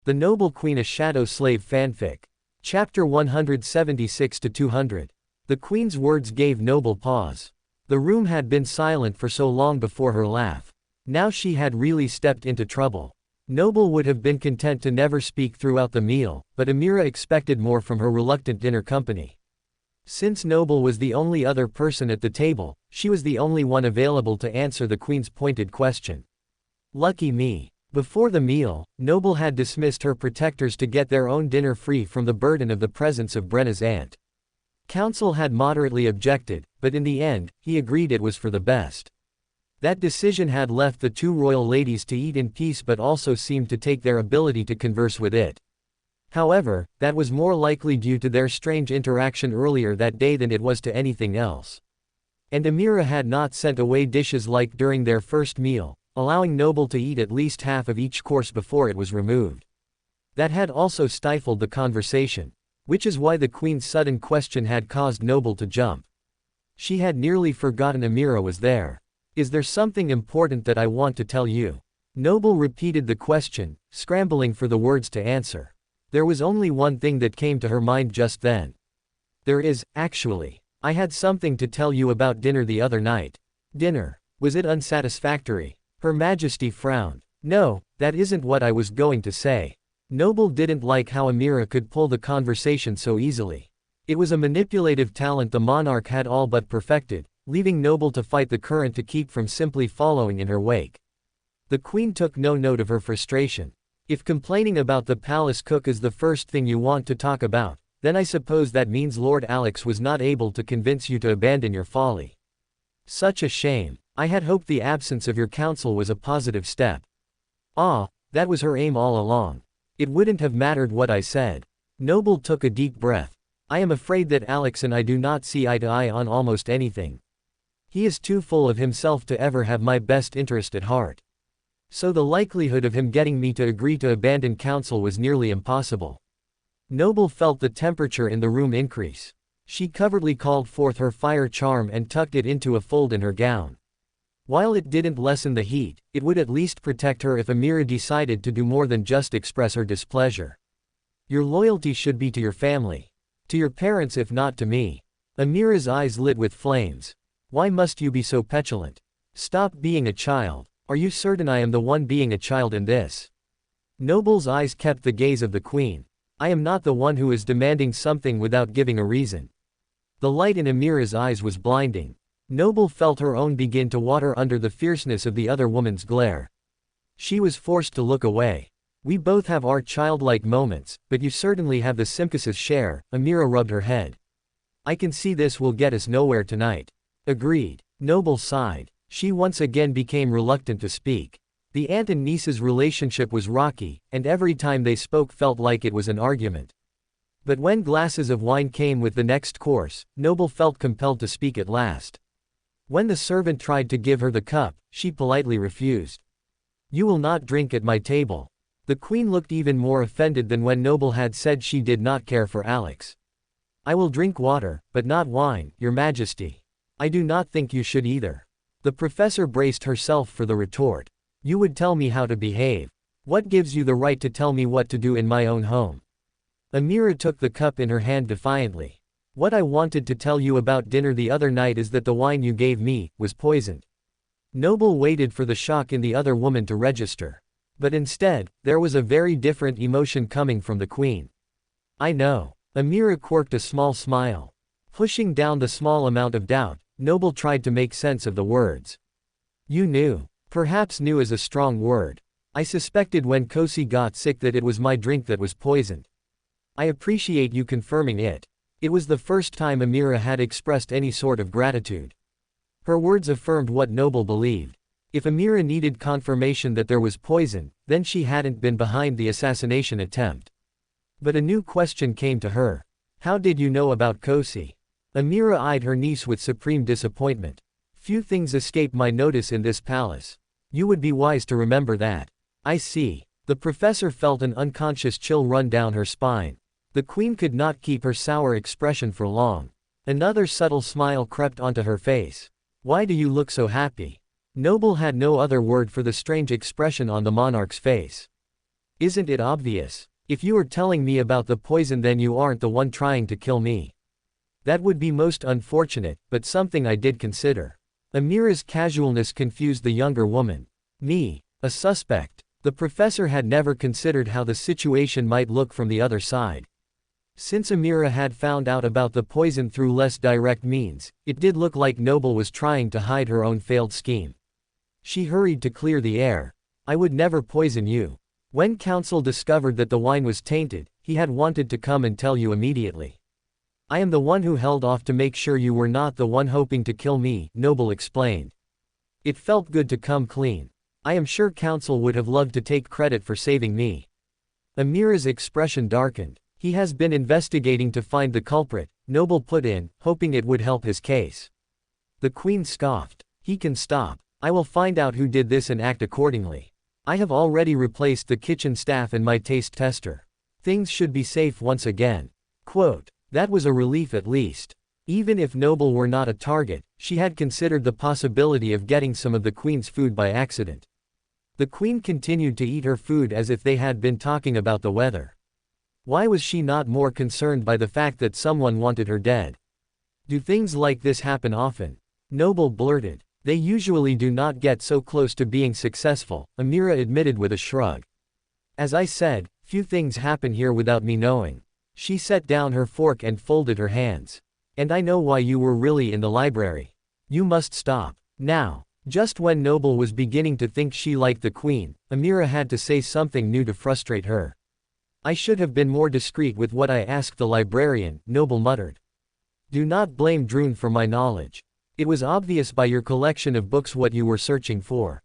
The Noble Queen, a Shadow Slave Fanfic. Chapter 176-200. The Queen's words gave Noble pause. The room had been silent for so long before her laugh. Now she had really stepped into trouble. Noble would have been content to never speak throughout the meal, but Amira expected more from her reluctant dinner company. Since Noble was the only other person at the table, she was the only one available to answer the Queen's pointed question. Lucky me. Before the meal, Noble had dismissed her protectors to get their own dinner free from the burden of the presence of Brenna's aunt. Council had moderately objected, but in the end, he agreed it was for the best. That decision had left the two royal ladies to eat in peace, but also seemed to take their ability to converse with it. However, that was more likely due to their strange interaction earlier that day than it was to anything else. And Amira had not sent away dishes like during their first meal, allowing Noble to eat at least half of each course before it was removed. That had also stifled the conversation, which is why the Queen's sudden question had caused Noble to jump. She had nearly forgotten Amira was there. Is there something important that I want to tell you? Noble repeated the question, scrambling for the words to answer. There was only one thing that came to her mind just then. There is, actually. I had something to tell you about dinner the other night. Dinner. Was it unsatisfactory? Her Majesty frowned. No, that isn't what I was going to say. Noble didn't like how Amira could pull the conversation so easily. It was a manipulative talent the monarch had all but perfected, leaving Noble to fight the current to keep from simply following in her wake. The Queen took no note of her frustration. If complaining about the palace cook is the first thing you want to talk about, then I suppose that means Lord Alex was not able to convince you to abandon your folly. Such a shame. I had hoped the absence of your counsel was a positive step. Ah, that was her aim all along. It wouldn't have mattered what I said. Noble took a deep breath. I am afraid that Alex and I do not see eye to eye on almost anything. He is too full of himself to ever have my best interest at heart. So the likelihood of him getting me to agree to abandon counsel was nearly impossible. Noble felt the temperature in the room increase. She covertly called forth her fire charm and tucked it into a fold in her gown. While it didn't lessen the heat, it would at least protect her if Amira decided to do more than just express her displeasure. Your loyalty should be to your family. To your parents if not to me. Amira's eyes lit with flames. Why must you be so petulant? Stop being a child. Are you certain I am the one being a child in this? Noble's eyes kept the gaze of the Queen. I am not the one who is demanding something without giving a reason. The light in Amira's eyes was blinding. Noble felt her own begin to water under the fierceness of the other woman's glare. She was forced to look away. We both have our childlike moments, but you certainly have the Simcus's share. Amira rubbed her head. I can see this will get us nowhere tonight. Agreed. Noble sighed. She once again became reluctant to speak. The aunt and niece's relationship was rocky, and every time they spoke felt like it was an argument. But when glasses of wine came with the next course, Noble felt compelled to speak at last. When the servant tried to give her the cup, she politely refused. You will not drink at my table. The Queen looked even more offended than when Noble had said she did not care for Alex. I will drink water, but not wine, Your Majesty. I do not think you should either. The professor braced herself for the retort. You would tell me how to behave. What gives you the right to tell me what to do in my own home? Amira took the cup in her hand defiantly. What I wanted to tell you about dinner the other night is that the wine you gave me was poisoned. Noble waited for the shock in the other woman to register. But instead, there was a very different emotion coming from the Queen. I know. Amira quirked a small smile. Pushing down the small amount of doubt, Noble tried to make sense of the words. You knew. Perhaps knew is a strong word. I suspected when Kosi got sick that it was my drink that was poisoned. I appreciate you confirming it. It was the first time Amira had expressed any sort of gratitude. Her words affirmed what Noble believed. If Amira needed confirmation that there was poison, then she hadn't been behind the assassination attempt. But a new question came to her. How did you know about Kosi? Amira eyed her niece with supreme disappointment. Few things escape my notice in this palace. You would be wise to remember that. I see. The professor felt an unconscious chill run down her spine. The Queen could not keep her sour expression for long. Another subtle smile crept onto her face. Why do you look so happy? Noble had no other word for the strange expression on the monarch's face. Isn't it obvious? If you are telling me about the poison, then you aren't the one trying to kill me. That would be most unfortunate, but something I did consider. Amira's casualness confused the younger woman. Me, a suspect. The professor had never considered how the situation might look from the other side. Since Amira had found out about the poison through less direct means, it did look like Noble was trying to hide her own failed scheme. She hurried to clear the air. I would never poison you. When Council discovered that the wine was tainted, he had wanted to come and tell you immediately. I am the one who held off to make sure you were not the one hoping to kill me, Noble explained. It felt good to come clean. I am sure Council would have loved to take credit for saving me. Amira's expression darkened. He has been investigating to find the culprit, Noble put in, hoping it would help his case. The Queen scoffed. He can stop. I will find out who did this and act accordingly. I have already replaced the kitchen staff and my taste tester. Things should be safe once again. Quote. That was a relief at least. Even if Noble were not a target, she had considered the possibility of getting some of the Queen's food by accident. The Queen continued to eat her food as if they had been talking about the weather. Why was she not more concerned by the fact that someone wanted her dead? Do things like this happen often? Noble blurted. They usually do not get so close to being successful, Amira admitted with a shrug. As I said, few things happen here without me knowing. She set down her fork and folded her hands. And I know why you were really in the library. You must stop. Now. Just when Noble was beginning to think she liked the Queen, Amira had to say something new to frustrate her. I should have been more discreet with what I asked the librarian, Noble muttered. Do not blame Droon for my knowledge. It was obvious by your collection of books what you were searching for.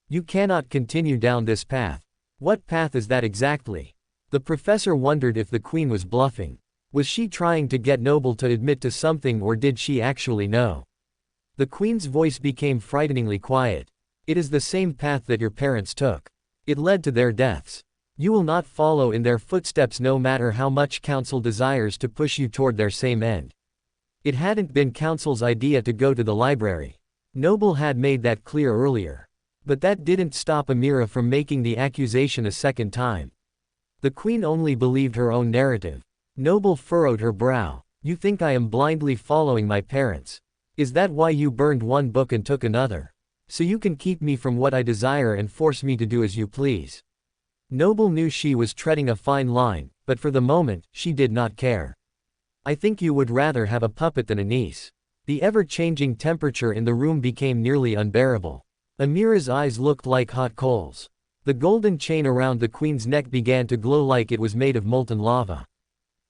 You cannot continue down this path. What path is that exactly? The professor wondered if the Queen was bluffing. Was she trying to get Noble to admit to something, or did she actually know? The Queen's voice became frighteningly quiet. It is the same path that your parents took. It led to their deaths. You will not follow in their footsteps no matter how much Council desires to push you toward their same end. It hadn't been Council's idea to go to the library. Noble had made that clear earlier. But that didn't stop Amira from making the accusation a second time. The Queen only believed her own narrative. Noble furrowed her brow. You think I am blindly following my parents? Is that why you burned one book and took another? So you can keep me from what I desire and force me to do as you please. Noble knew she was treading a fine line, but for the moment, she did not care. I think you would rather have a puppet than a niece. The ever-changing temperature in the room became nearly unbearable. Amira's eyes looked like hot coals. The golden chain around the Queen's neck began to glow like it was made of molten lava.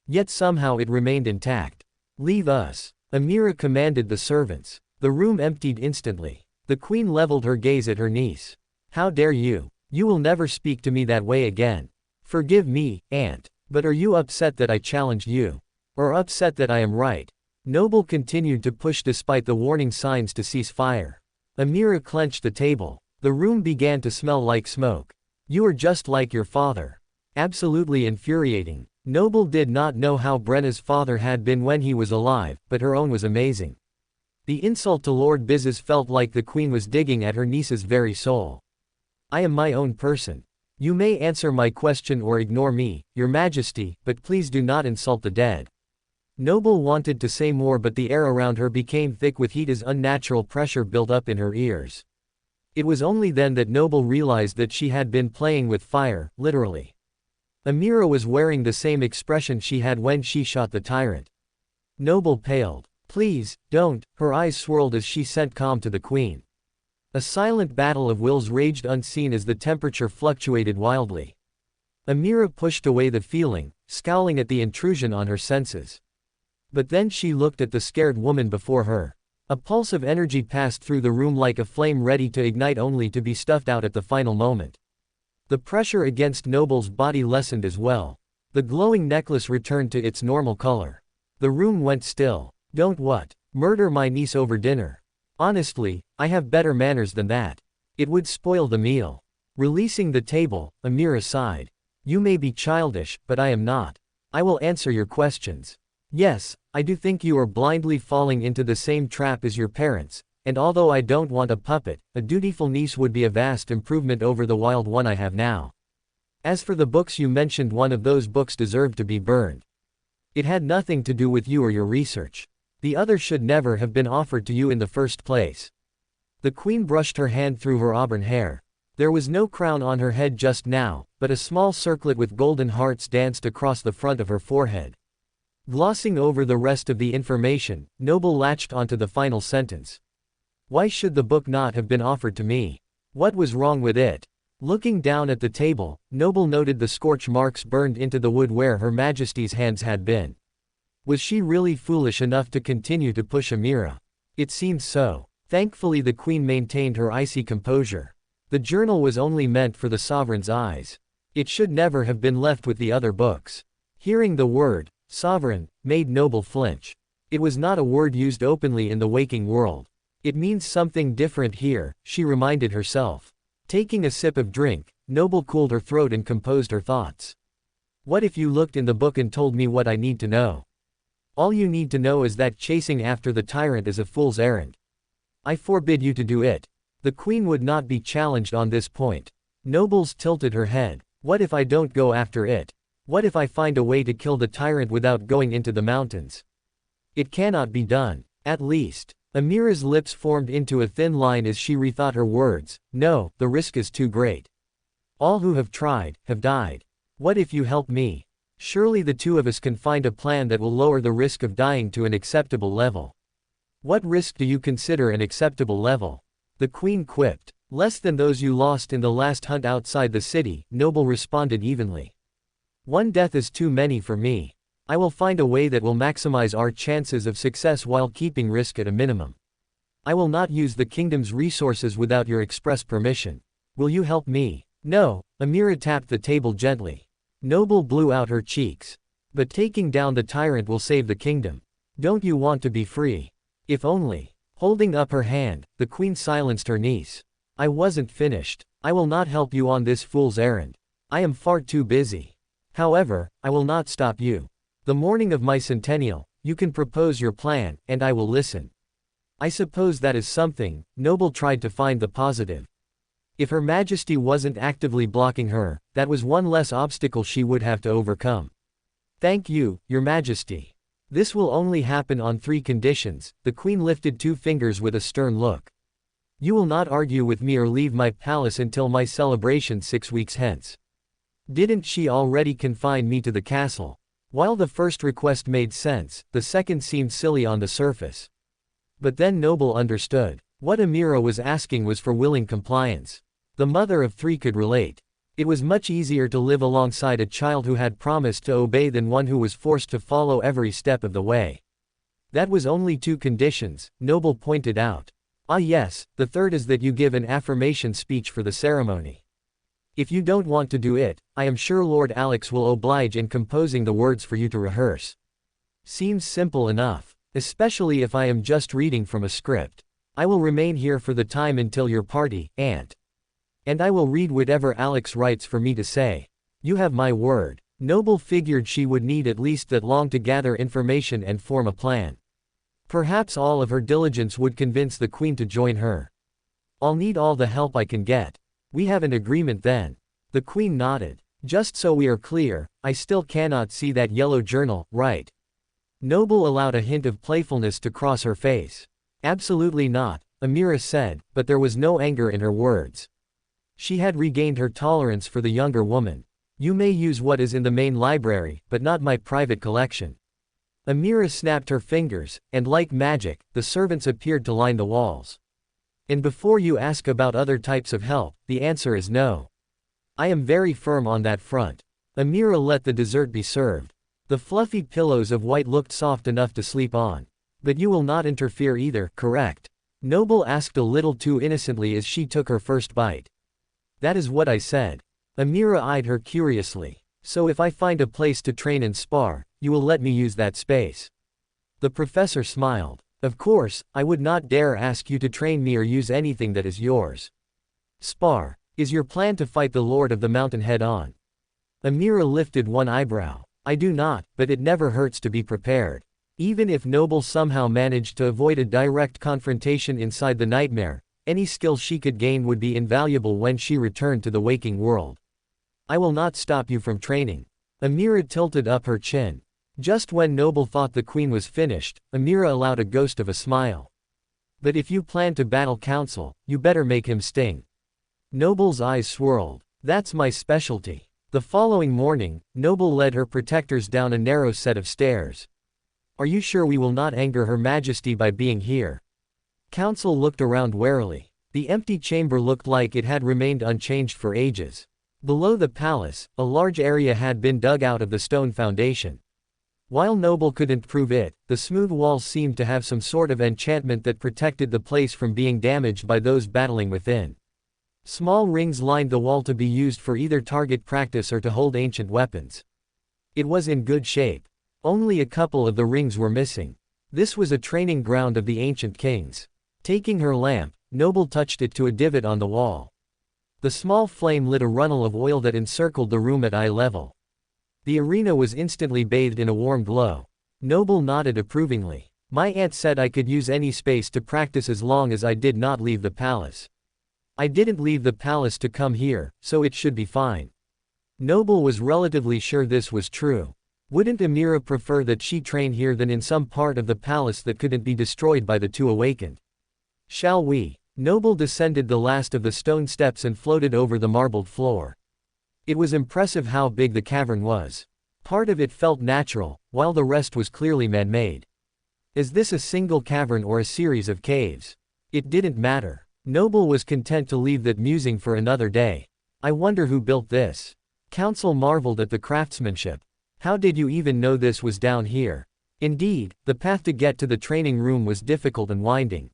Yet somehow it remained intact. Leave us. Amira commanded the servants. The room emptied instantly. The Queen leveled her gaze at her niece. How dare you? You will never speak to me that way again. Forgive me, Aunt. But are you upset that I challenged you? Or upset that I am right? Noble continued to push despite the warning signs to cease fire. Amira clenched the table. The room began to smell like smoke. You are just like your father. Absolutely infuriating. Noble did not know how Brenna's father had been when he was alive, but her own was amazing. The insult to Lord Bizes felt like the Queen was digging at her niece's very soul. I am my own person. You may answer my question or ignore me, Your Majesty, but please do not insult the dead. Noble wanted to say more, but the air around her became thick with heat as unnatural pressure built up in her ears. It was only then that Noble realized that she had been playing with fire, literally. Amira was wearing the same expression she had when she shot the tyrant. Noble paled. Please, don't, her eyes swirled as she sent calm to the Queen. A silent battle of wills raged unseen as the temperature fluctuated wildly. Amira pushed away the feeling, scowling at the intrusion on her senses. But then she looked at the scared woman before her. A pulse of energy passed through the room like a flame ready to ignite only to be stuffed out at the final moment. The pressure against Noble's body lessened as well. The glowing necklace returned to its normal color. The room went still. Don't what? Murder my niece over dinner? Honestly, I have better manners than that. It would spoil the meal. Releasing the table, Amira sighed. You may be childish, but I am not. I will answer your questions. Yes, I do think you are blindly falling into the same trap as your parents, and although I don't want a puppet, a dutiful niece would be a vast improvement over the wild one I have now. As for the books you mentioned, one of those books deserved to be burned. It had nothing to do with you or your research. The other should never have been offered to you in the first place. The queen brushed her hand through her auburn hair. There was no crown on her head just now, but a small circlet with golden hearts danced across the front of her forehead. Glossing over the rest of the information, Noble latched onto the final sentence. Why should the book not have been offered to me? What was wrong with it? Looking down at the table, Noble noted the scorch marks burned into the wood where Her Majesty's hands had been. Was she really foolish enough to continue to push Amira? It seemed so. Thankfully the queen maintained her icy composure. The journal was only meant for the sovereign's eyes. It should never have been left with the other books. Hearing the word, sovereign, made Noble flinch. It was not a word used openly in the waking world. It means something different here, she reminded herself. Taking a sip of drink, Noble cooled her throat and composed her thoughts. What if you looked in the book and told me what I need to know? All you need to know is that chasing after the tyrant is a fool's errand. I forbid you to do it. The queen would not be challenged on this point. Nobles tilted her head. What if I don't go after it? What if I find a way to kill the tyrant without going into the mountains? It cannot be done. At least. Amira's lips formed into a thin line as she rethought her words. No, the risk is too great. All who have tried, have died. What if you help me? Surely the two of us can find a plan that will lower the risk of dying to an acceptable level. What risk do you consider an acceptable level? The queen quipped. Less than those you lost in the last hunt outside the city, Noble responded evenly. One death is too many for me. I will find a way that will maximize our chances of success while keeping risk at a minimum. I will not use the kingdom's resources without your express permission. Will you help me? No, Amira tapped the table gently. Noble blew out her cheeks. But taking down the tyrant will save the kingdom. Don't you want to be free? If only. Holding up her hand, the queen silenced her niece. I wasn't finished. I will not help you on this fool's errand. I am far too busy. However, I will not stop you. The morning of my centennial, you can propose your plan, and I will listen. I suppose that is something. Noble tried to find the positive. If Her Majesty wasn't actively blocking her, that was one less obstacle she would have to overcome. Thank you, Your Majesty. This will only happen on 3 conditions. The queen lifted 2 fingers with a stern look. You will not argue with me or leave my palace until my celebration 6 weeks hence. Didn't she already confine me to the castle? While the first request made sense, the second seemed silly on the surface. But then Noble understood. What Amira was asking was for willing compliance. The mother of 3 could relate. It was much easier to live alongside a child who had promised to obey than one who was forced to follow every step of the way. That was only 2 conditions, Noble pointed out. Ah yes, the third is that you give an affirmation speech for the ceremony. If you don't want to do it, I am sure Lord Alex will oblige in composing the words for you to rehearse. Seems simple enough, especially if I am just reading from a script. I will remain here for the time until your party, Aunt. And I will read whatever Alex writes for me to say. You have my word. Noble figured she would need at least that long to gather information and form a plan. Perhaps all of her diligence would convince the queen to join her. I'll need all the help I can get. We have an agreement then. The queen nodded. Just so we are clear, I still cannot see that yellow journal, right? Noble allowed a hint of playfulness to cross her face. Absolutely not, Amira said, but there was no anger in her words. She had regained her tolerance for the younger woman. You may use what is in the main library, but not my private collection. Amira snapped her fingers, and like magic, the servants appeared to line the walls. And before you ask about other types of help, the answer is no. I am very firm on that front. Amira let the dessert be served. The fluffy pillows of white looked soft enough to sleep on. But you will not interfere either, correct? Noble asked a little too innocently as she took her first bite. That is what I said. Amira eyed her curiously. So if I find a place to train and spar, you will let me use that space? The professor smiled. Of course, I would not dare ask you to train me or use anything that is yours. Spar. Is your plan to fight the Lord of the Mountain head-on? Amira lifted one eyebrow. I do not, but it never hurts to be prepared. Even if Noble somehow managed to avoid a direct confrontation inside the nightmare, any skill she could gain would be invaluable when she returned to the waking world. I will not stop you from training. Amira tilted up her chin. Just when Noble thought the queen was finished, Amira allowed a ghost of a smile. But if you plan to battle Council, you better make him sting. Noble's eyes swirled. That's my specialty. The following morning, Noble led her protectors down a narrow set of stairs. Are you sure we will not anger Her Majesty by being here? Council looked around warily. The empty chamber looked like it had remained unchanged for ages. Below the palace, a large area had been dug out of the stone foundation. While Noble couldn't prove it, the smooth walls seemed to have some sort of enchantment that protected the place from being damaged by those battling within. Small rings lined the wall to be used for either target practice or to hold ancient weapons. It was in good shape. Only a couple of the rings were missing. This was a training ground of the ancient kings. Taking her lamp, Noble touched it to a divot on the wall. The small flame lit a runnel of oil that encircled the room at eye level. The arena was instantly bathed in a warm glow. Noble nodded approvingly. My aunt said I could use any space to practice as long as I did not leave the palace. I didn't leave the palace to come here, so it should be fine. Noble was relatively sure this was true. Wouldn't Amira prefer that she train here than in some part of the palace that couldn't be destroyed by the two awakened? Shall we? Noble descended the last of the stone steps and floated over the marbled floor. It was impressive how big the cavern was. Part of it felt natural, while the rest was clearly man-made. Is this a single cavern or a series of caves? It didn't matter. Noble was content to leave that musing for another day. I wonder who built this. Council marveled at the craftsmanship. How did you even know this was down here? Indeed, the path to get to the training room was difficult and winding.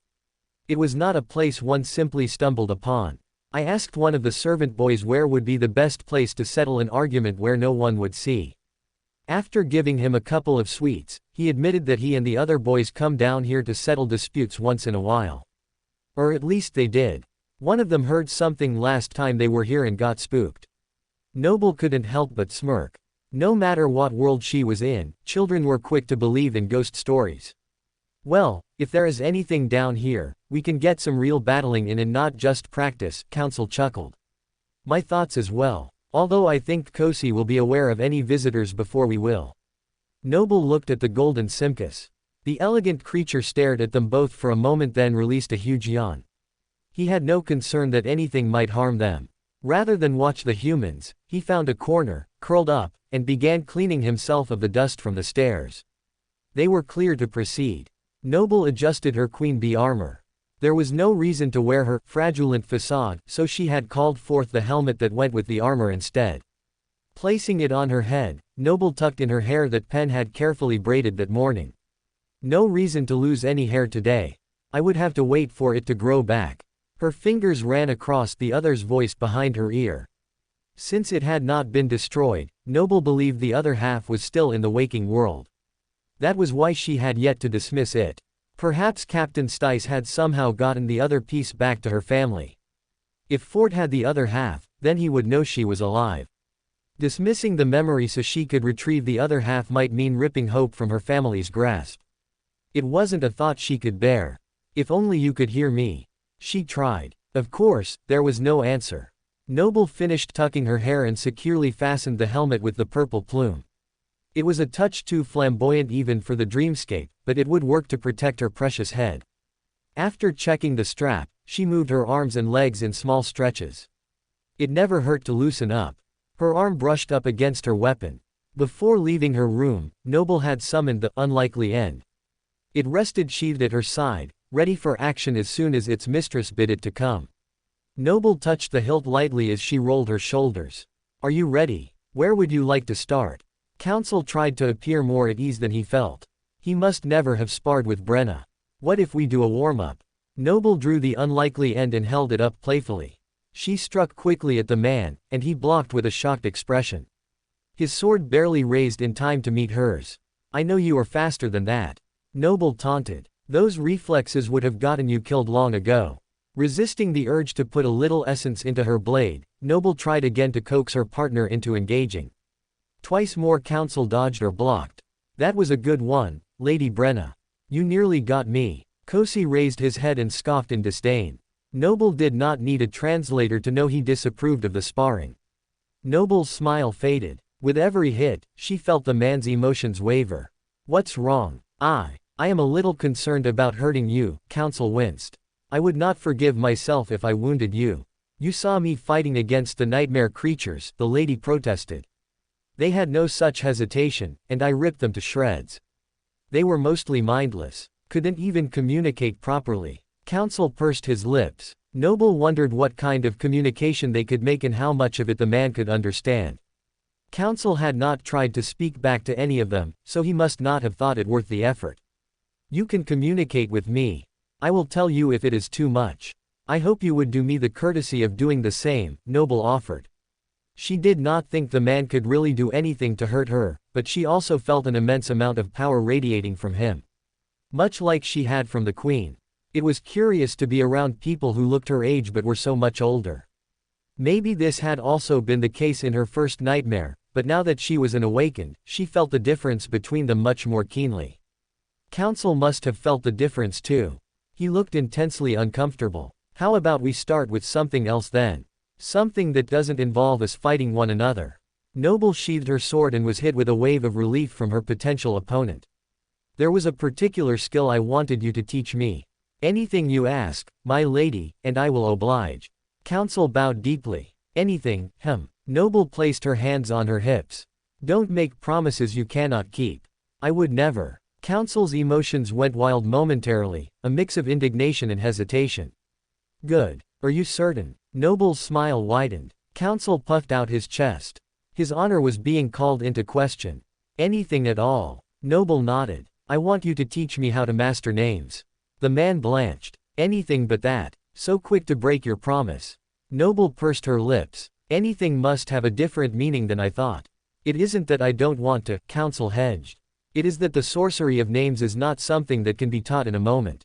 It was not a place one simply stumbled upon. I asked one of the servant boys where would be the best place to settle an argument where no one would see. After giving him a couple of sweets, he admitted that he and the other boys come down here to settle disputes once in a while. Or at least they did. One of them heard something last time they were here and got spooked. Noble couldn't help but smirk. No matter what world she was in, children were quick to believe in ghost stories. Well, if there is anything down here, we can get some real battling in and not just practice, Council chuckled. My thoughts as well, although I think Kosi will be aware of any visitors before we will. Noble looked at the golden Simkus. The elegant creature stared at them both for a moment, then released a huge yawn. He had no concern that anything might harm them. Rather than watch the humans, he found a corner, curled up, and began cleaning himself of the dust from the stairs. They were clear to proceed. Noble adjusted her queen bee armor. There was no reason to wear her fraudulent facade, so she had called forth the helmet that went with the armor instead. Placing it on her head, Noble tucked in her hair that Pen had carefully braided that morning. No reason to lose any hair today. I would have to wait for it to grow back. Her fingers ran across the other's voice behind her ear. Since it had not been destroyed, Noble believed the other half was still in the waking world. That was why she had yet to dismiss it. Perhaps Captain Stice had somehow gotten the other piece back to her family. If Ford had the other half, then he would know she was alive. Dismissing the memory so she could retrieve the other half might mean ripping hope from her family's grasp. It wasn't a thought she could bear. If only you could hear me. She tried. Of course, there was no answer. Noble finished tucking her hair and securely fastened the helmet with the purple plume. It was a touch too flamboyant even for the Dreamscape, but it would work to protect her precious head. After checking the strap, she moved her arms and legs in small stretches. It never hurt to loosen up. Her arm brushed up against her weapon. Before leaving her room, Noble had summoned the unlikely end. It rested sheathed at her side, ready for action as soon as its mistress bid it to come. Noble touched the hilt lightly as she rolled her shoulders. Are you ready? Where would you like to start? Council tried to appear more at ease than he felt. He must never have sparred with Brenna. What if we do a warm-up? Noble drew the unlikely end and held it up playfully. She struck quickly at the man, and he blocked with a shocked expression. His sword barely raised in time to meet hers. I know you are faster than that. Noble taunted. Those reflexes would have gotten you killed long ago. Resisting the urge to put a little essence into her blade, Noble tried again to coax her partner into engaging. Twice more Council dodged or blocked. That was a good one, Lady Brenna. You nearly got me. Kosi raised his head and scoffed in disdain. Noble did not need a translator to know he disapproved of the sparring. Noble's smile faded. With every hit, she felt the man's emotions waver. What's wrong? I am a little concerned about hurting you, Counsel winced. I would not forgive myself if I wounded you. You saw me fighting against the nightmare creatures, the lady protested. They had no such hesitation, and I ripped them to shreds. They were mostly mindless, couldn't even communicate properly. Counsel pursed his lips. Noble wondered what kind of communication they could make and how much of it the man could understand. Counsel had not tried to speak back to any of them, so he must not have thought it worth the effort. You can communicate with me. I will tell you if it is too much. I hope you would do me the courtesy of doing the same, Noble offered. She did not think the man could really do anything to hurt her, but she also felt an immense amount of power radiating from him. Much like she had from the Queen. It was curious to be around people who looked her age but were so much older. Maybe this had also been the case in her first nightmare, but now that she was an awakened, she felt the difference between them much more keenly. Counsel must have felt the difference too. He looked intensely uncomfortable. How about we start with something else then? Something that doesn't involve us fighting one another. Noble sheathed her sword and was hit with a wave of relief from her potential opponent. There was a particular skill I wanted you to teach me. Anything you ask, my lady, and I will oblige. Counsel bowed deeply. Anything, Noble placed her hands on her hips. Don't make promises you cannot keep. I would never. Counsel's emotions went wild momentarily, a mix of indignation and hesitation. Good. Are you certain? Noble's smile widened. Counsel puffed out his chest. His honor was being called into question. Anything at all. Noble nodded. I want you to teach me how to master names. The man blanched. Anything but that. So quick to break your promise. Noble pursed her lips. Anything must have a different meaning than I thought. It isn't that I don't want to, Counsel hedged. It is that the sorcery of names is not something that can be taught in a moment.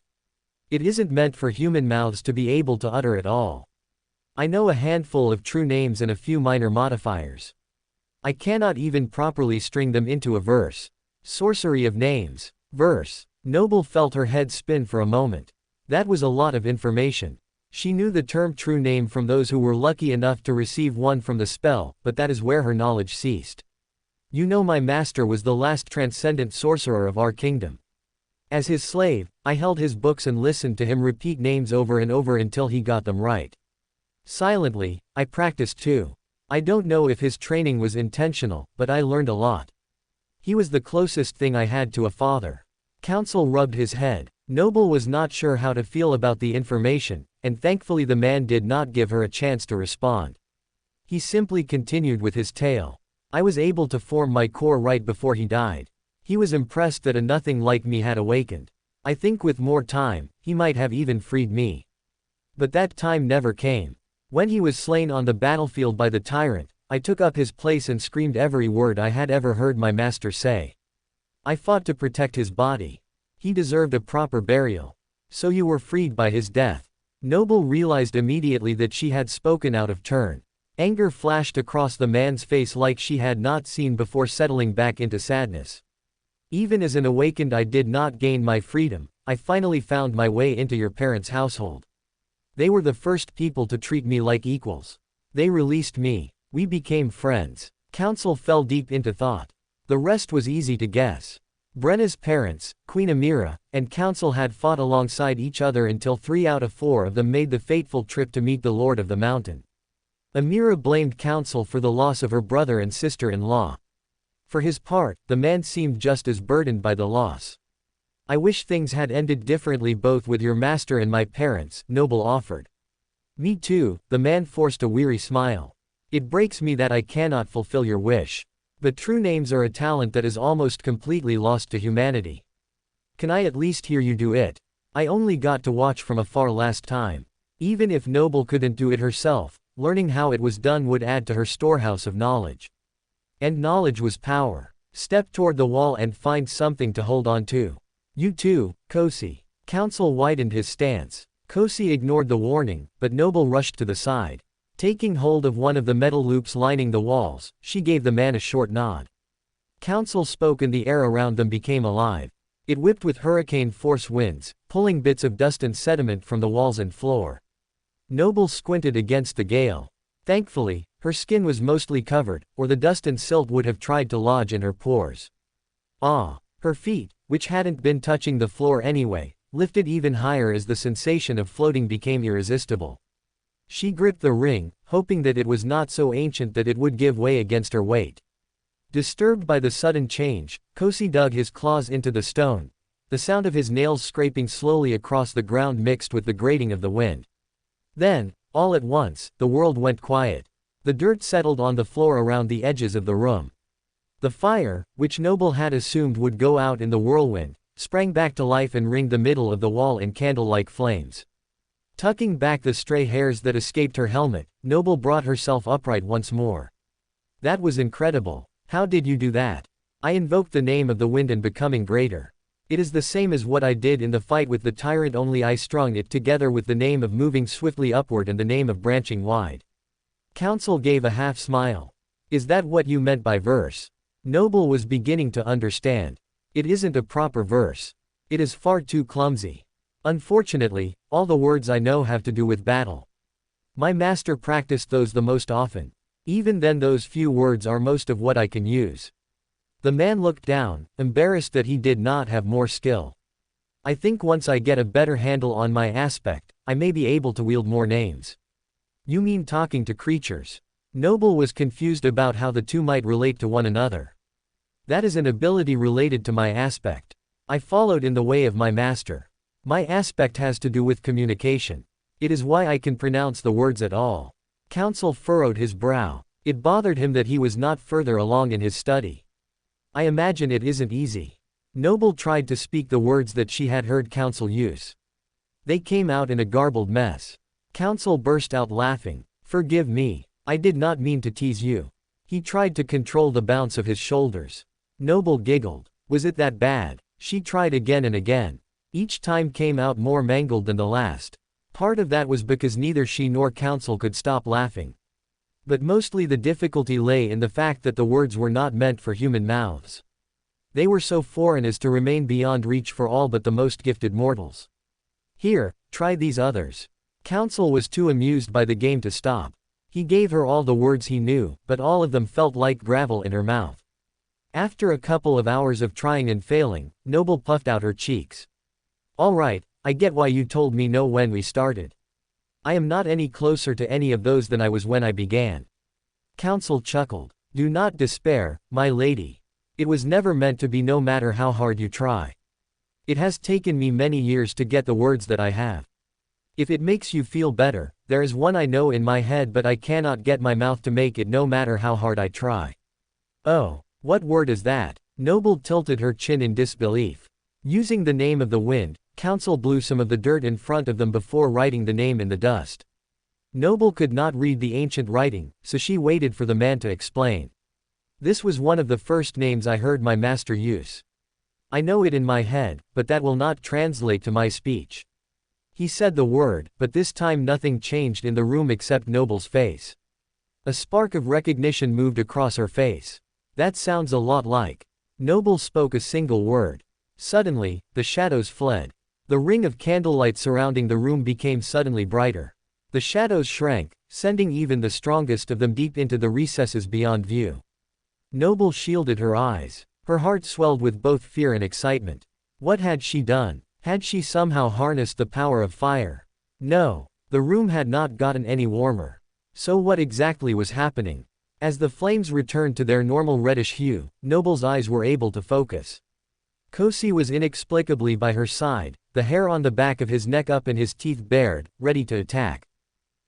It isn't meant for human mouths to be able to utter at all. I know a handful of true names and a few minor modifiers. I cannot even properly string them into a verse. Sorcery of names. Verse. Noble felt her head spin for a moment. That was a lot of information. She knew the term true name from those who were lucky enough to receive one from the spell, but that is where her knowledge ceased. You know, my master was the last transcendent sorcerer of our kingdom. As his slave, I held his books and listened to him repeat names over and over until he got them right. Silently, I practiced too. I don't know if his training was intentional, but I learned a lot. He was the closest thing I had to a father. Counsel rubbed his head. Noble was not sure how to feel about the information, and thankfully the man did not give her a chance to respond. He simply continued with his tale. I was able to form my core right before he died. He was impressed that a nothing like me had awakened. I think with more time, he might have even freed me. But that time never came. When he was slain on the battlefield by the tyrant, I took up his place and screamed every word I had ever heard my master say. I fought to protect his body. He deserved a proper burial. So you were freed by his death. Noble realized immediately that she had spoken out of turn. Anger flashed across the man's face like she had not seen before, settling back into sadness. Even as an awakened, I did not gain my freedom. I finally found my way into your parents' household. They were the first people to treat me like equals. They released me. We became friends. Counsel fell deep into thought. The rest was easy to guess. Brenna's parents, Queen Amira, and Counsel had fought alongside each other until 3 out of 4 of them made the fateful trip to meet the Lord of the Mountain. Amira blamed Counsel for the loss of her brother and sister-in-law. For his part, the man seemed just as burdened by the loss. I wish things had ended differently both with your master and my parents, Noble offered. Me too, the man forced a weary smile. It breaks me that I cannot fulfill your wish. But true names are a talent that is almost completely lost to humanity. Can I at least hear you do it? I only got to watch from afar last time. Even if Noble couldn't do it herself, learning how it was done would add to her storehouse of knowledge. And knowledge was power. Step toward the wall and find something to hold on to. You too, Kosi. Counsel widened his stance. Kosi ignored the warning, but Noble rushed to the side. Taking hold of one of the metal loops lining the walls, she gave the man a short nod. Counsel spoke and the air around them became alive. It whipped with hurricane force winds, pulling bits of dust and sediment from the walls and floor. Noble squinted against the gale. Thankfully, her skin was mostly covered, or the dust and silt would have tried to lodge in her pores. Ah! Her feet, which hadn't been touching the floor anyway, lifted even higher as the sensation of floating became irresistible. She gripped the ring, hoping that it was not so ancient that it would give way against her weight. Disturbed by the sudden change, Kosi dug his claws into the stone. The sound of his nails scraping slowly across the ground mixed with the grating of the wind. Then, all at once, the world went quiet. The dirt settled on the floor around the edges of the room. The fire, which Noble had assumed would go out in the whirlwind, sprang back to life and ringed the middle of the wall in candle-like flames. Tucking back the stray hairs that escaped her helmet, Noble brought herself upright once more. That was incredible. How did you do that? I invoked the name of the wind and becoming greater. It is the same as what I did in the fight with the tyrant, only I strung it together with the name of moving swiftly upward and the name of branching wide. Council gave a half smile. Is that what you meant by verse? Noble was beginning to understand. It isn't a proper verse. It is far too clumsy. Unfortunately, all the words I know have to do with battle. My master practiced those the most often. Even then those few words are most of what I can use. The man looked down, embarrassed that he did not have more skill. I think once I get a better handle on my aspect, I may be able to wield more names. You mean talking to creatures? Noble was confused about how the two might relate to one another. That is an ability related to my aspect. I followed in the way of my master. My aspect has to do with communication. It is why I can pronounce the words at all. Council furrowed his brow. It bothered him that he was not further along in his study. I imagine it isn't easy. Noble tried to speak the words that she had heard Council use. They came out in a garbled mess. Council burst out laughing. Forgive me. I did not mean to tease you. He tried to control the bounce of his shoulders. Noble giggled. Was it that bad? She tried again and again. Each time came out more mangled than the last. Part of that was because neither she nor Council could stop laughing. But mostly the difficulty lay in the fact that the words were not meant for human mouths. They were so foreign as to remain beyond reach for all but the most gifted mortals. Here, try these others. Council was too amused by the game to stop. He gave her all the words he knew, but all of them felt like gravel in her mouth. After a couple of hours of trying and failing, Noble puffed out her cheeks. All right, I get why you told me no when we started. I am not any closer to any of those than I was when I began. Council chuckled. Do not despair, my lady. It was never meant to be, no matter how hard you try. It has taken me many years to get the words that I have. If it makes you feel better, there is one I know in my head, but I cannot get my mouth to make it no matter how hard I try. Oh, what word is that? Noble tilted her chin in disbelief. Using the name of the wind, Council blew some of the dirt in front of them before writing the name in the dust. Noble could not read the ancient writing, so she waited for the man to explain. This was one of the first names I heard my master use. I know it in my head, but that will not translate to my speech. He said the word, but this time nothing changed in the room except Noble's face. A spark of recognition moved across her face. That sounds a lot like. Noble spoke a single word. Suddenly, the shadows fled. The ring of candlelight surrounding the room became suddenly brighter. The shadows shrank, sending even the strongest of them deep into the recesses beyond view. Noble shielded her eyes. Her heart swelled with both fear and excitement. What had she done? Had she somehow harnessed the power of fire? No. The room had not gotten any warmer. So what exactly was happening? As the flames returned to their normal reddish hue, Noble's eyes were able to focus. Kosi was inexplicably by her side, the hair on the back of his neck up and his teeth bared, ready to attack.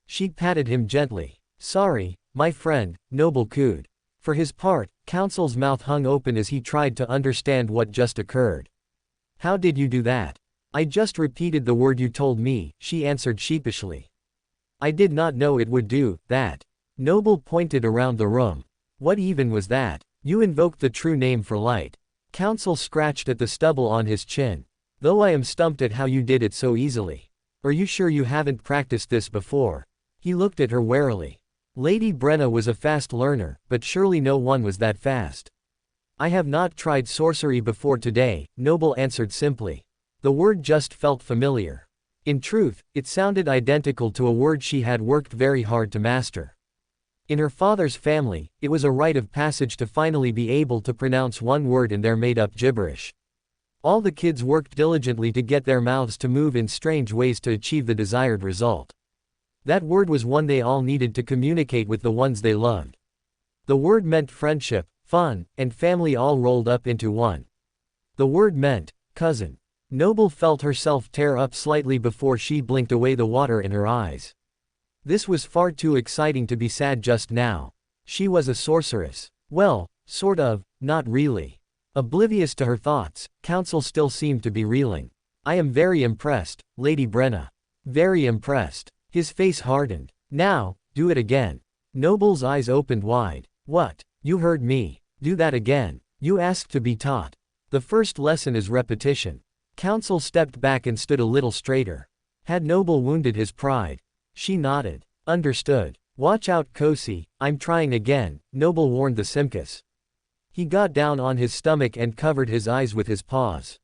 She patted him gently. Sorry, my friend, Noble cooed. For his part, Council's mouth hung open as he tried to understand what just occurred. How did you do that? I just repeated the word you told me, she answered sheepishly. I did not know it would do that. Noble pointed around the room. What even was that? You invoked the true name for light. Council scratched at the stubble on his chin. Though I am stumped at how you did it so easily. Are you sure you haven't practiced this before? He looked at her warily. Lady Brenna was a fast learner, but surely no one was that fast. I have not tried sorcery before today, Noble answered simply. The word just felt familiar. In truth, it sounded identical to a word she had worked very hard to master. In her father's family, it was a rite of passage to finally be able to pronounce one word in their made-up gibberish. All the kids worked diligently to get their mouths to move in strange ways to achieve the desired result. That word was one they all needed to communicate with the ones they loved. The word meant friendship, fun, and family all rolled up into one. The word meant cousin. Noble felt herself tear up slightly before she blinked away the water in her eyes. This was far too exciting to be sad just now. She was a sorceress. Well, sort of, not really. Oblivious to her thoughts, Council still seemed to be reeling. I am very impressed, Lady Brenna. Very impressed. His face hardened. Now, do it again. Noble's eyes opened wide. What? You heard me. Do that again. You asked to be taught. The first lesson is repetition. Council stepped back and stood a little straighter. Had Noble wounded his pride? She nodded. Understood. Watch out, Kosi, I'm trying again, Noble warned the Simkus. He got down on his stomach and covered his eyes with his paws.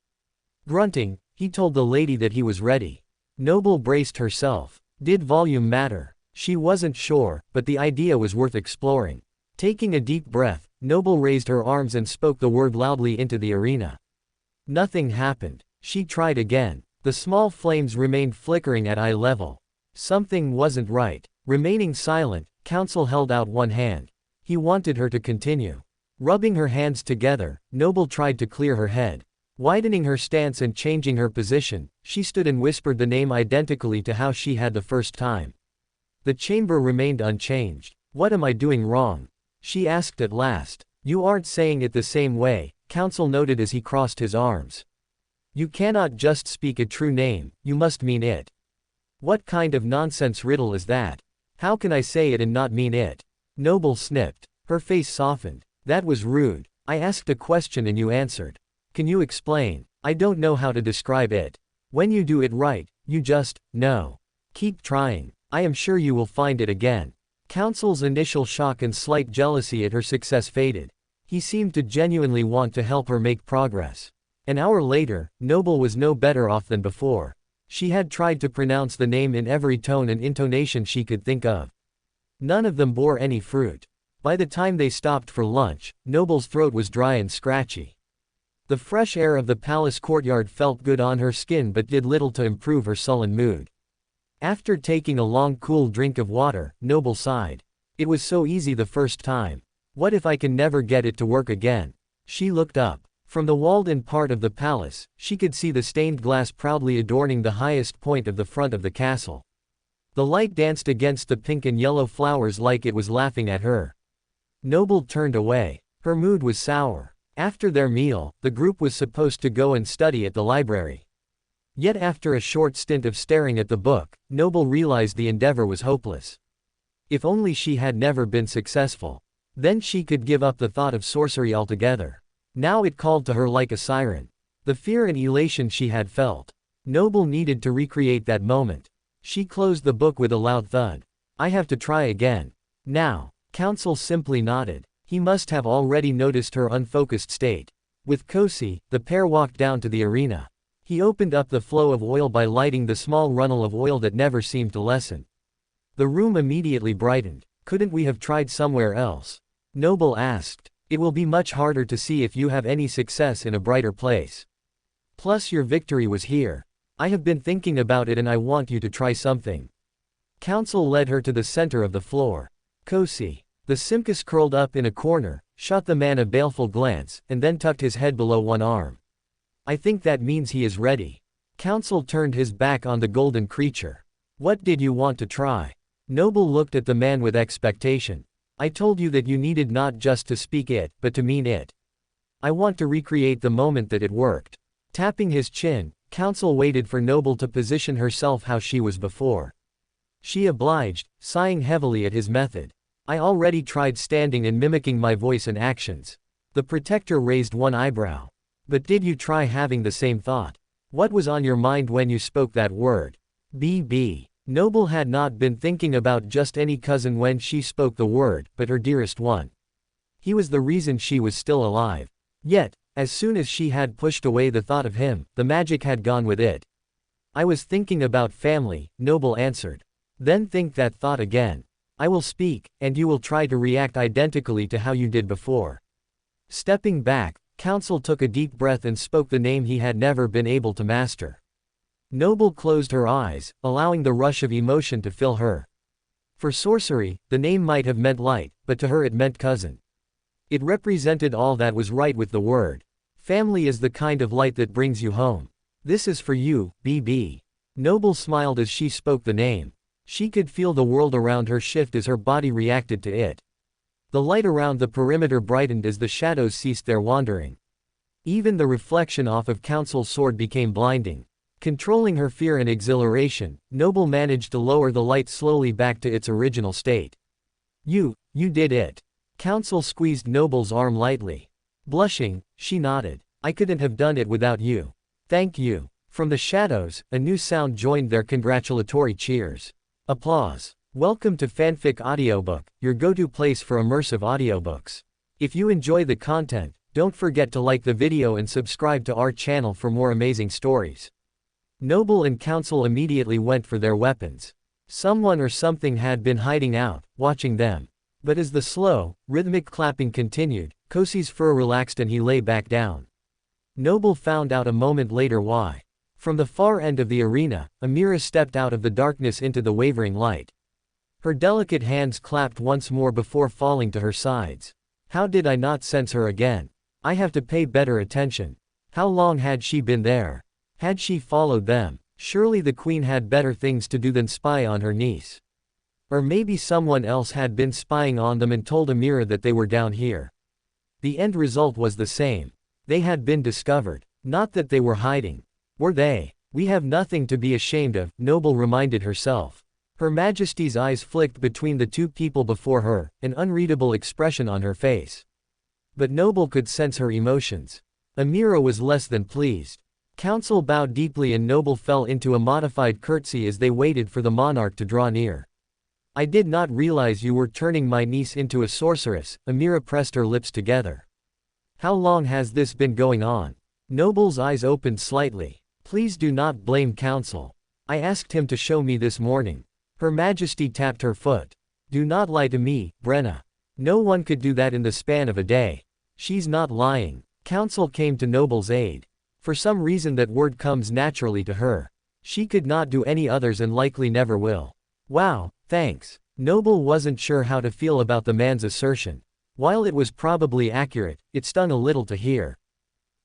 Grunting, he told the lady that he was ready. Noble braced herself. Did volume matter? She wasn't sure, but the idea was worth exploring. Taking a deep breath, Noble raised her arms and spoke the word loudly into the arena. Nothing happened. She tried again. The small flames remained flickering at eye level. Something wasn't right. Remaining silent, Council held out one hand. He wanted her to continue. Rubbing her hands together, Noble tried to clear her head. Widening her stance and changing her position, she stood and whispered the name identically to how she had the first time. The chamber remained unchanged. What am I doing wrong? She asked at last. You aren't saying it the same way, Council noted as he crossed his arms. You cannot just speak a true name, you must mean it. What kind of nonsense riddle is that? How can I say it and not mean it? Noble snipped. Her face softened. That was rude. I asked a question and you answered. Can you explain? I don't know how to describe it. When you do it right, you just know. Keep trying. I am sure you will find it again. Council's initial shock and slight jealousy at her success faded. He seemed to genuinely want to help her make progress. An hour later, Noble was no better off than before. She had tried to pronounce the name in every tone and intonation she could think of. None of them bore any fruit. By the time they stopped for lunch, Noble's throat was dry and scratchy. The fresh air of the palace courtyard felt good on her skin but did little to improve her sullen mood. After taking a long cool drink of water, Noble sighed. It was so easy the first time. What if I can never get it to work again? She looked up. From the walled-in part of the palace, she could see the stained glass proudly adorning the highest point of the front of the castle. The light danced against the pink and yellow flowers like it was laughing at her. Noble turned away. Her mood was sour. After their meal, the group was supposed to go and study at the library. Yet after a short stint of staring at the book, Noble realized the endeavor was hopeless. If only she had never been successful. Then she could give up the thought of sorcery altogether. Now it called to her like a siren. The fear and elation she had felt. Noble needed to recreate that moment. She closed the book with a loud thud. I have to try again. Now. Council simply nodded. He must have already noticed her unfocused state. With Kosi, the pair walked down to the arena. He opened up the flow of oil by lighting the small runnel of oil that never seemed to lessen. The room immediately brightened. Couldn't we have tried somewhere else? Noble asked. It will be much harder to see if you have any success in a brighter place. Plus your victory was here. I have been thinking about it and I want you to try something. Council led her to the center of the floor. Kosi. The Simkus curled up in a corner, shot the man a baleful glance, and then tucked his head below one arm. I think that means he is ready. Council turned his back on the golden creature. What did you want to try? Noble looked at the man with expectation. I told you that you needed not just to speak it, but to mean it. I want to recreate the moment that it worked. Tapping his chin, Council waited for Noble to position herself how she was before. She obliged, sighing heavily at his method. I already tried standing and mimicking my voice and actions. The protector raised one eyebrow. But did you try having the same thought? What was on your mind when you spoke that word? BB. Noble had not been thinking about just any cousin when she spoke the word, but her dearest one. He was the reason she was still alive. Yet, as soon as she had pushed away the thought of him, the magic had gone with it. I was thinking about family, Noble answered. Then think that thought again. I will speak, and you will try to react identically to how you did before. Stepping back, Counsel took a deep breath and spoke the name he had never been able to master. Noble closed her eyes, allowing the rush of emotion to fill her. For sorcery, the name might have meant light, but to her it meant cousin. It represented all that was right with the word. Family is the kind of light that brings you home. This is for you, BB. Noble smiled as she spoke the name. She could feel the world around her shift as her body reacted to it. The light around the perimeter brightened as the shadows ceased their wandering. Even the reflection off of Counsel's sword became blinding. Controlling her fear and exhilaration, Noble managed to lower the light slowly back to its original state. You did it. Counsel squeezed Noble's arm lightly. Blushing, she nodded. I couldn't have done it without you. Thank you. From the shadows, a new sound joined their congratulatory cheers. Applause. Welcome to Fanfic Audiobook, your go-to place for immersive audiobooks. If you enjoy the content, don't forget to like the video and subscribe to our channel for more amazing stories. Noble and Counsel immediately went for their weapons. Someone or something had been hiding out, watching them. But as the slow, rhythmic clapping continued, Kosi's fur relaxed and he lay back down. Noble found out a moment later why. From the far end of the arena, Amira stepped out of the darkness into the wavering light. Her delicate hands clapped once more before falling to her sides. How did I not sense her again? I have to pay better attention. How long had she been there? Had she followed them? Surely the queen had better things to do than spy on her niece. Or maybe someone else had been spying on them and told Amira that they were down here. The end result was the same. They had been discovered. Not that they were hiding. Were they? We have nothing to be ashamed of, Noble reminded herself. Her Majesty's eyes flicked between the two people before her, an unreadable expression on her face. But Noble could sense her emotions. Amira was less than pleased. Counsel bowed deeply and Noble fell into a modified curtsy as they waited for the monarch to draw near. I did not realize you were turning my niece into a sorceress, Amira pressed her lips together. How long has this been going on? Noble's eyes opened slightly. Please do not blame Counsel. I asked him to show me this morning. Her Majesty tapped her foot. Do not lie to me, Brenna. No one could do that in the span of a day. She's not lying. Counsel came to Noble's aid. For some reason that word comes naturally to her. She could not do any others and likely never will. Wow, thanks. Noble wasn't sure how to feel about the man's assertion. While it was probably accurate, it stung a little to hear.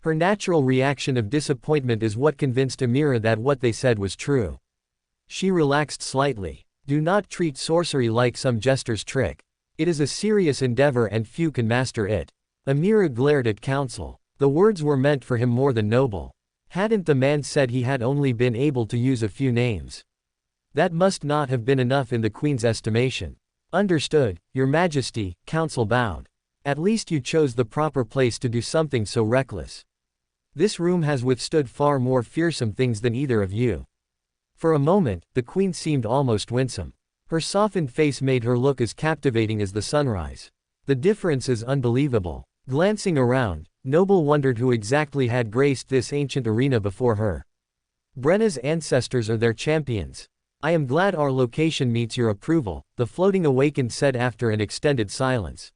Her natural reaction of disappointment is what convinced Amira that what they said was true. She relaxed slightly. Do not treat sorcery like some jester's trick. It is a serious endeavor and few can master it. Amira glared at Counsel. The words were meant for him more than Noble. Hadn't the man said he had only been able to use a few names? That must not have been enough in the Queen's estimation. Understood, Your Majesty, Counsel bowed. At least you chose the proper place to do something so reckless. This room has withstood far more fearsome things than either of you. For a moment, the Queen seemed almost winsome. Her softened face made her look as captivating as the sunrise. The difference is unbelievable. Glancing around, Noble wondered who exactly had graced this ancient arena before her. Brenna's ancestors are their champions. I am glad our location meets your approval, the floating awakened said after an extended silence.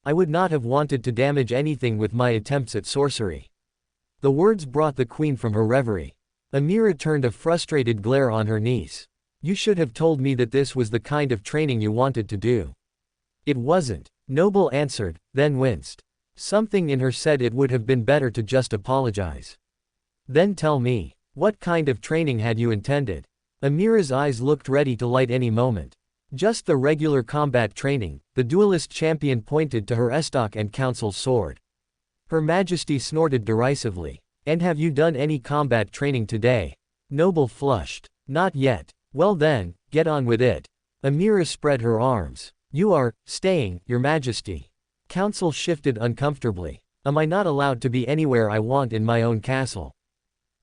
I would not have wanted to damage anything with my attempts at sorcery. The words brought the Queen from her reverie. Amira turned a frustrated glare on her niece. You should have told me that this was the kind of training you wanted to do. It wasn't, Noble answered, then winced. Something in her said it would have been better to just apologize. Then tell me, what kind of training had you intended? Amira's eyes looked ready to light any moment. Just the regular combat training, the duelist champion pointed to her estoc and Counsel's sword. Her Majesty snorted derisively. And have you done any combat training today? Noble flushed. Not yet. Well then, get on with it. Amira spread her arms. You are staying, Your Majesty. Counsel shifted uncomfortably. Am I not allowed to be anywhere I want in my own castle?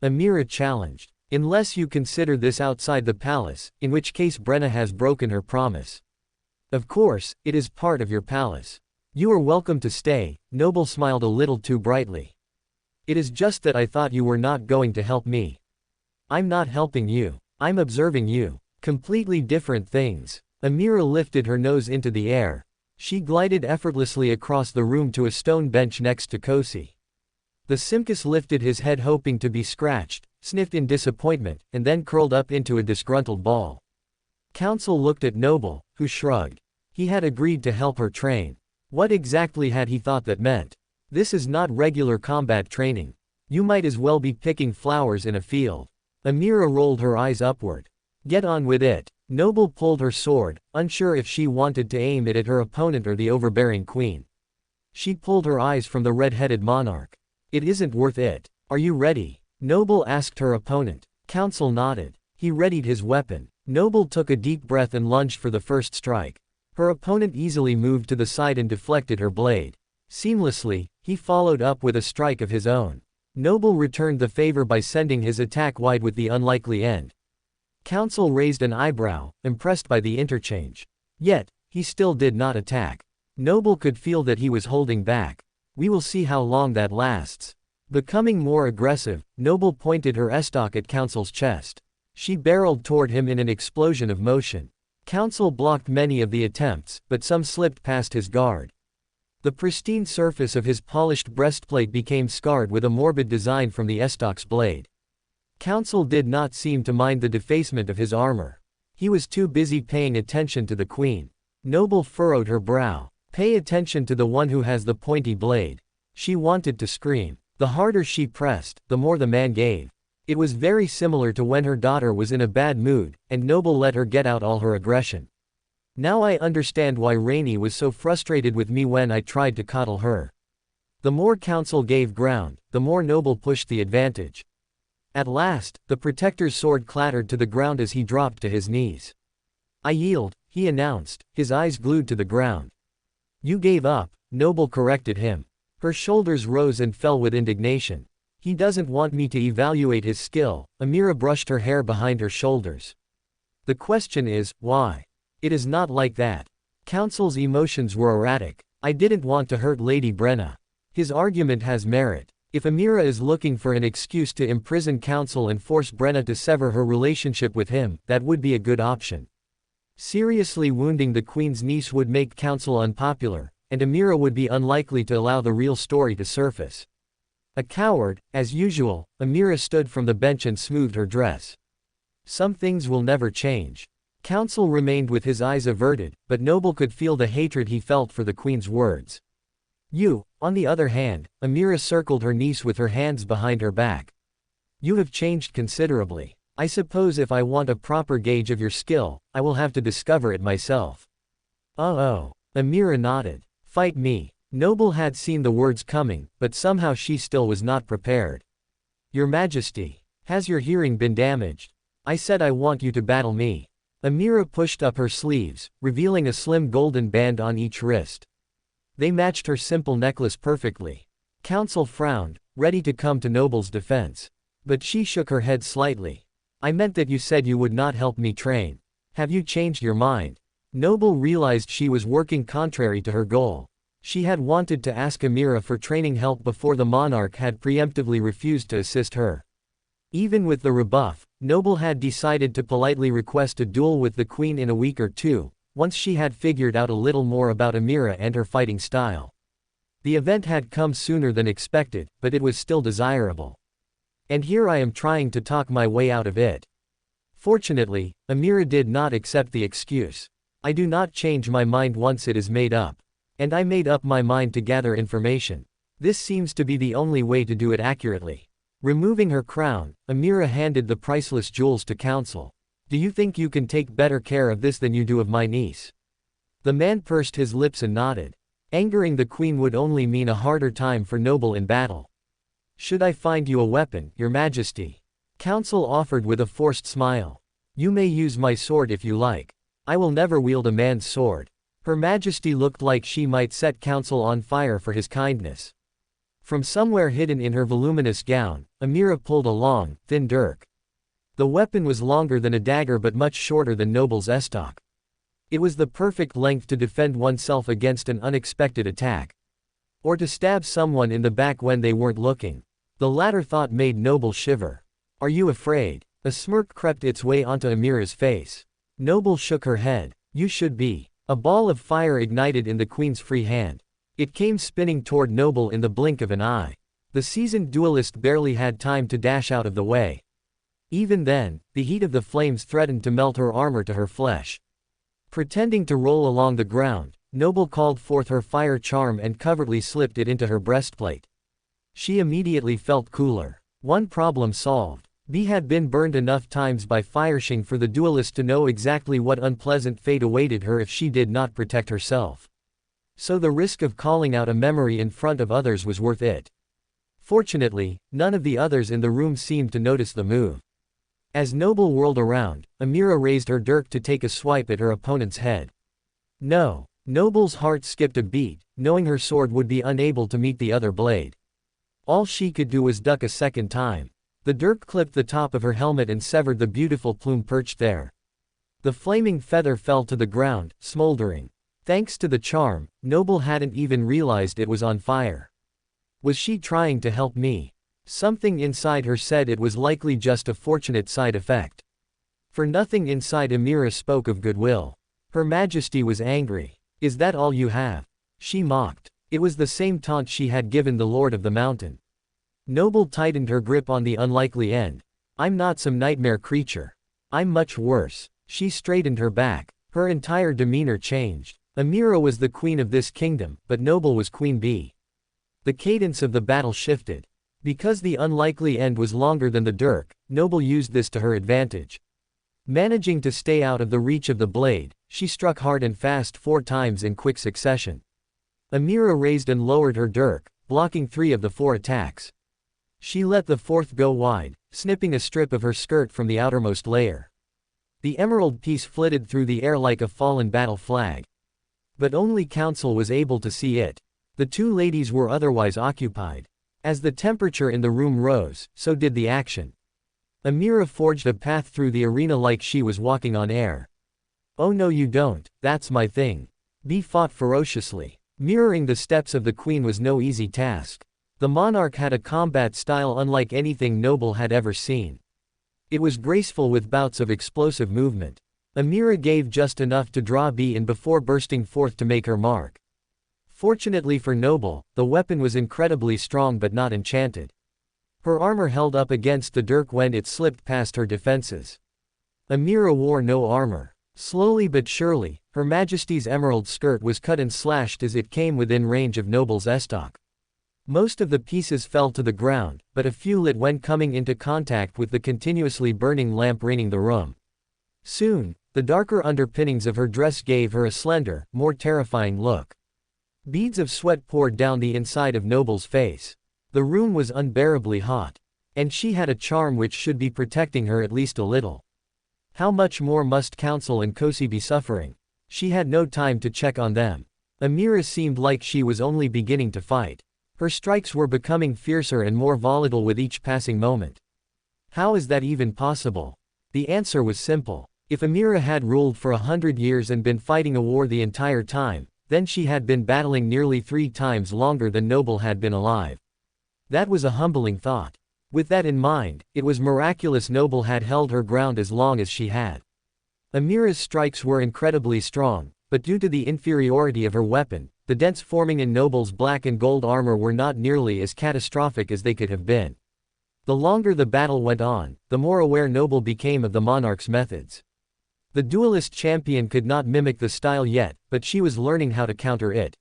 Amira challenged. Unless you consider this outside the palace, in which case Brenna has broken her promise. Of course, it is part of your palace. You are welcome to stay, Noble smiled a little too brightly. It is just that I thought you were not going to help me. I'm not helping you. I'm observing you. Completely different things. Amira lifted her nose into the air. She glided effortlessly across the room to a stone bench next to Kosi. The Simkus lifted his head hoping to be scratched, sniffed in disappointment, and then curled up into a disgruntled ball. Council looked at Noble, who shrugged. He had agreed to help her train. What exactly had he thought that meant? This is not regular combat training. You might as well be picking flowers in a field. Amira rolled her eyes upward. Get on with it. Noble pulled her sword, unsure if she wanted to aim it at her opponent or the overbearing queen. She pulled her eyes from the red-headed monarch. It isn't worth it. Are you ready? Noble asked her opponent. Council nodded. He readied his weapon. Noble took a deep breath and lunged for the first strike. Her opponent easily moved to the side and deflected her blade. Seamlessly, he followed up with a strike of his own. Noble returned the favor by sending his attack wide with the unlikely end. Council raised an eyebrow, impressed by the interchange. Yet, he still did not attack. Noble could feel that he was holding back. We will see how long that lasts. Becoming more aggressive, Noble pointed her estoc at Council's chest. She barreled toward him in an explosion of motion. Council blocked many of the attempts, but some slipped past his guard. The pristine surface of his polished breastplate became scarred with a morbid design from the estoc's blade. Council did not seem to mind the defacement of his armor. He was too busy paying attention to the queen. Noble furrowed her brow. Pay attention to the one who has the pointy blade. She wanted to scream. The harder she pressed, the more the man gave. It was very similar to when her daughter was in a bad mood, and Noble let her get out all her aggression. Now I understand why Rainey was so frustrated with me when I tried to coddle her. The more Council gave ground, the more Noble pushed the advantage. At last, the Protector's sword clattered to the ground as he dropped to his knees. I yield, he announced, his eyes glued to the ground. You gave up, Noble corrected him. Her shoulders rose and fell with indignation. He doesn't want me to evaluate his skill. Amira brushed her hair behind her shoulders. The question is, why? It is not like that. Council's emotions were erratic. I didn't want to hurt Lady Brenna. His argument has merit. If Amira is looking for an excuse to imprison Council and force Brenna to sever her relationship with him, that would be a good option. Seriously wounding the Queen's niece would make Council unpopular, and Amira would be unlikely to allow the real story to surface. A coward, as usual, Amira stood from the bench and smoothed her dress. Some things will never change. Council remained with his eyes averted, but Noble could feel the hatred he felt for the Queen's words. You, on the other hand, Amira circled her niece with her hands behind her back. You have changed considerably. I suppose if I want a proper gauge of your skill, I will have to discover it myself. Oh. Amira nodded. Fight me. Noble had seen the words coming, but somehow she still was not prepared. Your Majesty. Has your hearing been damaged? I said I want you to battle me. Amira pushed up her sleeves, revealing a slim golden band on each wrist. They matched her simple necklace perfectly. Council frowned, ready to come to Noble's defense. But she shook her head slightly. I meant that you said you would not help me train. Have you changed your mind? Noble realized she was working contrary to her goal. She had wanted to ask Amira for training help before the monarch had preemptively refused to assist her. Even with the rebuff, Noble had decided to politely request a duel with the Queen in a week or two, once she had figured out a little more about Amira and her fighting style. The event had come sooner than expected, but it was still desirable. And here I am trying to talk my way out of it. Fortunately, Amira did not accept the excuse. I do not change my mind once it is made up. And I made up my mind to gather information. This seems to be the only way to do it accurately. Removing her crown, Amira handed the priceless jewels to Council. Do you think you can take better care of this than you do of my niece? The man pursed his lips and nodded. Angering the Queen would only mean a harder time for Noble in battle. Should I find you a weapon, Your Majesty? Council offered with a forced smile. You may use my sword if you like. I will never wield a man's sword. Her Majesty looked like she might set Council on fire for his kindness. From somewhere hidden in her voluminous gown, Amira pulled a long, thin dirk. The weapon was longer than a dagger but much shorter than Noble's estoc. It was the perfect length to defend oneself against an unexpected attack. Or to stab someone in the back when they weren't looking. The latter thought made Noble shiver. Are you afraid? A smirk crept its way onto Amira's face. Noble shook her head. You should be. A ball of fire ignited in the queen's free hand. It came spinning toward Noble in the blink of an eye. The seasoned duelist barely had time to dash out of the way. Even then, the heat of the flames threatened to melt her armor to her flesh. Pretending to roll along the ground, Noble called forth her fire charm and covertly slipped it into her breastplate. She immediately felt cooler. One problem solved. Bee had been burned enough times by fireshing for the duelist to know exactly what unpleasant fate awaited her if she did not protect herself. So the risk of calling out a memory in front of others was worth it. Fortunately, none of the others in the room seemed to notice the move. As Noble whirled around, Amira raised her dirk to take a swipe at her opponent's head. No. Noble's heart skipped a beat, knowing her sword would be unable to meet the other blade. All she could do was duck a second time. The dirk clipped the top of her helmet and severed the beautiful plume perched there. The flaming feather fell to the ground, smoldering. Thanks to the charm, Noble hadn't even realized it was on fire. Was she trying to help me? Something inside her said it was likely just a fortunate side effect. For nothing inside Amira spoke of goodwill. Her Majesty was angry. Is that all you have? She mocked. It was the same taunt she had given the Lord of the Mountain. Noble tightened her grip on the unlikely end. I'm not some nightmare creature. I'm much worse. She straightened her back. Her entire demeanor changed. Amira was the queen of this kingdom, but Noble was Queen Bee. The cadence of the battle shifted. Because the unlikely end was longer than the dirk, Noble used this to her advantage. Managing to stay out of the reach of the blade, she struck hard and fast 4 times in quick succession. Amira raised and lowered her dirk, blocking 3 of the 4 attacks. She let the 4th go wide, snipping a strip of her skirt from the outermost layer. The emerald piece flitted through the air like a fallen battle flag. But only Council was able to see it. The 2 ladies were otherwise occupied. As the temperature in the room rose, so did the action. Amira forged a path through the arena like she was walking on air. Oh no you don't, that's my thing. Bee fought ferociously. Mirroring the steps of the queen was no easy task. The monarch had a combat style unlike anything Noble had ever seen. It was graceful with bouts of explosive movement. Amira gave just enough to draw Bee in before bursting forth to make her mark. Fortunately for Noble, the weapon was incredibly strong but not enchanted. Her armor held up against the dirk when it slipped past her defenses. Amira wore no armor. Slowly but surely, Her Majesty's emerald skirt was cut and slashed as it came within range of Noble's estoc. Most of the pieces fell to the ground, but a few lit when coming into contact with the continuously burning lamp ringing the room. Soon, the darker underpinnings of her dress gave her a slender, more terrifying look. Beads of sweat poured down the inside of Noble's face. The room was unbearably hot. And she had a charm which should be protecting her at least a little. How much more must Council and Kosi be suffering? She had no time to check on them. Amira seemed like she was only beginning to fight. Her strikes were becoming fiercer and more volatile with each passing moment. How is that even possible? The answer was simple. If Amira had ruled for 100 years and been fighting a war the entire time, then she had been battling nearly 3 times longer than Noble had been alive. That was a humbling thought. With that in mind, it was miraculous Noble had held her ground as long as she had. Amira's strikes were incredibly strong, but due to the inferiority of her weapon, the dents forming in Noble's black and gold armor were not nearly as catastrophic as they could have been. The longer the battle went on, the more aware Noble became of the monarch's methods. The duelist champion could not mimic the style yet, but she was learning how to counter it.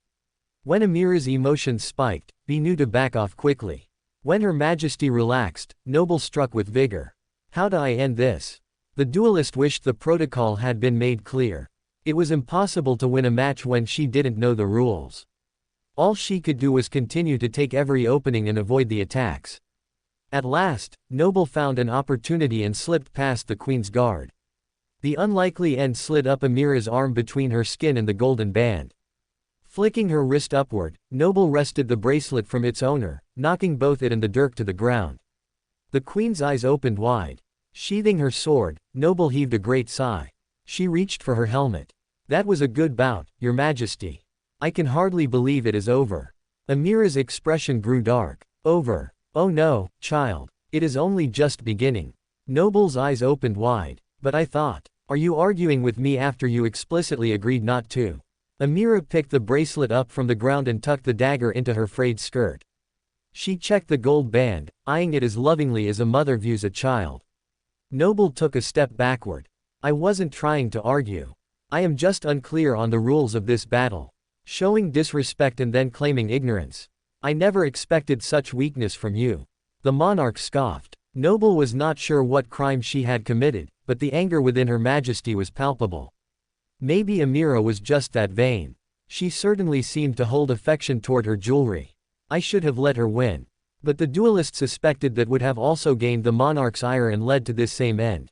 When Amira's emotions spiked, Bee knew to back off quickly. When Her Majesty relaxed, Noble struck with vigor. How do I end this? The duelist wished the protocol had been made clear. It was impossible to win a match when she didn't know the rules. All she could do was continue to take every opening and avoid the attacks. At last, Noble found an opportunity and slipped past the queen's guard. The unlikely end slid up Amira's arm between her skin and the golden band. Flicking her wrist upward, Noble wrested the bracelet from its owner, knocking both it and the dirk to the ground. The queen's eyes opened wide. Sheathing her sword, Noble heaved a great sigh. She reached for her helmet. That was a good bout, Your Majesty. I can hardly believe it is over. Amira's expression grew dark. Over. Oh no, child. It is only just beginning. Noble's eyes opened wide. But I thought. Are you arguing with me after you explicitly agreed not to? Amira picked the bracelet up from the ground and tucked the dagger into her frayed skirt. She checked the gold band, eyeing it as lovingly as a mother views a child. Noble took a step backward. I wasn't trying to argue. I am just unclear on the rules of this battle. Showing disrespect and then claiming ignorance. I never expected such weakness from you. The monarch scoffed. Noble was not sure what crime she had committed, but the anger within Her Majesty was palpable. Maybe Amira was just that vain. She certainly seemed to hold affection toward her jewelry. I should have let her win. But the duelist suspected that would have also gained the monarch's ire and led to this same end.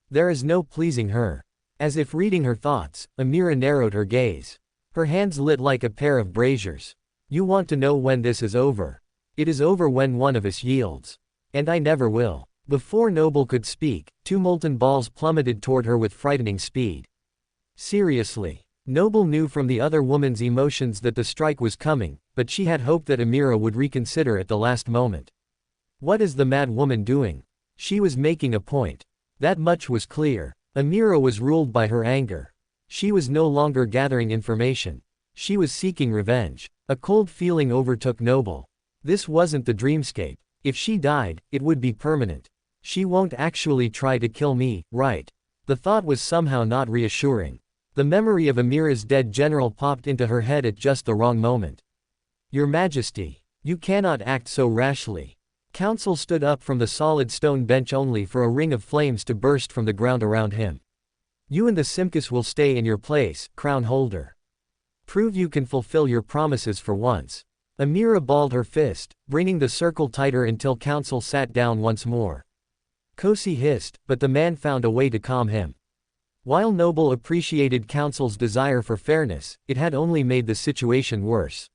There is no pleasing her. As if reading her thoughts, Amira narrowed her gaze. Her hands lit like a pair of braziers. You want to know when this is over. It is over when one of us yields. And I never will. Before Noble could speak, 2 molten balls plummeted toward her with frightening speed. Seriously. Noble knew from the other woman's emotions that the strike was coming, but she had hoped that Amira would reconsider at the last moment. What is the mad woman doing? She was making a point. That much was clear. Amira was ruled by her anger. She was no longer gathering information. She was seeking revenge. A cold feeling overtook Noble. This wasn't the dreamscape. If she died, it would be permanent. She won't actually try to kill me, right? The thought was somehow not reassuring. The memory of Amira's dead general popped into her head at just the wrong moment. Your Majesty, you cannot act so rashly. Counsel stood up from the solid stone bench only for a ring of flames to burst from the ground around him. You and the Simkus will stay in your place, crown holder. Prove you can fulfill your promises for once. Amira balled her fist, bringing the circle tighter until Counsel sat down once more. Kosi hissed, but the man found a way to calm him. While Noble appreciated Counsel's desire for fairness, it had only made the situation worse.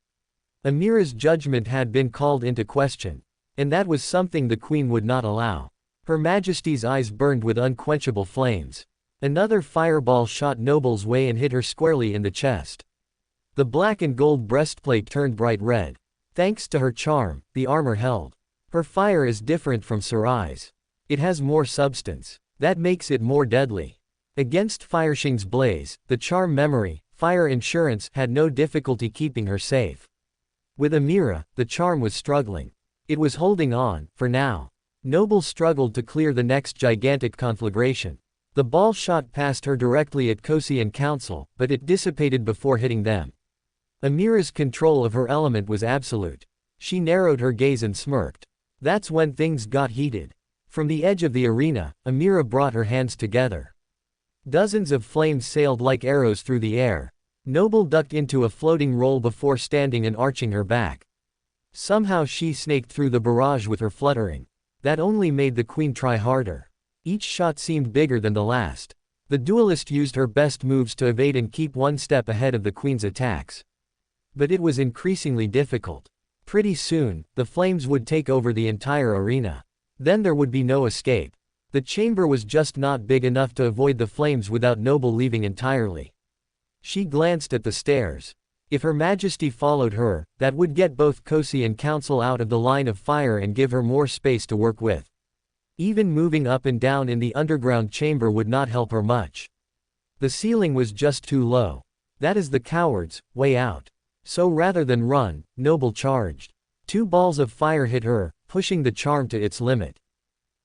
Amira's judgment had been called into question. And that was something the Queen would not allow. Her Majesty's eyes burned with unquenchable flames. Another fireball shot Noble's way and hit her squarely in the chest. The black and gold breastplate turned bright red. Thanks to her charm, the armor held. Her fire is different from Sarai's. It has more substance. That makes it more deadly. Against Fireshing's blaze, the charm memory, fire insurance had no difficulty keeping her safe. With Amira, the charm was struggling. It was holding on, for now. Noble struggled to clear the next gigantic conflagration. The ball shot past her directly at Kosi and Counsel, but it dissipated before hitting them. Amira's control of her element was absolute. She narrowed her gaze and smirked. That's when things got heated. From the edge of the arena, Amira brought her hands together. Dozens of flames sailed like arrows through the air. Noble ducked into a floating roll before standing and arching her back. Somehow she snaked through the barrage with her fluttering. That only made the Queen try harder. Each shot seemed bigger than the last. The duelist used her best moves to evade and keep one step ahead of the Queen's attacks. But it was increasingly difficult. Pretty soon, the flames would take over the entire arena. Then there would be no escape. The chamber was just not big enough to avoid the flames without Noble leaving entirely. She glanced at the stairs. If Her Majesty followed her, that would get both Kosi and Counsel out of the line of fire and give her more space to work with. Even moving up and down in the underground chamber would not help her much. The ceiling was just too low. That is the coward's way out. So rather than run, Noble charged. 2 balls of fire hit her, pushing the charm to its limit.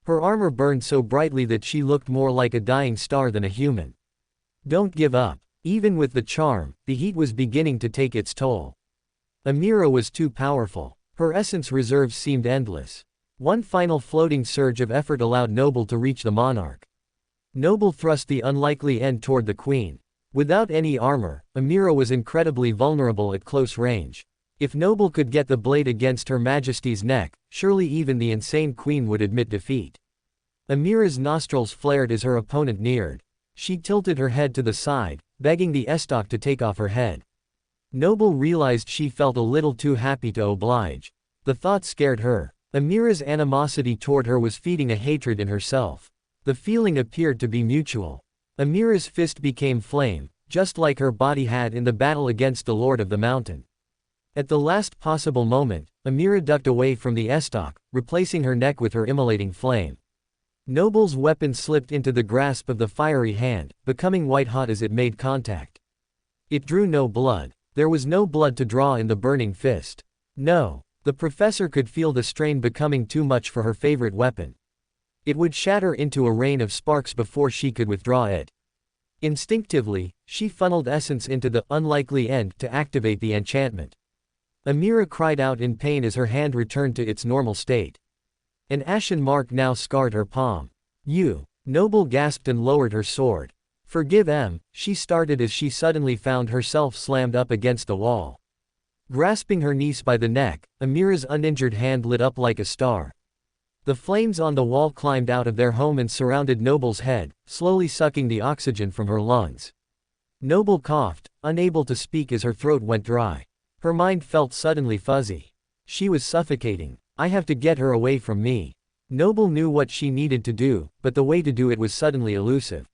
Her armor burned so brightly that she looked more like a dying star than a human. Don't give up. Even with the charm, the heat was beginning to take its toll. Amira was too powerful. Her essence reserves seemed endless. One final floating surge of effort allowed Noble to reach the monarch. Noble thrust the unlikely end toward the Queen. Without any armor, Amira was incredibly vulnerable at close range. If Noble could get the blade against Her Majesty's neck, surely even the insane Queen would admit defeat. Amira's nostrils flared as her opponent neared. She tilted her head to the side, begging the estoc to take off her head. Noble realized she felt a little too happy to oblige. The thought scared her. Amira's animosity toward her was feeding a hatred in herself. The feeling appeared to be mutual. Amira's fist became flame, just like her body had in the battle against the Lord of the Mountain. At the last possible moment, Amira ducked away from the estoc, replacing her neck with her immolating flame. Noble's weapon slipped into the grasp of the fiery hand, becoming white-hot as it made contact. It drew no blood. There was no blood to draw in the burning fist. No. The professor could feel the strain becoming too much for her favorite weapon. It would shatter into a rain of sparks before she could withdraw it. Instinctively, she funneled essence into the unlikely end to activate the enchantment. Amira cried out in pain as her hand returned to its normal state. An ashen mark now scarred her palm. "You." Noble gasped and lowered her sword. "Forgive M," she started as she suddenly found herself slammed up against the wall. Grasping her niece by the neck, Amira's uninjured hand lit up like a star. The flames on the wall climbed out of their home and surrounded Noble's head, slowly sucking the oxygen from her lungs. Noble coughed, unable to speak as her throat went dry. Her mind felt suddenly fuzzy. She was suffocating. "I have to get her away from me." Noble knew what she needed to do, but the way to do it was suddenly elusive.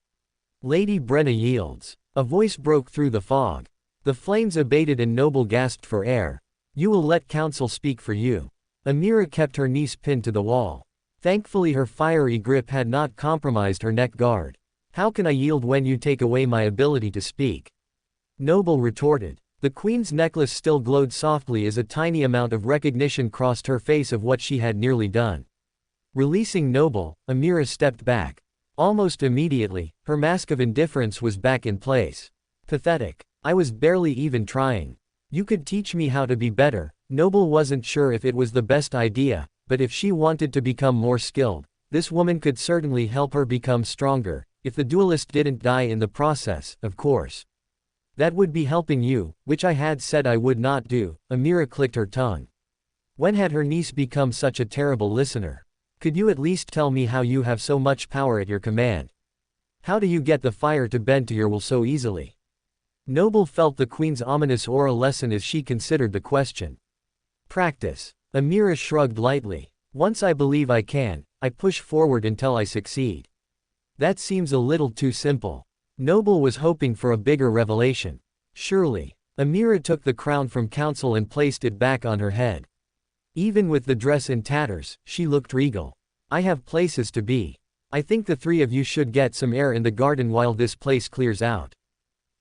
"Lady Brenna yields." A voice broke through the fog. The flames abated and Noble gasped for air. "You will let counsel speak for you." Amira kept her niece pinned to the wall. Thankfully her fiery grip had not compromised her neck guard. "How can I yield when you take away my ability to speak?" Noble retorted. The queen's necklace still glowed softly as a tiny amount of recognition crossed her face of what she had nearly done. Releasing Noble, Amira stepped back. Almost immediately, her mask of indifference was back in place. "Pathetic. I was barely even trying. You could teach me how to be better." Noble wasn't sure if it was the best idea, but if she wanted to become more skilled, this woman could certainly help her become stronger, if the duelist didn't die in the process, of course. "That would be helping you, which I had said I would not do." Amira clicked her tongue. When had her niece become such a terrible listener? "Could you at least tell me how you have so much power at your command? How do you get the fire to bend to your will so easily?" Noble felt the queen's ominous aura lessen as she considered the question. "Practice." Amira shrugged lightly. "Once I believe I can, I push forward until I succeed." That seems a little too simple. Noble was hoping for a bigger revelation. "Surely." Amira took the crown from council and placed it back on her head. Even with the dress in tatters, she looked regal. "I have places to be. I think the three of you should get some air in the garden while this place clears out."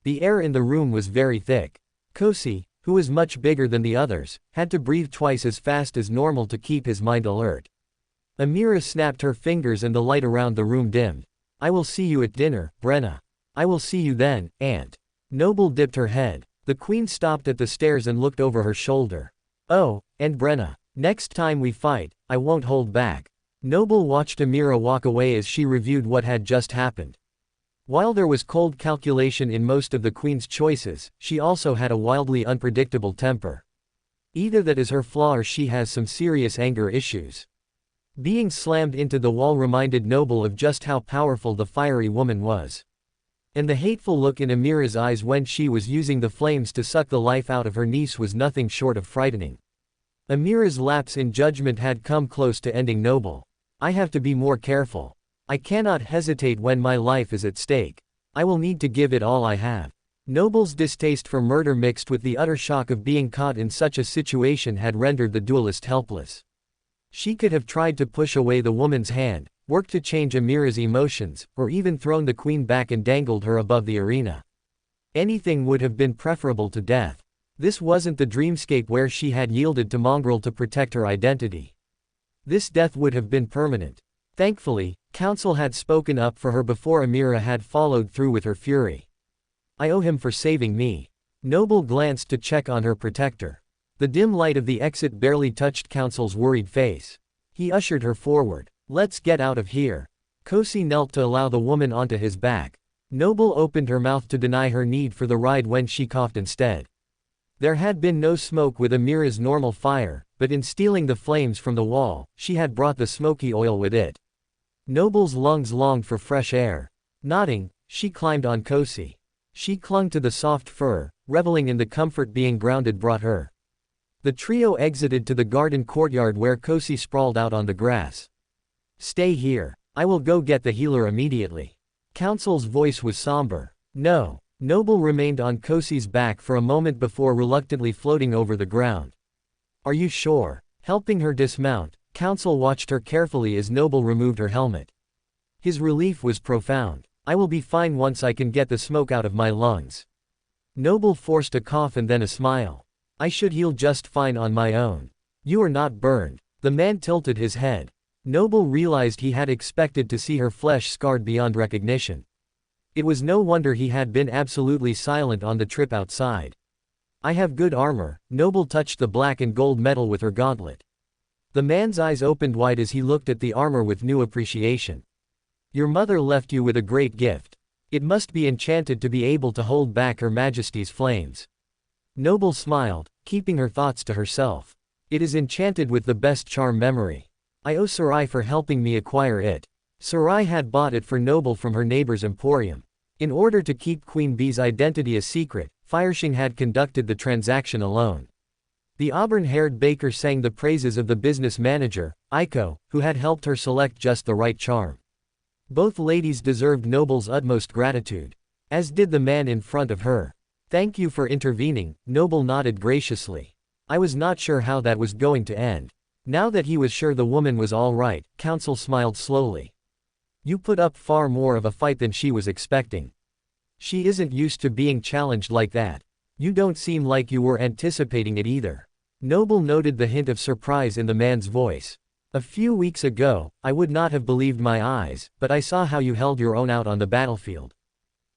The air in the room was very thick. Kosi, who was much bigger than the others, had to breathe twice as fast as normal to keep his mind alert. Amira snapped her fingers and the light around the room dimmed. "I will see you at dinner, Brenna." "I will see you then, Aunt." Noble dipped her head. The queen stopped at the stairs and looked over her shoulder. "Oh, and Brenna. Next time we fight, I won't hold back." Noble watched Amira walk away as she reviewed what had just happened. While there was cold calculation in most of the queen's choices, she also had a wildly unpredictable temper. Either that is her flaw or she has some serious anger issues. Being slammed into the wall reminded Noble of just how powerful the fiery woman was. And the hateful look in Amira's eyes when she was using the flames to suck the life out of her niece was nothing short of frightening. Amira's lapse in judgment had come close to ending Noble. "I have to be more careful. I cannot hesitate when my life is at stake. I will need to give it all I have." Noble's distaste for murder mixed with the utter shock of being caught in such a situation had rendered the duelist helpless. She could have tried to push away the woman's hand, worked to change Amira's emotions, or even thrown the queen back and dangled her above the arena. Anything would have been preferable to death. This wasn't the dreamscape where she had yielded to Mongrel to protect her identity. This death would have been permanent. Thankfully, council had spoken up for her before Amira had followed through with her fury. "I owe him for saving me." Noble glanced to check on her protector. The dim light of the exit barely touched council's worried face. He ushered her forward. "Let's get out of here." Kosi knelt to allow the woman onto his back. Noble opened her mouth to deny her need for the ride when she coughed instead. There had been no smoke with Amira's normal fire, but in stealing the flames from the wall, she had brought the smoky oil with it. Noble's lungs longed for fresh air. Nodding, she climbed on Kosi. She clung to the soft fur, reveling in the comfort being grounded brought her. The trio exited to the garden courtyard where Kosi sprawled out on the grass. "Stay here. I will go get the healer immediately." Council's voice was somber. "No." Noble remained on Kosi's back for a moment before reluctantly floating over the ground. "Are you sure?" Helping her dismount, Council watched her carefully as Noble removed her helmet. His relief was profound. I will be fine once I can get the smoke out of my lungs. Noble forced a cough and then a smile. I should heal just fine on my own. You are not burned. The man tilted his head. Noble realized he had expected to see her flesh scarred beyond recognition. It was no wonder he had been absolutely silent on the trip outside. I have good armor. Noble touched the black and gold metal with her gauntlet. The man's eyes opened wide as he looked at the armor with new appreciation. Your mother left you with a great gift. It must be enchanted to be able to hold back Her Majesty's flames. Noble smiled, keeping her thoughts to herself. It is enchanted with the best charm memory. I owe Sarai for helping me acquire it. Sarai had bought it for Noble from her neighbor's emporium. In order to keep Queen Bee's identity a secret, Fireshing had conducted the transaction alone. The auburn-haired baker sang the praises of the business manager, Aiko, who had helped her select just the right charm. Both ladies deserved Noble's utmost gratitude, as did the man in front of her. Thank you for intervening, Noble nodded graciously. I was not sure how that was going to end. Now that he was sure the woman was all right, Counsel smiled slowly. You put up far more of a fight than she was expecting. She isn't used to being challenged like that. You don't seem like you were anticipating it either. Noble noted the hint of surprise in the man's voice. A few weeks ago, I would not have believed my eyes, but I saw how you held your own out on the battlefield.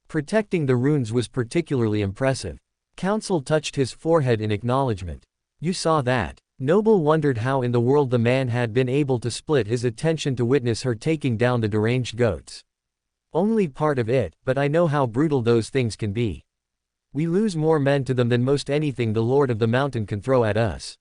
Protecting the runes was particularly impressive. Counsel touched his forehead in acknowledgement. You saw that. Noble wondered how in the world the man had been able to split his attention to witness her taking down the deranged goats. Only part of it, but I know how brutal those things can be. We lose more men to them than most anything the Lord of the Mountain can throw at us.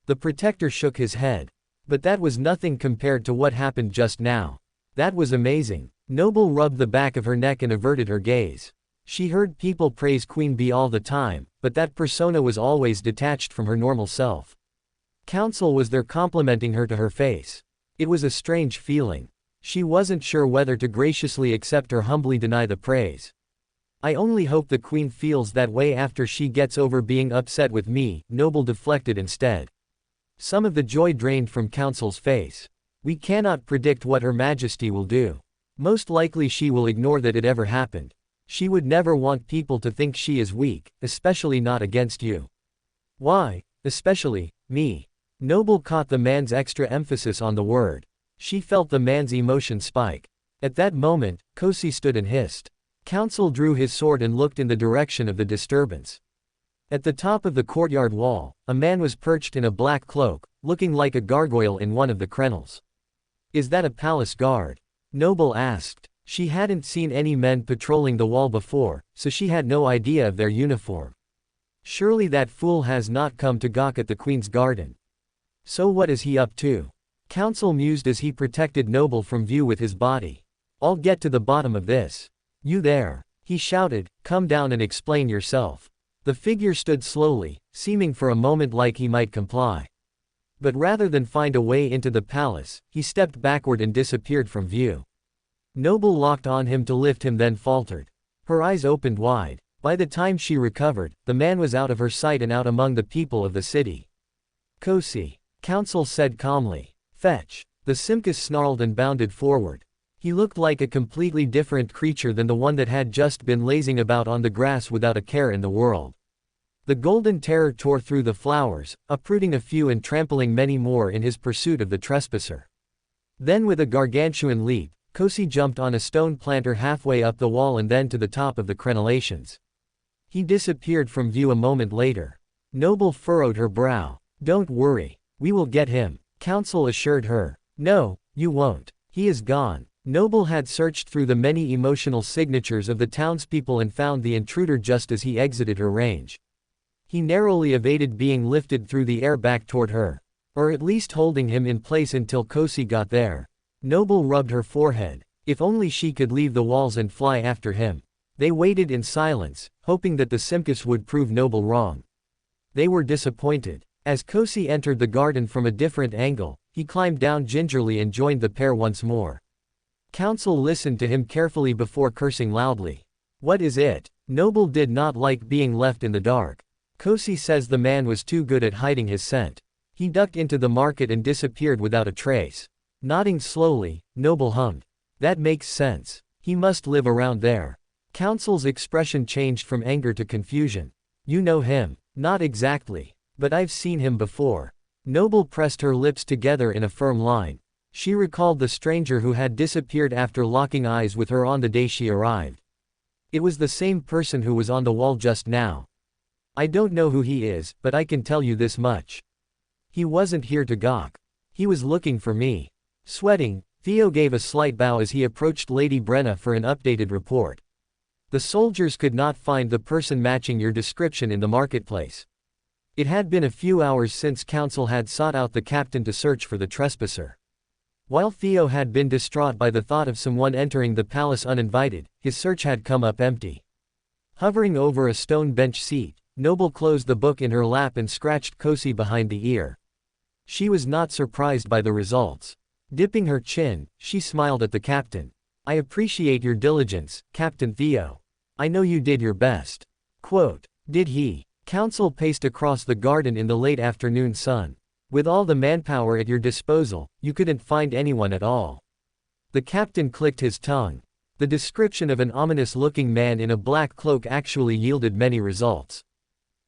The Protector shook his head. But that was nothing compared to what happened just now. That was amazing. Noble rubbed the back of her neck and averted her gaze. She heard people praise Queen Bee all the time, but that persona was always detached from her normal self. Counsel was there complimenting her to her face. It was a strange feeling. She wasn't sure whether to graciously accept or humbly deny the praise. I only hope the Queen feels that way after she gets over being upset with me, Noble deflected instead. Some of the joy drained from Counsel's face. We cannot predict what Her Majesty will do. Most likely she will ignore that it ever happened. She would never want people to think she is weak, especially not against you. Why, especially, me? Noble caught the man's extra emphasis on the word. She felt the man's emotion spike. At that moment, Kosi stood and hissed. Counsel drew his sword and looked in the direction of the disturbance. At the top of the courtyard wall, a man was perched in a black cloak, looking like a gargoyle in one of the crenels. Is that a palace guard? Noble asked. She hadn't seen any men patrolling the wall before, so she had no idea of their uniform. Surely that fool has not come to gawk at the Queen's garden. So what is he up to? Counsel mused as he protected Noble from view with his body. I'll get to the bottom of this. You there, he shouted, come down and explain yourself. The figure stood slowly, seeming for a moment like he might comply. But rather than find a way into the palace, he stepped backward and disappeared from view. Noble locked on him to lift him, then faltered. Her eyes opened wide. By the time she recovered, the man was out of her sight and out among the people of the city. Kosi, Counsel said calmly. Fetch. The Simkus snarled and bounded forward. He looked like a completely different creature than the one that had just been lazing about on the grass without a care in the world. The golden terror tore through the flowers, uprooting a few and trampling many more in his pursuit of the trespasser. Then with a gargantuan leap, Kosi jumped on a stone planter halfway up the wall and then to the top of the crenellations. He disappeared from view a moment later. Noble furrowed her brow. Don't worry. We will get him, Counsel assured her. No, you won't. He is gone. Noble had searched through the many emotional signatures of the townspeople and found the intruder just as he exited her range. He narrowly evaded being lifted through the air back toward her. Or at least holding him in place until Kosi got there. Noble rubbed her forehead. If only she could leave the walls and fly after him. They waited in silence, hoping that the Simkus would prove Noble wrong. They were disappointed. As Kosi entered the garden from a different angle, he climbed down gingerly and joined the pair once more. Counsel listened to him carefully before cursing loudly. What is it? Noble did not like being left in the dark. Kosi says the man was too good at hiding his scent. He ducked into the market and disappeared without a trace. Nodding slowly, Noble hummed. That makes sense. He must live around there. Counsel's expression changed from anger to confusion. You know him? Not exactly. But I've seen him before. Noble pressed her lips together in a firm line. She recalled the stranger who had disappeared after locking eyes with her on the day she arrived. It was the same person who was on the wall just now. I don't know who he is, but I can tell you this much. He wasn't here to gawk. He was looking for me. Sweating, Theo gave a slight bow as he approached Lady Brenna for an updated report. The soldiers could not find the person matching your description in the marketplace. It had been a few hours since Council had sought out the captain to search for the trespasser. While Theo had been distraught by the thought of someone entering the palace uninvited, his search had come up empty. Hovering over a stone bench seat, Noble closed the book in her lap and scratched Kosi behind the ear. She was not surprised by the results. Dipping her chin, she smiled at the captain. I appreciate your diligence, Captain Theo. I know you did your best. Quote, did he? Council paced across the garden in the late afternoon sun. With all the manpower at your disposal, you couldn't find anyone at all. The captain clicked his tongue. The description of an ominous-looking man in a black cloak actually yielded many results.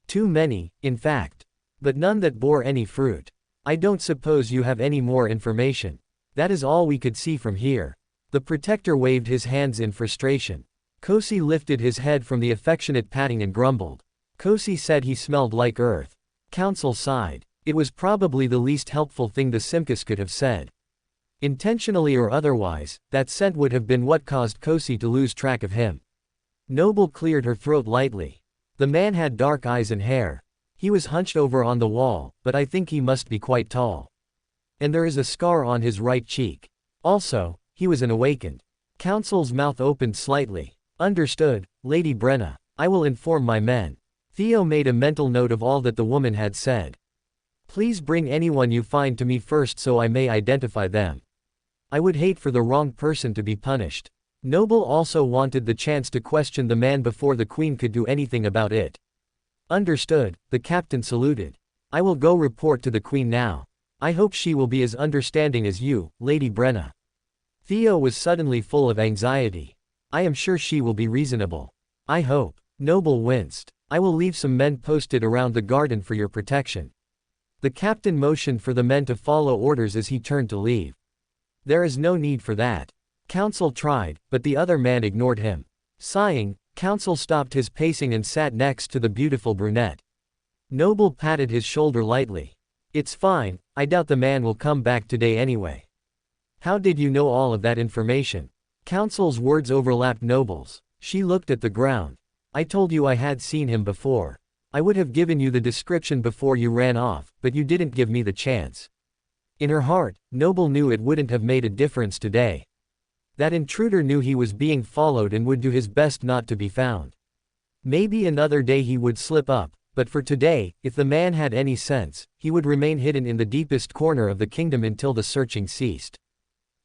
Too many, in fact. But none that bore any fruit. I don't suppose you have any more information. That is all we could see from here. The protector waved his hands in frustration. Kosi lifted his head from the affectionate patting and grumbled. Kosi said he smelled like earth. Council sighed. It was probably the least helpful thing the Simkus could have said. Intentionally or otherwise, that scent would have been what caused Kosi to lose track of him. Noble cleared her throat lightly. The man had dark eyes and hair. He was hunched over on the wall, but I think he must be quite tall. And there is a scar on his right cheek. Also, he was an awakened. Council's mouth opened slightly. Understood, Lady Brenna. I will inform my men. Theo made a mental note of all that the woman had said. Please bring anyone you find to me first so I may identify them. I would hate for the wrong person to be punished. Noble also wanted the chance to question the man before the queen could do anything about it. Understood, the captain saluted. I will go report to the queen now. I hope she will be as understanding as you, Lady Brenna. Theo was suddenly full of anxiety. I am sure she will be reasonable. I hope. Noble winced. I will leave some men posted around the garden for your protection. The captain motioned for the men to follow orders as he turned to leave. There is no need for that. Council tried, but the other man ignored him. Sighing, Council stopped his pacing and sat next to the beautiful brunette. Noble patted his shoulder lightly. It's fine, I doubt the man will come back today anyway. How did you know all of that information? Council's words overlapped Noble's. She looked at the ground. I told you I had seen him before. I would have given you the description before you ran off, but you didn't give me the chance. In her heart, Noble knew it wouldn't have made a difference today. That intruder knew he was being followed and would do his best not to be found. Maybe another day he would slip up, but for today, if the man had any sense, he would remain hidden in the deepest corner of the kingdom until the searching ceased.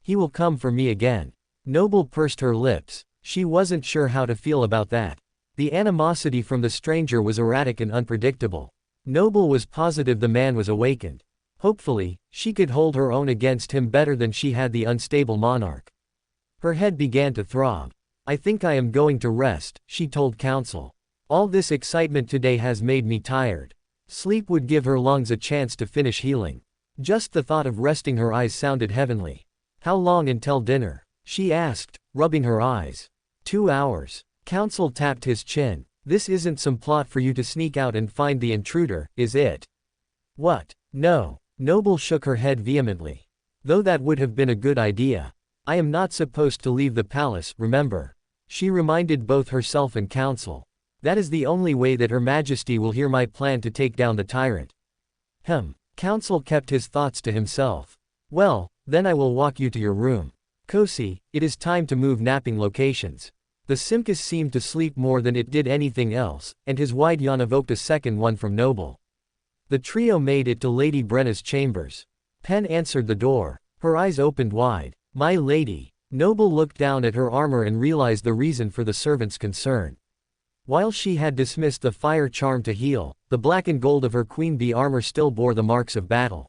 He will come for me again. Noble pursed her lips. She wasn't sure how to feel about that. The animosity from the stranger was erratic and unpredictable. Noble was positive the man was awakened. Hopefully, she could hold her own against him better than she had the unstable monarch. Her head began to throb. I think I am going to rest, she told Council. All this excitement today has made me tired. Sleep would give her lungs a chance to finish healing. Just the thought of resting her eyes sounded heavenly. How long until dinner? She asked, rubbing her eyes. 2 hours. Council tapped his chin. This isn't some plot for you to sneak out and find the intruder, is it? What? No. Noble shook her head vehemently. Though that would have been a good idea. I am not supposed to leave the palace, remember? She reminded both herself and Council. That is the only way that Her Majesty will hear my plan to take down the tyrant. Council kept his thoughts to himself. Well, then I will walk you to your room. Kosi, it is time to move napping locations. The Simkus seemed to sleep more than it did anything else, and his wide yawn evoked a second one from Noble. The trio made it to Lady Brenna's chambers. Pen answered the door. Her eyes opened wide. My lady. Noble looked down at her armor and realized the reason for the servant's concern. While she had dismissed the fire charm to heal, the black and gold of her queen bee armor still bore the marks of battle.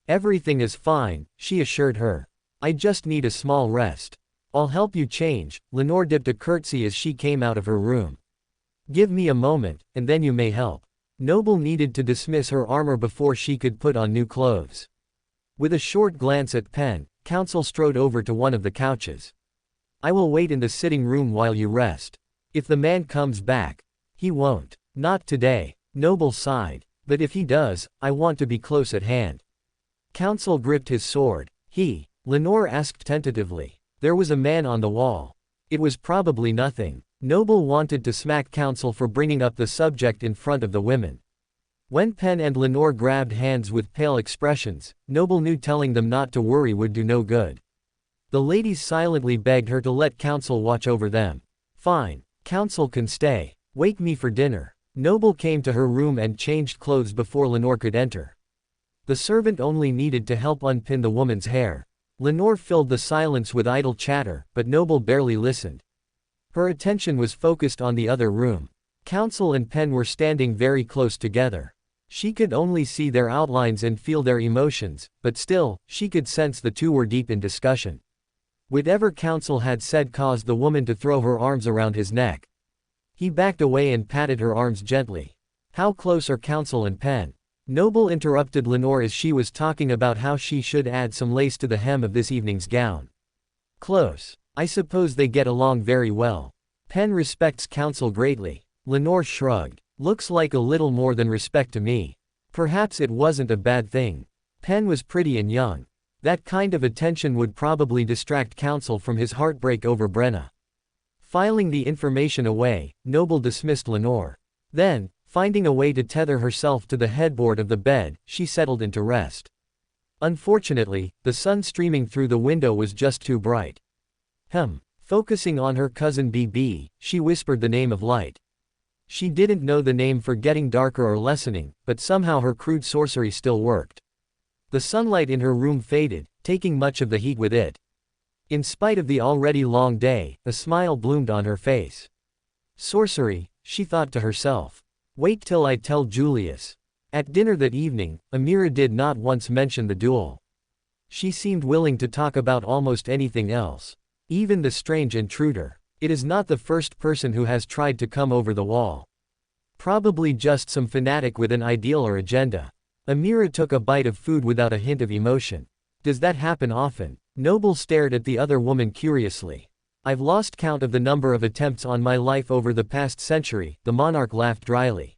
Everything is fine, she assured her. I just need a small rest. I'll help you change. Lenore dipped a curtsy as she came out of her room. Give me a moment, and then you may help. Noble needed to dismiss her armor before she could put on new clothes. With a short glance at Pen, Counsel strode over to one of the couches. I will wait in the sitting room while you rest. If the man comes back. He won't. Not today. Noble sighed. But if he does, I want to be close at hand. Counsel gripped his sword. Lenore asked tentatively. There was a man on the wall. It was probably nothing. Noble wanted to smack Counsel for bringing up the subject in front of the women. When Pen and Lenore grabbed hands with pale expressions, Noble knew telling them not to worry would do no good. The ladies silently begged her to let Counsel watch over them. Fine. Counsel can stay. Wake me for dinner. Noble came to her room and changed clothes before Lenore could enter. The servant only needed to help unpin the woman's hair. Lenore filled the silence with idle chatter, but Noble barely listened. Her attention was focused on the other room. Counsel and Pen were standing very close together. She could only see their outlines and feel their emotions, but still, she could sense the two were deep in discussion. Whatever Counsel had said caused the woman to throw her arms around his neck. He backed away and patted her arms gently. How close are Counsel and Pen? Noble interrupted Lenore as she was talking about how she should add some lace to the hem of this evening's gown. Close. I suppose they get along very well. Pen respects Counsel greatly. Lenore shrugged. Looks like a little more than respect to me. Perhaps it wasn't a bad thing. Pen was pretty and young. That kind of attention would probably distract Counsel from his heartbreak over Brenna. Filing the information away, Noble dismissed Lenore. Then, finding a way to tether herself to the headboard of the bed, she settled into rest. Unfortunately, the sun streaming through the window was just too bright. Focusing on her cousin BB, she whispered the name of light. She didn't know the name for getting darker or lessening, but somehow her crude sorcery still worked. The sunlight in her room faded, taking much of the heat with it. In spite of the already long day, a smile bloomed on her face. Sorcery, she thought to herself. Wait till I tell Julius. At dinner that evening, Amira did not once mention the duel. She seemed willing to talk about almost anything else. Even the strange intruder. It is not the first person who has tried to come over the wall. Probably just some fanatic with an ideal or agenda. Amira took a bite of food without a hint of emotion. Does that happen often? Noble stared at the other woman curiously. I've lost count of the number of attempts on my life over the past century, the monarch laughed dryly.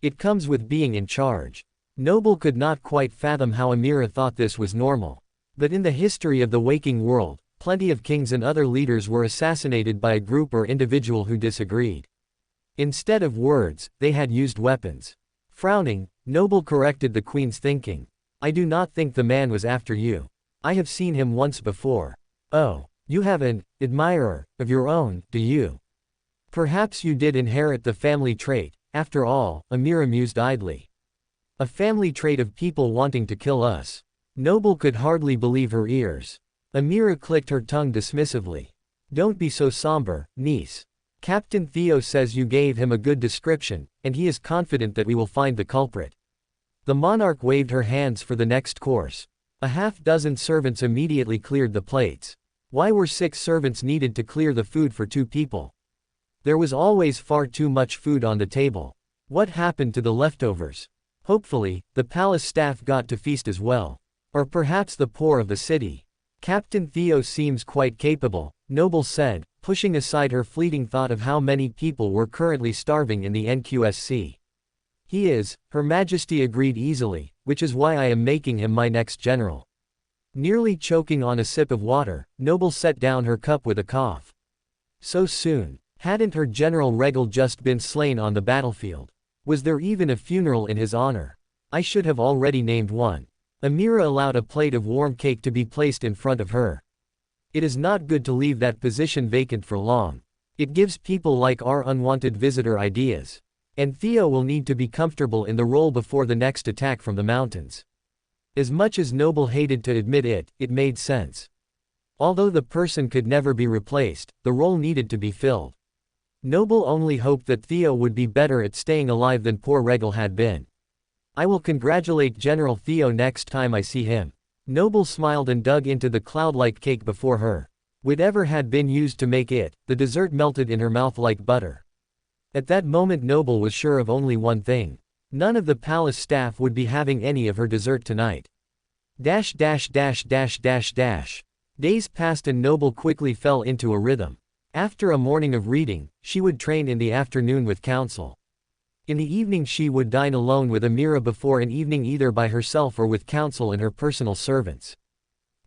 It comes with being in charge. Noble could not quite fathom how Amira thought this was normal. But in the history of the waking world, plenty of kings and other leaders were assassinated by a group or individual who disagreed. Instead of words, they had used weapons. Frowning, Noble corrected the queen's thinking. I do not think the man was after you. I have seen him once before. Oh, you have an admirer of your own, do you? Perhaps you did inherit the family trait. After all, Amira mused idly. A family trait of people wanting to kill us. Noble could hardly believe her ears. Amira clicked her tongue dismissively. Don't be so somber, niece. Captain Theo says you gave him a good description, and he is confident that we will find the culprit. The monarch waved her hands for the next course. A half-dozen servants immediately cleared the plates. Why were 6 servants needed to clear the food for 2 people? There was always far too much food on the table. What happened to the leftovers? Hopefully, the palace staff got to feast as well. Or perhaps the poor of the city. Captain Theo seems quite capable, Noble said, pushing aside her fleeting thought of how many people were currently starving in the NQSC. He is, Her Majesty agreed easily, which is why I am making him my next general. Nearly choking on a sip of water, Noble set down her cup with a cough. So soon. Hadn't her General Regal just been slain on the battlefield? Was there even a funeral in his honor? I should have already named one. Amira allowed a plate of warm cake to be placed in front of her. It is not good to leave that position vacant for long. It gives people like our unwanted visitor ideas. And Theo will need to be comfortable in the role before the next attack from the mountains. As much as Noble hated to admit it, it made sense. Although the person could never be replaced, the role needed to be filled. Noble only hoped that Theo would be better at staying alive than poor Regal had been. I will congratulate General Theo next time I see him. Noble smiled and dug into the cloud-like cake before her. Whatever had been used to make it, the dessert melted in her mouth like butter. At that moment Noble was sure of only one thing. None of the palace staff would be having any of her dessert tonight. Dash. Days passed and Noble quickly fell into a rhythm. After a morning of reading, she would train in the afternoon with counsel. In the evening she would dine alone with Amira before an evening either by herself or with counsel and her personal servants.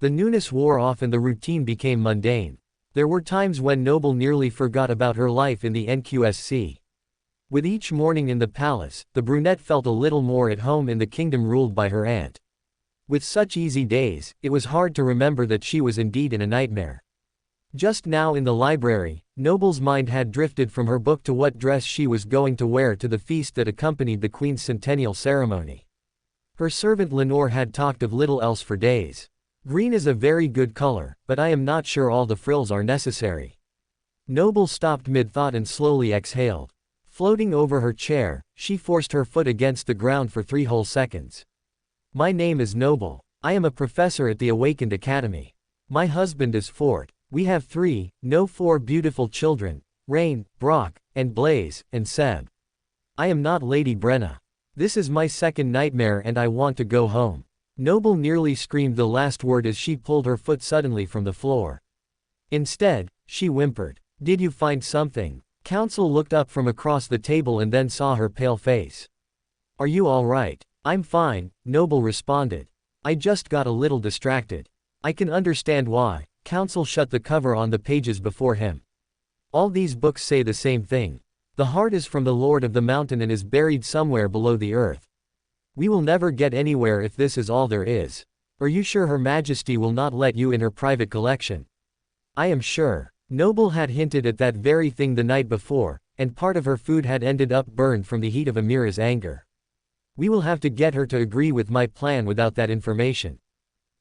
The newness wore off and the routine became mundane. There were times when Noble nearly forgot about her life in the NQSC. With each morning in the palace, the brunette felt a little more at home in the kingdom ruled by her aunt. With such easy days, it was hard to remember that she was indeed in a nightmare. Just now in the library, Noble's mind had drifted from her book to what dress she was going to wear to the feast that accompanied the Queen's centennial ceremony. Her servant Lenore had talked of little else for days. Green is a very good color, but I am not sure all the frills are necessary. Noble stopped mid-thought and slowly exhaled. Floating over her chair, she forced her foot against the ground for 3 whole seconds. My name is Noble. I am a professor at the Awakened Academy. My husband is Fort. We have 4 beautiful children, Rain, Brock, and Blaze, and Seb. I am not Lady Brenna. This is my second nightmare and I want to go home. Noble nearly screamed the last word as she pulled her foot suddenly from the floor. Instead, she whimpered. Did you find something? Counsel looked up from across the table and then saw her pale face. Are you all right? I'm fine, Noble responded. I just got a little distracted. I can understand why. Counsel shut the cover on the pages before him. All these books say the same thing. The heart is from the Lord of the Mountain and is buried somewhere below the earth. We will never get anywhere if this is all there is. Are you sure Her Majesty will not let you in her private collection? I am sure. Noble had hinted at that very thing the night before, and part of her food had ended up burned from the heat of Amira's anger. We will have to get her to agree with my plan without that information.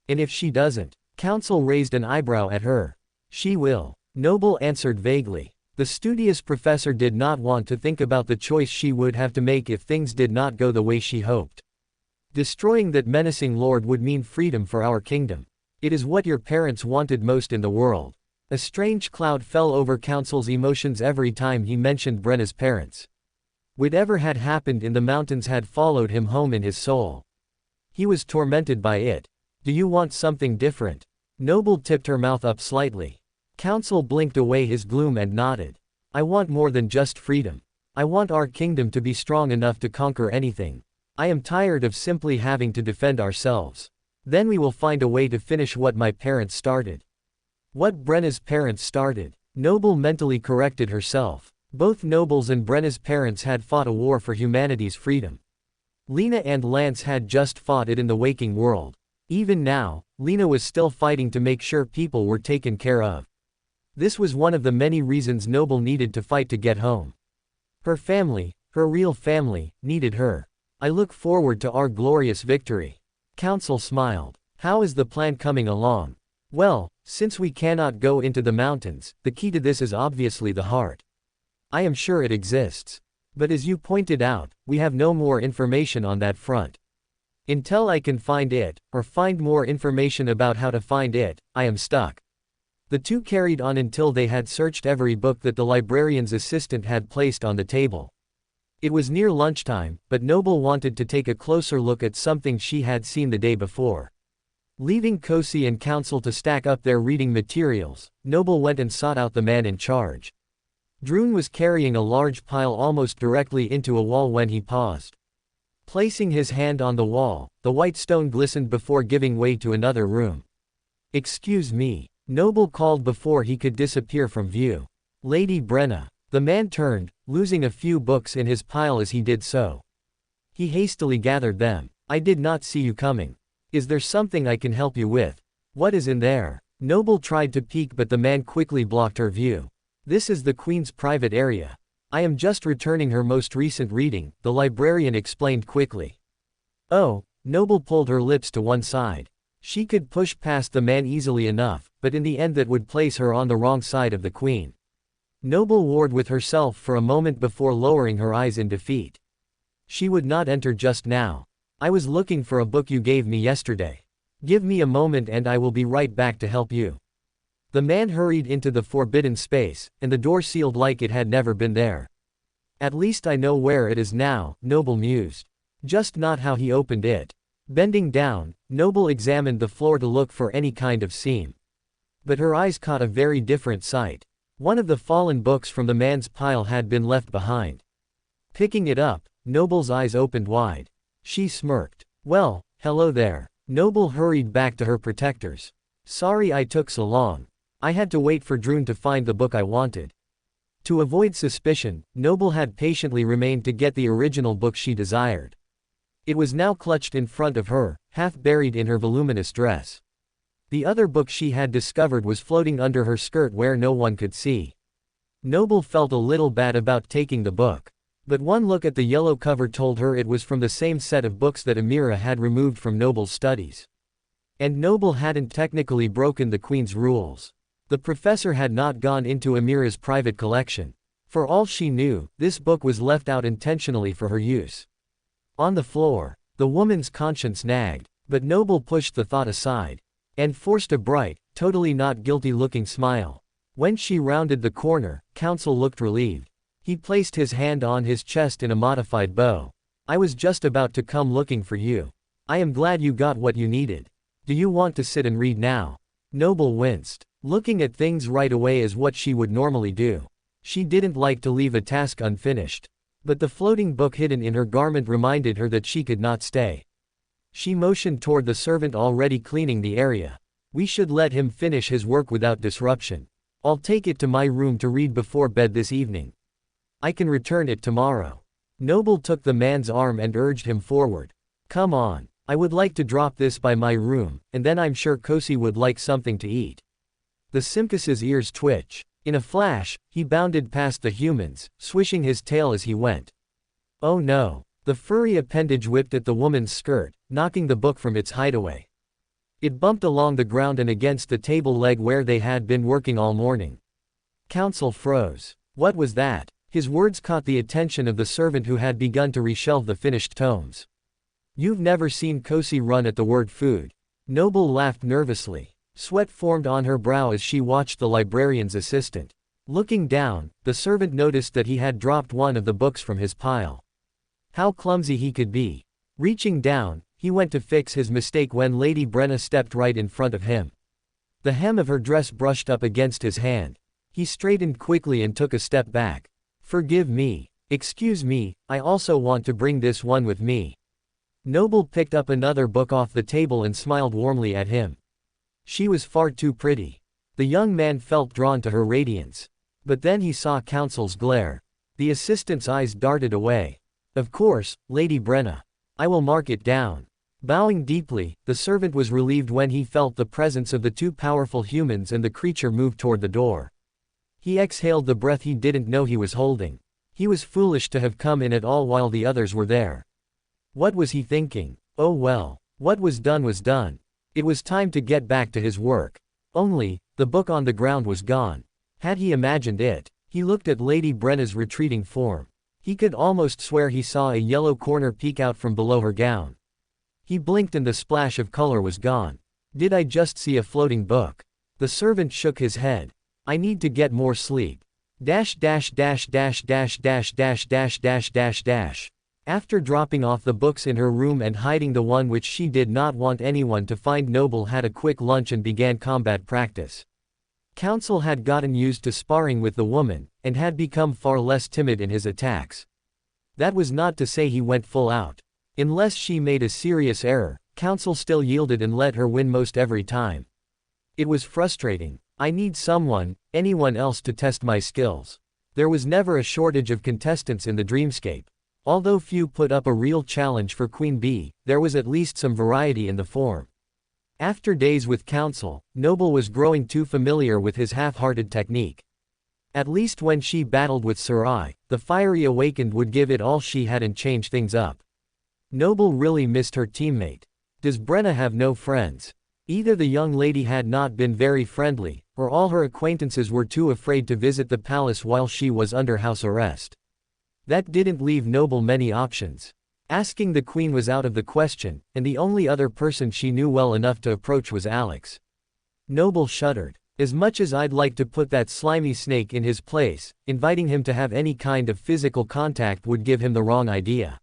And if she doesn't? Counsel raised an eyebrow at her. She will. Noble answered vaguely. The studious professor did not want to think about the choice she would have to make if things did not go the way she hoped. Destroying that menacing lord would mean freedom for our kingdom. It is what your parents wanted most in the world. A strange cloud fell over Counsel's emotions every time he mentioned Brenna's parents. Whatever had happened in the mountains had followed him home in his soul. He was tormented by it. Do you want something different? Noble tipped her mouth up slightly. Counsel blinked away his gloom and nodded. I want more than just freedom. I want our kingdom to be strong enough to conquer anything. I am tired of simply having to defend ourselves. Then we will find a way to finish what my parents started. What Brenna's parents started. Noble mentally corrected herself. Both Noble's and Brenna's parents had fought a war for humanity's freedom. Lena and Lance had just fought it in the waking world. Even now, Lena was still fighting to make sure people were taken care of. This was one of the many reasons Noble needed to fight to get home. Her family, her real family, needed her. I look forward to our glorious victory. Counsel smiled. How is the plan coming along? Well, since we cannot go into the mountains, the key to this is obviously the heart. I am sure it exists. But as you pointed out, we have no more information on that front. Until I can find it, or find more information about how to find it, I am stuck. The two carried on until they had searched every book that the librarian's assistant had placed on the table. It was near lunchtime, but Noble wanted to take a closer look at something she had seen the day before. Leaving Kosi and Counsel to stack up their reading materials, Noble went and sought out the man in charge. Droon was carrying a large pile almost directly into a wall when he paused. Placing his hand on the wall, the white stone glistened before giving way to another room. Excuse me, Noble called before he could disappear from view. Lady Brenna. The man turned, losing a few books in his pile as he did so. He hastily gathered them. I did not see you coming. Is there something I can help you with? What is in there? Noble tried to peek but the man quickly blocked her view. This is the Queen's private area. I am just returning her most recent reading, the librarian explained quickly. Oh, Noble pulled her lips to one side. She could push past the man easily enough, but in the end that would place her on the wrong side of the Queen. Noble warred with herself for a moment before lowering her eyes in defeat. She would not enter just now. I was looking for a book you gave me yesterday. Give me a moment and I will be right back to help you. The man hurried into the forbidden space, and the door sealed like it had never been there. At least I know where it is now, Noble mused. Just not how he opened it. Bending down, Noble examined the floor to look for any kind of seam. But her eyes caught a very different sight. One of the fallen books from the man's pile had been left behind. Picking it up, Noble's eyes opened wide. She smirked. Well, hello there. Noble hurried back to her protectors. Sorry I took so long. I had to wait for Droon to find the book I wanted. To avoid suspicion, Noble had patiently remained to get the original book she desired. It was now clutched in front of her, half buried in her voluminous dress. The other book she had discovered was floating under her skirt where no one could see. Noble felt a little bad about taking the book. But one look at the yellow cover told her it was from the same set of books that Amira had removed from Noble's studies. And Noble hadn't technically broken the Queen's rules. The professor had not gone into Amira's private collection. For all she knew, this book was left out intentionally for her use. On the floor, the woman's conscience nagged, but Noble pushed the thought aside, and forced a bright, totally not guilty-looking smile. When she rounded the corner, Counsel looked relieved. He placed his hand on his chest in a modified bow. I was just about to come looking for you. I am glad you got what you needed. Do you want to sit and read now? Noble winced. Looking at things right away is what she would normally do. She didn't like to leave a task unfinished. But the floating book hidden in her garment reminded her that she could not stay. She motioned toward the servant already cleaning the area. We should let him finish his work without disruption. I'll take it to my room to read before bed this evening. I can return it tomorrow. Noble took the man's arm and urged him forward. Come on. I would like to drop this by my room, and then I'm sure Kosi would like something to eat. The Simkus's ears twitched. In a flash, he bounded past the humans, swishing his tail as he went. Oh no. The furry appendage whipped at the woman's skirt, knocking the book from its hideaway. It bumped along the ground and against the table leg where they had been working all morning. Counsel froze. What was that? His words caught the attention of the servant who had begun to reshelve the finished tomes. You've never seen Kosi run at the word food. Noble laughed nervously. Sweat formed on her brow as she watched the librarian's assistant. Looking down, the servant noticed that he had dropped one of the books from his pile. How clumsy he could be. Reaching down, he went to fix his mistake when Lady Brenna stepped right in front of him. The hem of her dress brushed up against his hand. He straightened quickly and took a step back. Forgive me. Excuse me, I also want to bring this one with me. Noble picked up another book off the table and smiled warmly at him. She was far too pretty. The young man felt drawn to her radiance. But then he saw Counsel's glare. The assistant's eyes darted away. Of course, Lady Brenna. I will mark it down. Bowing deeply, the servant was relieved when he felt the presence of the two powerful humans and the creature moved toward the door. He exhaled the breath he didn't know he was holding. He was foolish to have come in at all while the others were there. What was he thinking? Oh well. What was done was done. It was time to get back to his work. Only, the book on the ground was gone. Had he imagined it? He looked at Lady Brenna's retreating form. He could almost swear he saw a yellow corner peek out from below her gown. He blinked and the splash of color was gone. Did I just see a floating book? The servant shook his head. I need to get more sleep. After dropping off the books in her room and hiding the one which she did not want anyone to find, Noble had a quick lunch and began combat practice. Counsel had gotten used to sparring with the woman, and had become far less timid in his attacks. That was not to say he went full out. Unless she made a serious error, Counsel still yielded and let her win most every time. It was frustrating. I need someone, anyone else to test my skills. There was never a shortage of contestants in the Dreamscape. Although few put up a real challenge for Queen Bee, there was at least some variety in the form. After days with Counsel, Noble was growing too familiar with his half-hearted technique. At least when she battled with Sarai, the fiery awakened would give it all she had and change things up. Noble really missed her teammate. Does Brenna have no friends? Either the young lady had not been very friendly, or all her acquaintances were too afraid to visit the palace while she was under house arrest. That didn't leave Noble many options. Asking the Queen was out of the question, and the only other person she knew well enough to approach was Alex. Noble shuddered. As much as I'd like to put that slimy snake in his place, inviting him to have any kind of physical contact would give him the wrong idea.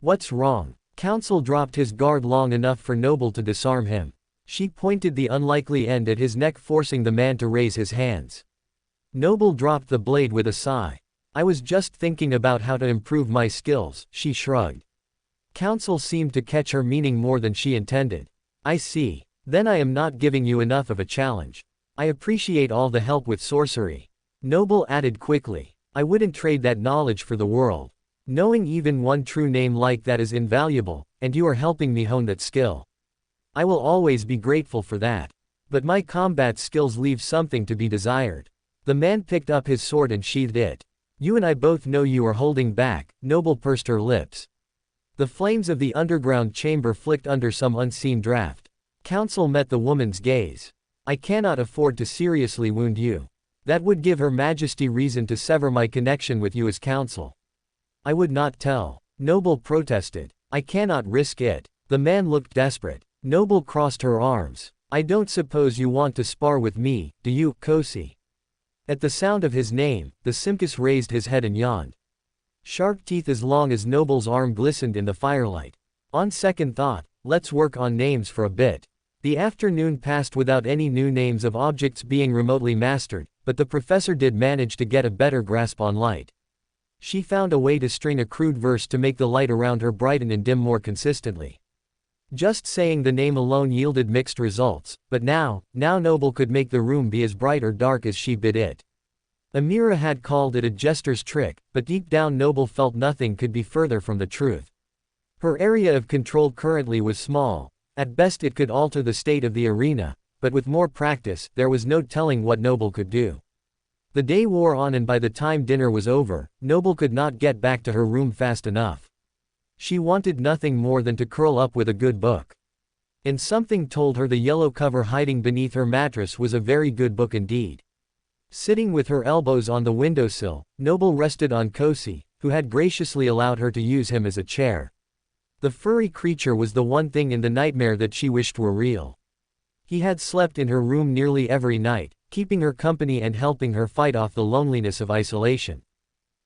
What's wrong? Counsel dropped his guard long enough for Noble to disarm him. She pointed the unlikely end at his neck, forcing the man to raise his hands. Noble dropped the blade with a sigh. I was just thinking about how to improve my skills, she shrugged. Counsel seemed to catch her meaning more than she intended. I see. Then I am not giving you enough of a challenge. I appreciate all the help with sorcery. Noble added quickly. I wouldn't trade that knowledge for the world. Knowing even one true name like that is invaluable, and you are helping me hone that skill. I will always be grateful for that. But my combat skills leave something to be desired. The man picked up his sword and sheathed it. You and I both know you are holding back. Noble pursed her lips. The flames of the underground chamber flicked under some unseen draft. Counsel met the woman's gaze. I cannot afford to seriously wound you. That would give Her Majesty reason to sever my connection with you as counsel. I would not tell. Noble protested. I cannot risk it. The man looked desperate. Noble crossed her arms. I don't suppose you want to spar with me, do you, Kosi? At the sound of his name, the Simkus raised his head and yawned. Sharp teeth as long as Noble's arm glistened in the firelight. On second thought, let's work on names for a bit. The afternoon passed without any new names of objects being remotely mastered, but the professor did manage to get a better grasp on light. She found a way to string a crude verse to make the light around her brighten and dim more consistently. Just saying the name alone yielded mixed results, but now Noble could make the room be as bright or dark as she bid it. Amira had called it a jester's trick, but deep down Noble felt nothing could be further from the truth. Her area of control currently was small. At best it could alter the state of the arena, but with more practice, there was no telling what Noble could do. The day wore on, and by the time dinner was over, Noble could not get back to her room fast enough. She wanted nothing more than to curl up with a good book. And something told her the yellow cover hiding beneath her mattress was a very good book indeed. Sitting with her elbows on the windowsill, Noble rested on Kosi, who had graciously allowed her to use him as a chair. The furry creature was the one thing in the nightmare that she wished were real. He had slept in her room nearly every night, keeping her company and helping her fight off the loneliness of isolation.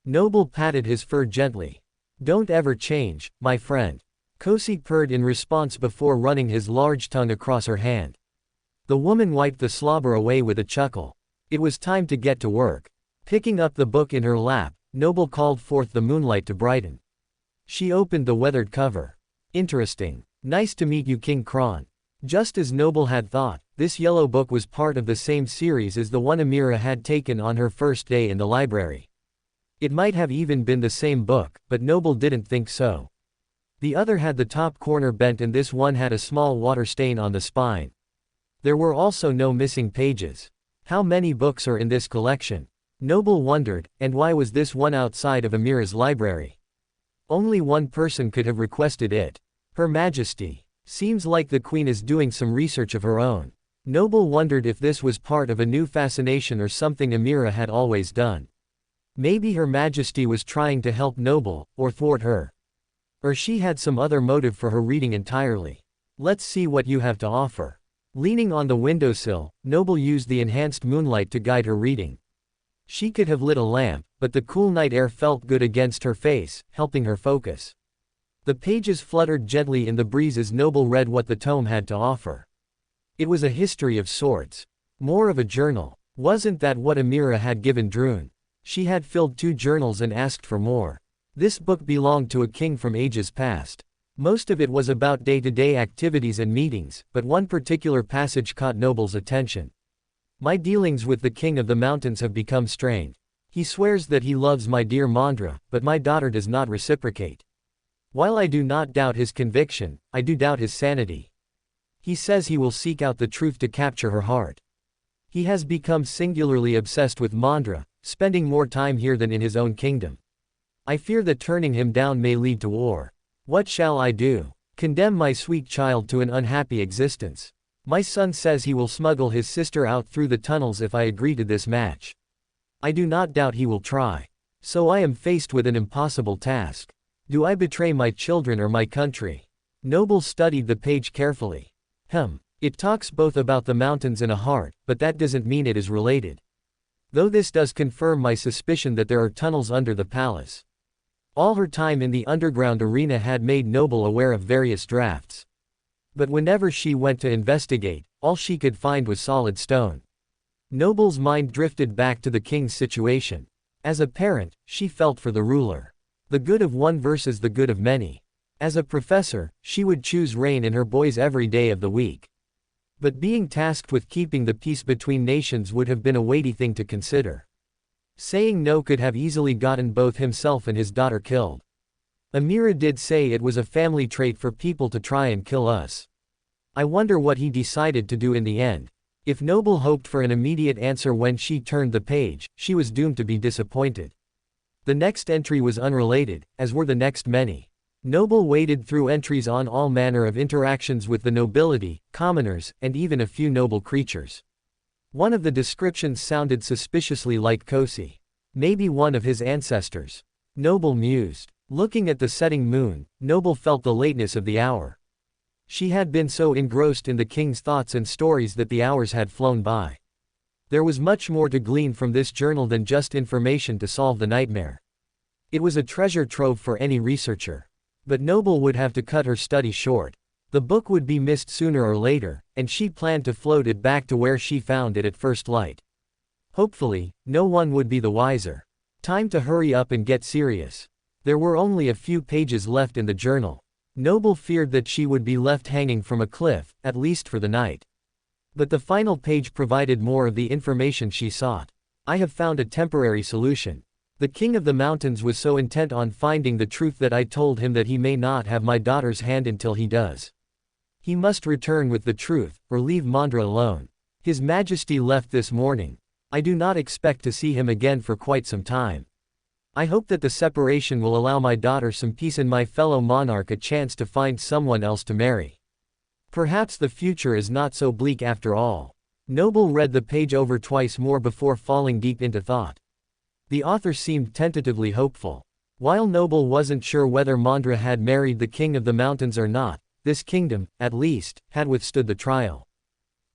Noble patted his fur gently. Don't ever change, my friend. Kosi purred in response before running his large tongue across her hand. The woman wiped the slobber away with a chuckle. It was time to get to work. Picking up the book in her lap, Noble called forth the moonlight to brighten. She opened the weathered cover. Interesting. Nice to meet you, King Kron. Just as Noble had thought, this yellow book was part of the same series as the one Amira had taken on her first day in the library. It might have even been the same book, but Noble didn't think so. The other had the top corner bent and this one had a small water stain on the spine. There were also no missing pages. How many books are in this collection? Noble wondered, and why was this one outside of Amira's library? Only one person could have requested it. Her Majesty. Seems like the Queen is doing some research of her own. Noble wondered if this was part of a new fascination or something Amira had always done. Maybe Her Majesty was trying to help Noble, or thwart her. Or she had some other motive for her reading entirely. Let's see what you have to offer. Leaning on the windowsill, Noble used the enhanced moonlight to guide her reading. She could have lit a lamp, but the cool night air felt good against her face, helping her focus. The pages fluttered gently in the breeze as Noble read what the tome had to offer. It was a history of sorts. More of a journal. Wasn't that what Amira had given Droon? She had filled 2 journals and asked for more. This book belonged to a king from ages past. Most of it was about day-to-day activities and meetings, but one particular passage caught Noble's attention. My dealings with the king of the mountains have become strained. He swears that he loves my dear Mondra, but my daughter does not reciprocate. While I do not doubt his conviction, I do doubt his sanity. He says he will seek out the truth to capture her heart. He has become singularly obsessed with Mondra, spending more time here than in his own kingdom. I fear that turning him down may lead to war. What shall I do? Condemn my sweet child to an unhappy existence? My son says he will smuggle his sister out through the tunnels if I agree to this match. I do not doubt he will try. So I am faced with an impossible task. Do I betray my children or my country? Noble studied the page carefully. It talks both about the mountains and a heart, but that doesn't mean it is related. Though this does confirm my suspicion that there are tunnels under the palace. All her time in the underground arena had made Noble aware of various drafts. But whenever she went to investigate, all she could find was solid stone. Noble's mind drifted back to the king's situation. As a parent, she felt for the ruler. The good of one versus the good of many. As a professor, she would choose Rain and her boys every day of the week. But being tasked with keeping the peace between nations would have been a weighty thing to consider. Saying no could have easily gotten both himself and his daughter killed. Amira did say it was a family trait for people to try and kill us. I wonder what he decided to do in the end. If Noble hoped for an immediate answer when she turned the page, she was doomed to be disappointed. The next entry was unrelated, as were the next many. Noble waded through entries on all manner of interactions with the nobility, commoners, and even a few noble creatures. One of the descriptions sounded suspiciously like Kosi. Maybe one of his ancestors. Noble mused. Looking at the setting moon, Noble felt the lateness of the hour. She had been so engrossed in the king's thoughts and stories that the hours had flown by. There was much more to glean from this journal than just information to solve the nightmare. It was a treasure trove for any researcher. But Noble would have to cut her study short. The book would be missed sooner or later, and she planned to float it back to where she found it at first light. Hopefully, no one would be the wiser. Time to hurry up and get serious. There were only a few pages left in the journal. Noble feared that she would be left hanging from a cliff, at least for the night. But the final page provided more of the information she sought. I have found a temporary solution. The king of the mountains was so intent on finding the truth that I told him that he may not have my daughter's hand until he does. He must return with the truth, or leave Mongrel alone. His Majesty left this morning. I do not expect to see him again for quite some time. I hope that the separation will allow my daughter some peace and my fellow monarch a chance to find someone else to marry. Perhaps the future is not so bleak after all. Noble read the page over twice more before falling deep into thought. The author seemed tentatively hopeful. While Noble wasn't sure whether Mongrel had married the king of the mountains or not, this kingdom, at least, had withstood the trial.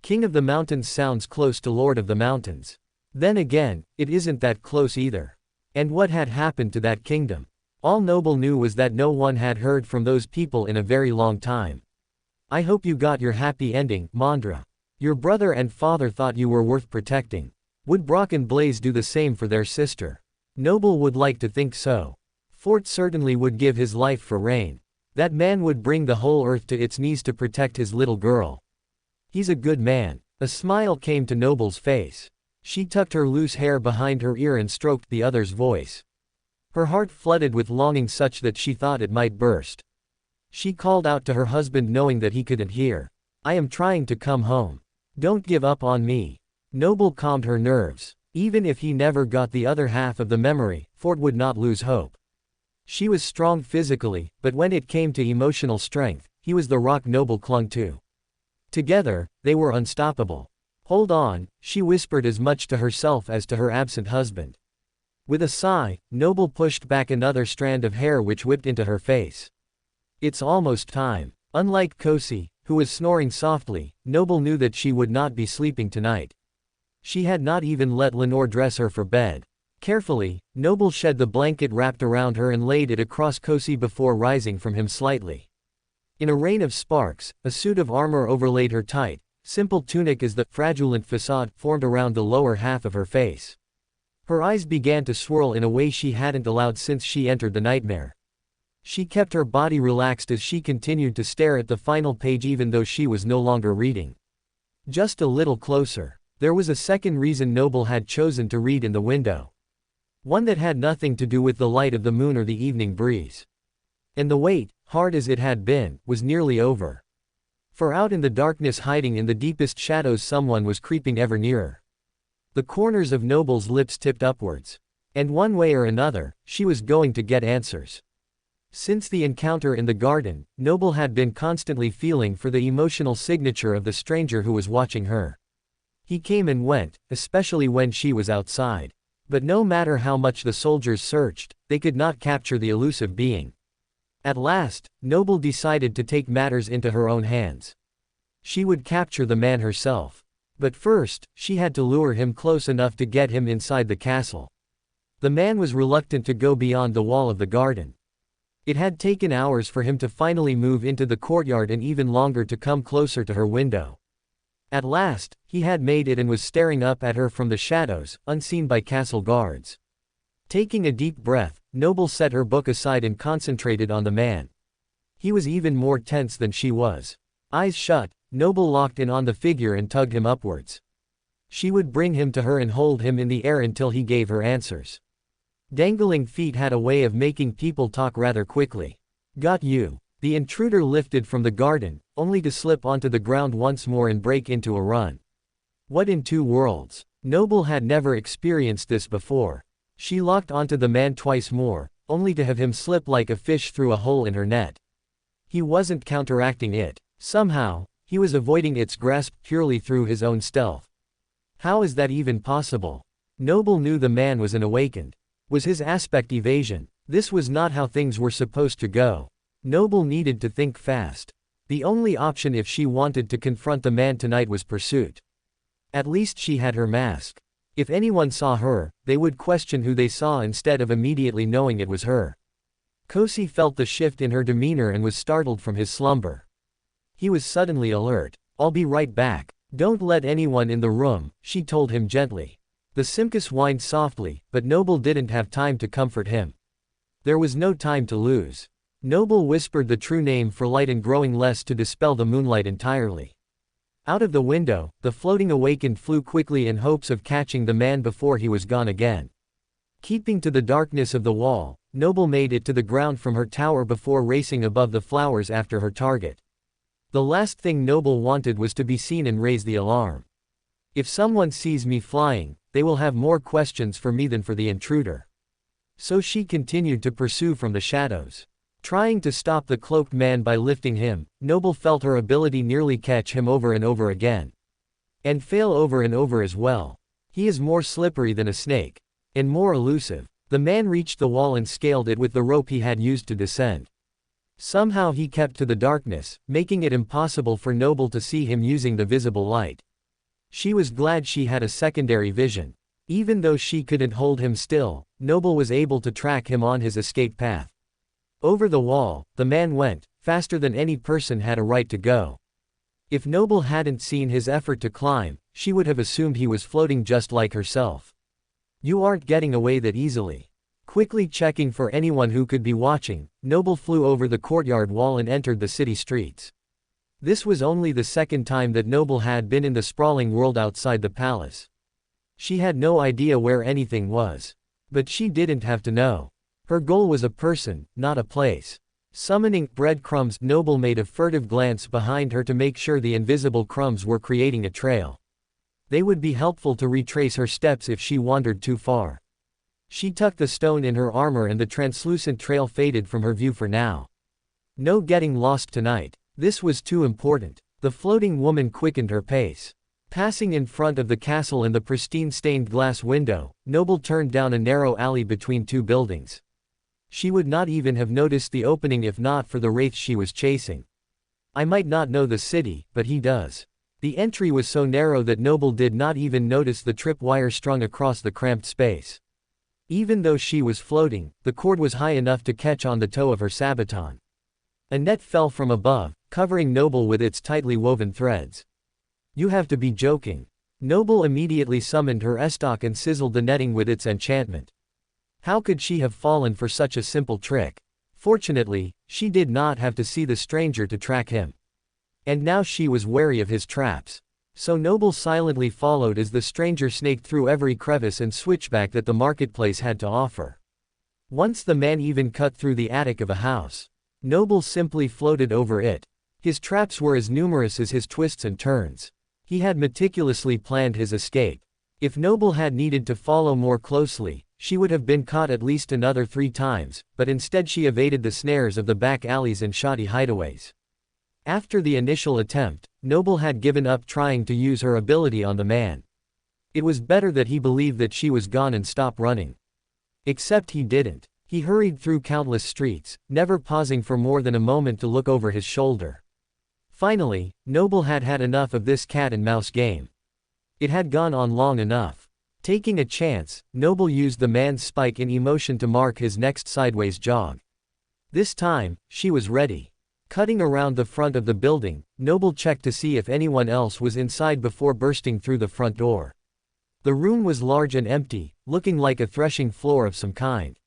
King of the mountains sounds close to Lord of the mountains. Then again, it isn't that close either. And what had happened to that kingdom? All Noble knew was that no one had heard from those people in a very long time. I hope you got your happy ending, Mongrel. Your brother and father thought you were worth protecting. Would Brock and Blaze do the same for their sister? Noble would like to think so. Fort certainly would give his life for Rain. That man would bring the whole earth to its knees to protect his little girl. He's a good man. A smile came to Noble's face. She tucked her loose hair behind her ear and stroked the other's voice. Her heart flooded with longing such that she thought it might burst. She called out to her husband knowing that he couldn't hear. I am trying to come home. Don't give up on me. Noble calmed her nerves. Even if he never got the other half of the memory, Fort would not lose hope. She was strong physically, but when it came to emotional strength, he was the rock Noble clung to. Together, they were unstoppable. Hold on, she whispered as much to herself as to her absent husband. With a sigh, Noble pushed back another strand of hair which whipped into her face. It's almost time. Unlike Kosi, who was snoring softly, Noble knew that she would not be sleeping tonight. She had not even let Lenore dress her for bed. Carefully, Noble shed the blanket wrapped around her and laid it across Kosi before rising from him slightly. In a rain of sparks, a suit of armor overlaid her tight, simple tunic as the fraudulent facade formed around the lower half of her face. Her eyes began to swirl in a way she hadn't allowed since she entered the nightmare. She kept her body relaxed as she continued to stare at the final page even though she was no longer reading. Just a little closer. There was a second reason Noble had chosen to read in the window. One that had nothing to do with the light of the moon or the evening breeze. And the wait, hard as it had been, was nearly over. For out in the darkness, hiding in the deepest shadows, someone was creeping ever nearer. The corners of Noble's lips tipped upwards. And one way or another, she was going to get answers. Since the encounter in the garden, Noble had been constantly feeling for the emotional signature of the stranger who was watching her. He came and went, especially when she was outside. But no matter how much the soldiers searched, they could not capture the elusive being. At last, Noble decided to take matters into her own hands. She would capture the man herself. But first, she had to lure him close enough to get him inside the castle. The man was reluctant to go beyond the wall of the garden. It had taken hours for him to finally move into the courtyard and even longer to come closer to her window. At last, he had made it and was staring up at her from the shadows, unseen by castle guards. Taking a deep breath, Noble set her book aside and concentrated on the man. He was even more tense than she was. Eyes shut, Noble locked in on the figure and tugged him upwards. She would bring him to her and hold him in the air until he gave her answers. Dangling feet had a way of making people talk rather quickly. Got you. The intruder lifted from the garden, only to slip onto the ground once more and break into a run. What in two worlds? Noble had never experienced this before. She locked onto the man twice more, only to have him slip like a fish through a hole in her net. He wasn't counteracting it. Somehow, he was avoiding its grasp purely through his own stealth. How is that even possible? Noble knew the man was an awakened. Was his aspect evasion? This was not how things were supposed to go. Noble needed to think fast. The only option if she wanted to confront the man tonight was pursuit. At least she had her mask. If anyone saw her, they would question who they saw instead of immediately knowing it was her. Kosi felt the shift in her demeanor and was startled from his slumber. He was suddenly alert. I'll be right back. Don't let anyone in the room, she told him gently. The Simkus whined softly, but Noble didn't have time to comfort him. There was no time to lose. Noble whispered the true name for light and growing less to dispel the moonlight entirely. Out of the window, the floating awakened flew quickly in hopes of catching the man before he was gone again. Keeping to the darkness of the wall, Noble made it to the ground from her tower before racing above the flowers after her target. The last thing Noble wanted was to be seen and raise the alarm. If someone sees me flying, they will have more questions for me than for the intruder. So she continued to pursue from the shadows. Trying to stop the cloaked man by lifting him, Noble felt her ability nearly catch him over and over again. And fail over and over as well. He is more slippery than a snake. And more elusive. The man reached the wall and scaled it with the rope he had used to descend. Somehow he kept to the darkness, making it impossible for Noble to see him using the visible light. She was glad she had a secondary vision. Even though she couldn't hold him still, Noble was able to track him on his escape path. Over the wall, the man went, faster than any person had a right to go. If Noble hadn't seen his effort to climb, she would have assumed he was floating just like herself. You aren't getting away that easily. Quickly checking for anyone who could be watching, Noble flew over the courtyard wall and entered the city streets. This was only the second time that Noble had been in the sprawling world outside the palace. She had no idea where anything was. But she didn't have to know. Her goal was a person, not a place. Summoning breadcrumbs, Noble made a furtive glance behind her to make sure the invisible crumbs were creating a trail. They would be helpful to retrace her steps if she wandered too far. She tucked the stone in her armor and the translucent trail faded from her view for now. No getting lost tonight. This was too important. The floating woman quickened her pace. Passing in front of the castle and the pristine stained glass window, Noble turned down a narrow alley between two buildings. She would not even have noticed the opening if not for the wraith she was chasing. I might not know the city, but he does. The entry was so narrow that Noble did not even notice the tripwire strung across the cramped space. Even though she was floating, the cord was high enough to catch on the toe of her sabaton. A net fell from above, covering Noble with its tightly woven threads. You have to be joking. Noble immediately summoned her estoc and sizzled the netting with its enchantment. How could she have fallen for such a simple trick? Fortunately, she did not have to see the stranger to track him. And now she was wary of his traps. So Noble silently followed as the stranger snaked through every crevice and switchback that the marketplace had to offer. Once the man even cut through the attic of a house. Noble simply floated over it. His traps were as numerous as his twists and turns. He had meticulously planned his escape. If Noble had needed to follow more closely, she would have been caught at least another 3 times, but instead she evaded the snares of the back alleys and shoddy hideaways. After the initial attempt, Noble had given up trying to use her ability on the man. It was better that he believed that she was gone and stop running. Except he didn't. He hurried through countless streets, never pausing for more than a moment to look over his shoulder. Finally, Noble had had enough of this cat-and-mouse game. It had gone on long enough. Taking a chance, Noble used the man's spike in emotion to mark his next sideways jog. This time, she was ready. Cutting around the front of the building, Noble checked to see if anyone else was inside before bursting through the front door. The room was large and empty, looking like a threshing floor of some kind.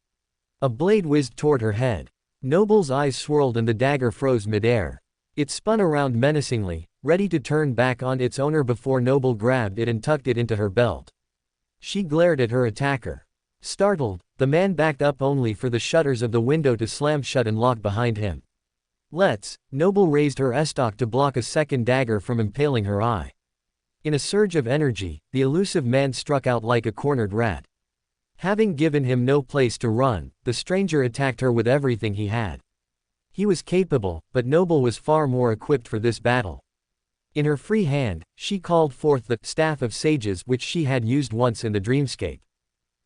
A blade whizzed toward her head. Noble's eyes swirled and the dagger froze midair. It spun around menacingly, ready to turn back on its owner before Noble grabbed it and tucked it into her belt. She glared at her attacker. Startled, the man backed up only for the shutters of the window to slam shut and lock behind him. Noble raised her estoc to block a second dagger from impaling her eye. In a surge of energy, the elusive man struck out like a cornered rat. Having given him no place to run, the stranger attacked her with everything he had. He was capable, but Noble was far more equipped for this battle. In her free hand, she called forth the Staff of Sages which she had used once in the Dreamscape.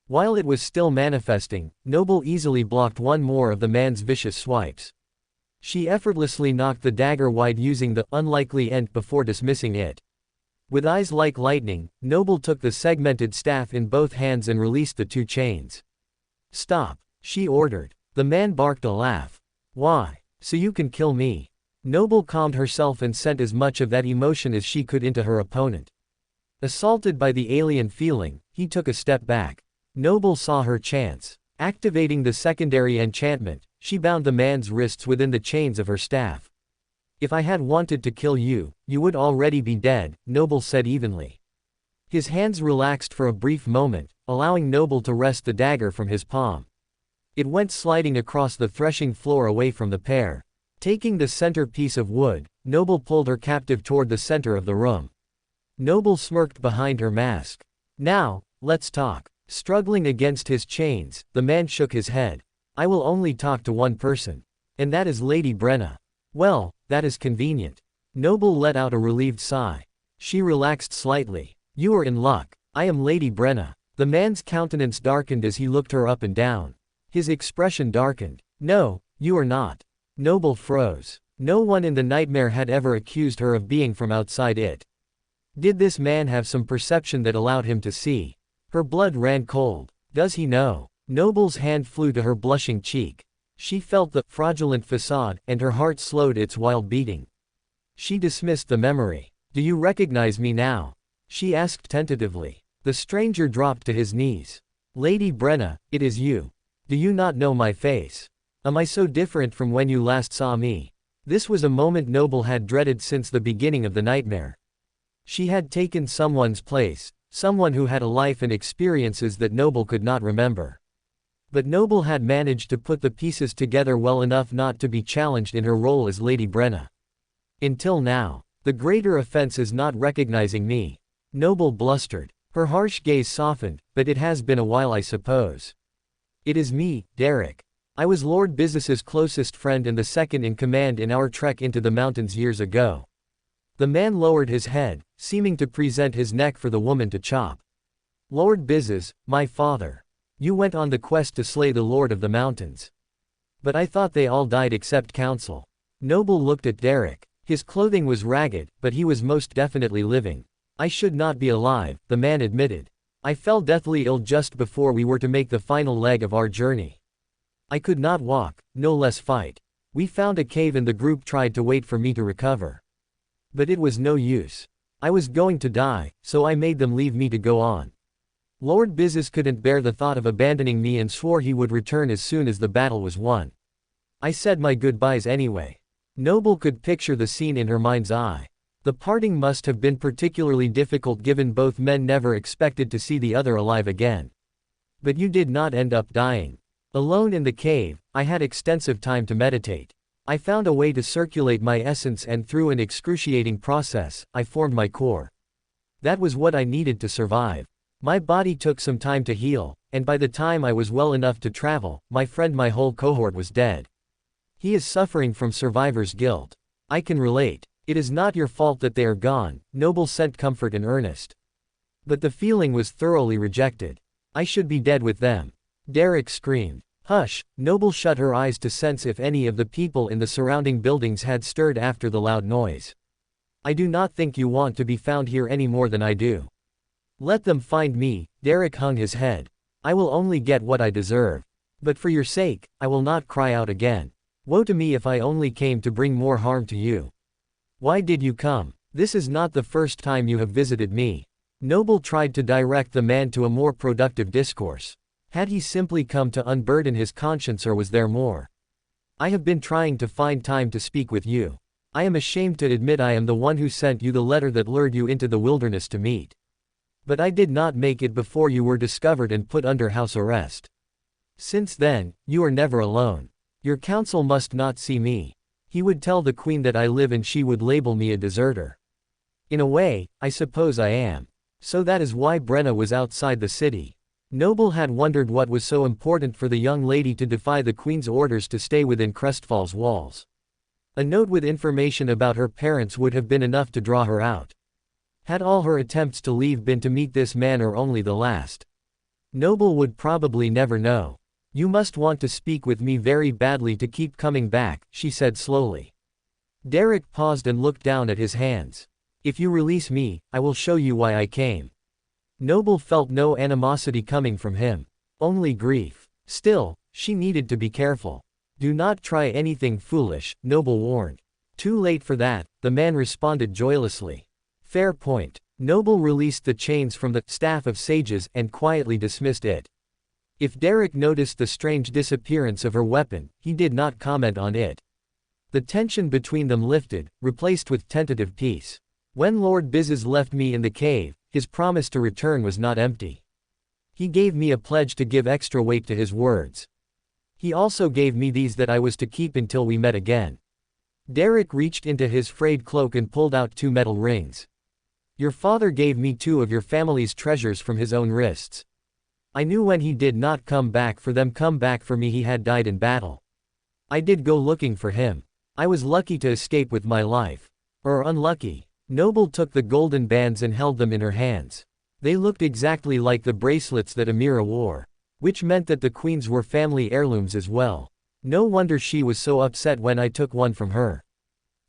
While it was still manifesting, Noble easily blocked one more of the man's vicious swipes. She effortlessly knocked the dagger wide using the unlikely end before dismissing it. With eyes like lightning, Noble took the segmented staff in both hands and released the two chains. "Stop," she ordered. The man barked a laugh. "Why? So you can kill me." Noble calmed herself and sent as much of that emotion as she could into her opponent. Assaulted by the alien feeling, he took a step back. Noble saw her chance. Activating the secondary enchantment, she bound the man's wrists within the chains of her staff. "If I had wanted to kill you, you would already be dead," Noble said evenly. His hands relaxed for a brief moment, allowing Noble to wrest the dagger from his palm. It went sliding across the threshing floor away from the pair. Taking the center piece of wood, Noble pulled her captive toward the center of the room. Noble smirked behind her mask. "Now, let's talk." Struggling against his chains, the man shook his head. "I will only talk to one person. And that is Lady Brenna." "Well, that is convenient." Noble let out a relieved sigh. She relaxed slightly. "You are in luck. I am Lady Brenna." The man's countenance darkened as he looked her up and down. His expression darkened. "No, you are not." Noble froze. No one in the nightmare had ever accused her of being from outside it. Did this man have some perception that allowed him to see? Her blood ran cold. Does he know? Noble's hand flew to her blushing cheek. She felt the fraudulent facade, and her heart slowed its wild beating. She dismissed the memory. "Do you recognize me now?" she asked tentatively. The stranger dropped to his knees. "Lady Brenna, it is you. Do you not know my face? Am I so different from when you last saw me?" This was a moment Noble had dreaded since the beginning of the nightmare. She had taken someone's place, someone who had a life and experiences that Noble could not remember. But Noble had managed to put the pieces together well enough not to be challenged in her role as Lady Brenna. Until now. "The greater offense is not recognizing me," Noble blustered. Her harsh gaze softened. "But it has been a while, I suppose." "It is me, Derek. I was Lord Business's closest friend and the second in command in our trek into the mountains years ago." The man lowered his head, seeming to present his neck for the woman to chop. "Lord Business, my father. You went on the quest to slay the Lord of the Mountains. But I thought they all died except Council." Noble looked at Derek. His clothing was ragged, but he was most definitely living. "I should not be alive," the man admitted. "I fell deathly ill just before we were to make the final leg of our journey. I could not walk, no less fight. We found a cave and the group tried to wait for me to recover. But it was no use. I was going to die, so I made them leave me to go on. Lord Business couldn't bear the thought of abandoning me and swore he would return as soon as the battle was won. I said my goodbyes anyway." Noble could picture the scene in her mind's eye. The parting must have been particularly difficult given both men never expected to see the other alive again. "But you did not end up dying. Alone in the cave, I had extensive time to meditate. I found a way to circulate my essence and through an excruciating process, I formed my core. That was what I needed to survive. My body took some time to heal, and by the time I was well enough to travel, my whole cohort was dead. He is suffering from survivor's guilt. I can relate. It is not your fault that they are gone," Noble sent comfort in earnest. But the feeling was thoroughly rejected. "I should be dead with them." Derek screamed. Hush, Noble shut her eyes to sense if any of the people in the surrounding buildings had stirred after the loud noise. I do not think you want to be found here any more than I do. Let them find me. Derek hung his head. I will only get what I deserve. But for your sake, I will not cry out again. Woe to me if I only came to bring more harm to you. Why did you come? This is not the first time you have visited me. Noble tried to direct the man to a more productive discourse. Had he simply come to unburden his conscience, or was there more? I have been trying to find time to speak with you. I am ashamed to admit I am the one who sent you the letter that lured you into the wilderness to meet. But I did not make it before you were discovered and put under house arrest. Since then, you are never alone. Your counsel must not see me. He would tell the queen that I live and she would label me a deserter. In a way, I suppose I am. So that is why Brenna was outside the city. Noble had wondered what was so important for the young lady to defy the queen's orders to stay within Crestfall's walls. A note with information about her parents would have been enough to draw her out. Had all her attempts to leave been to meet this man, or only the last? Noble would probably never know. You must want to speak with me very badly to keep coming back, she said slowly. Derek paused and looked down at his hands. If you release me, I will show you why I came. Noble felt no animosity coming from him. Only grief. Still, she needed to be careful. Do not try anything foolish, Noble warned. Too late for that, the man responded joylessly. Fair point. Noble released the chains from the staff of sages and quietly dismissed it. If Derek noticed the strange disappearance of her weapon, he did not comment on it. The tension between them lifted, replaced with tentative peace. When Lord Bizes left me in the cave, his promise to return was not empty. He gave me a pledge to give extra weight to his words. He also gave me these that I was to keep until we met again. Derek reached into his frayed cloak and pulled out 2 metal rings. Your father gave me 2 of your family's treasures from his own wrists. I knew when he did not come back for me he had died in battle. I did go looking for him. I was lucky to escape with my life. Or unlucky. Noble took the golden bands and held them in her hands. They looked exactly like the bracelets that Amira wore. Which meant that the queens were family heirlooms as well. No wonder she was so upset when I took one from her.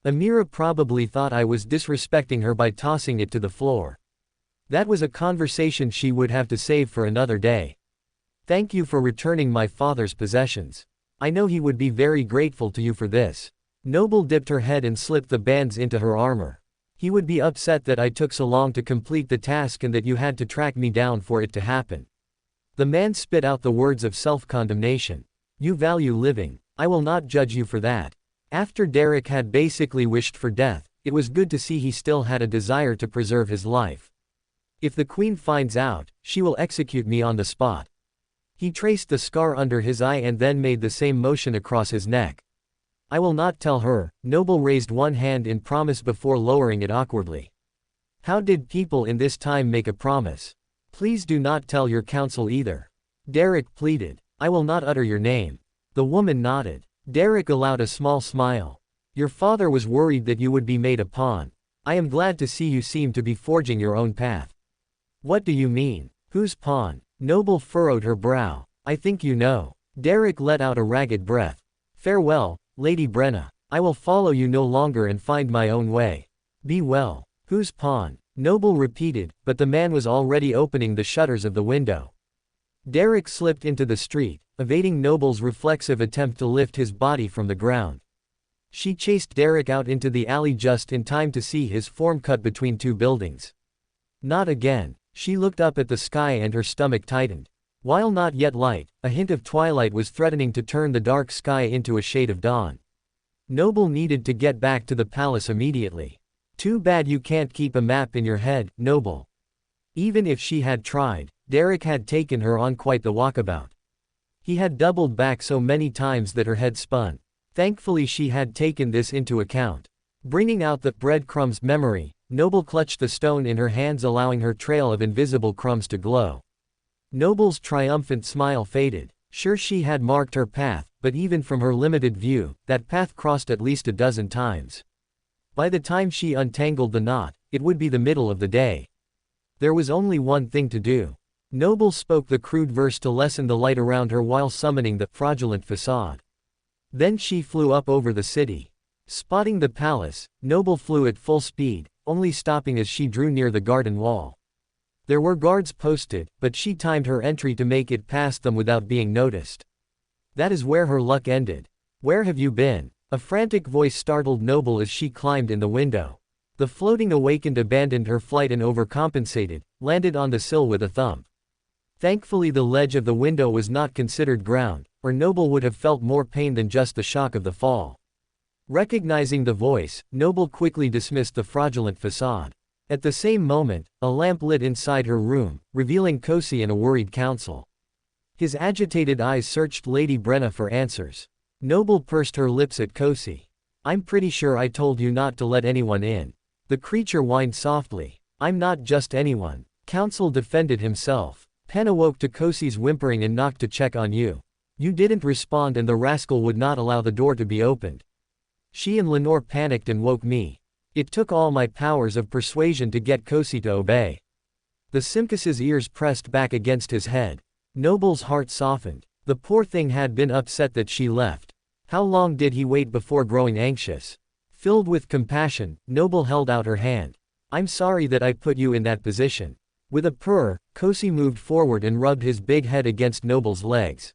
Amira probably thought I was disrespecting her by tossing it to the floor. That was a conversation she would have to save for another day. Thank you for returning my father's possessions. I know he would be very grateful to you for this. Noble dipped her head and slipped the bands into her armor. He would be upset that I took so long to complete the task and that you had to track me down for it to happen. The man spit out the words of self-condemnation. You value living. I will not judge you for that. After Derek had basically wished for death, it was good to see he still had a desire to preserve his life. If the queen finds out, she will execute me on the spot. He traced the scar under his eye and then made the same motion across his neck. I will not tell her. Noble raised one hand in promise before lowering it awkwardly. How did people in this time make a promise? Please do not tell your counsel either. Derek pleaded. I will not utter your name. The woman nodded. Derek allowed a small smile. Your father was worried that you would be made a pawn. I am glad to see you seem to be forging your own path. What do you mean? Whose pawn? Noble furrowed her brow. I think you know. Derek let out a ragged breath. Farewell, Lady Brenna. I will follow you no longer and find my own way. Be well. Whose pawn? Noble repeated, but the man was already opening the shutters of the window. Derek slipped into the street, evading Noble's reflexive attempt to lift his body from the ground. She chased Derek out into the alley just in time to see his form cut between 2 buildings. Not again. She looked up at the sky and her stomach tightened. While not yet light, a hint of twilight was threatening to turn the dark sky into a shade of dawn. Noble needed to get back to the palace immediately. Too bad you can't keep a map in your head, Noble. Even if she had tried, Derek had taken her on quite the walkabout. He had doubled back so many times that her head spun. Thankfully she had taken this into account. Bringing out the breadcrumbs memory, Noble clutched the stone in her hands, allowing her trail of invisible crumbs to glow. Noble's triumphant smile faded. Sure, she had marked her path, but even from her limited view, that path crossed at least a dozen times. By the time she untangled the knot, it would be the middle of the day. There was only one thing to do. Noble spoke the crude verse to lessen the light around her while summoning the fraudulent facade. Then she flew up over the city. Spotting the palace, Noble flew at full speed, only stopping as she drew near the garden wall. There were guards posted, but she timed her entry to make it past them without being noticed. That is where her luck ended. Where have you been? A frantic voice startled Noble as she climbed in the window. The floating awakened abandoned her flight and overcompensated, landed on the sill with a thump. Thankfully the ledge of the window was not considered ground, or Noble would have felt more pain than just the shock of the fall. Recognizing the voice, Noble quickly dismissed the fraudulent facade. At the same moment, a lamp lit inside her room, revealing Kosi and a worried council. His agitated eyes searched Lady Brenna for answers. Noble pursed her lips at Kosi. I'm pretty sure I told you not to let anyone in. The creature whined softly. I'm not just anyone. Council defended himself. Pen awoke to Kosi's whimpering and knocked to check on you. You didn't respond and the rascal would not allow the door to be opened. She and Lenore panicked and woke me. It took all my powers of persuasion to get Kosi to obey. The Simkus's ears pressed back against his head. Noble's heart softened. The poor thing had been upset that she left. How long did he wait before growing anxious? Filled with compassion, Noble held out her hand. I'm sorry that I put you in that position. With a purr, Kosi moved forward and rubbed his big head against Noble's legs.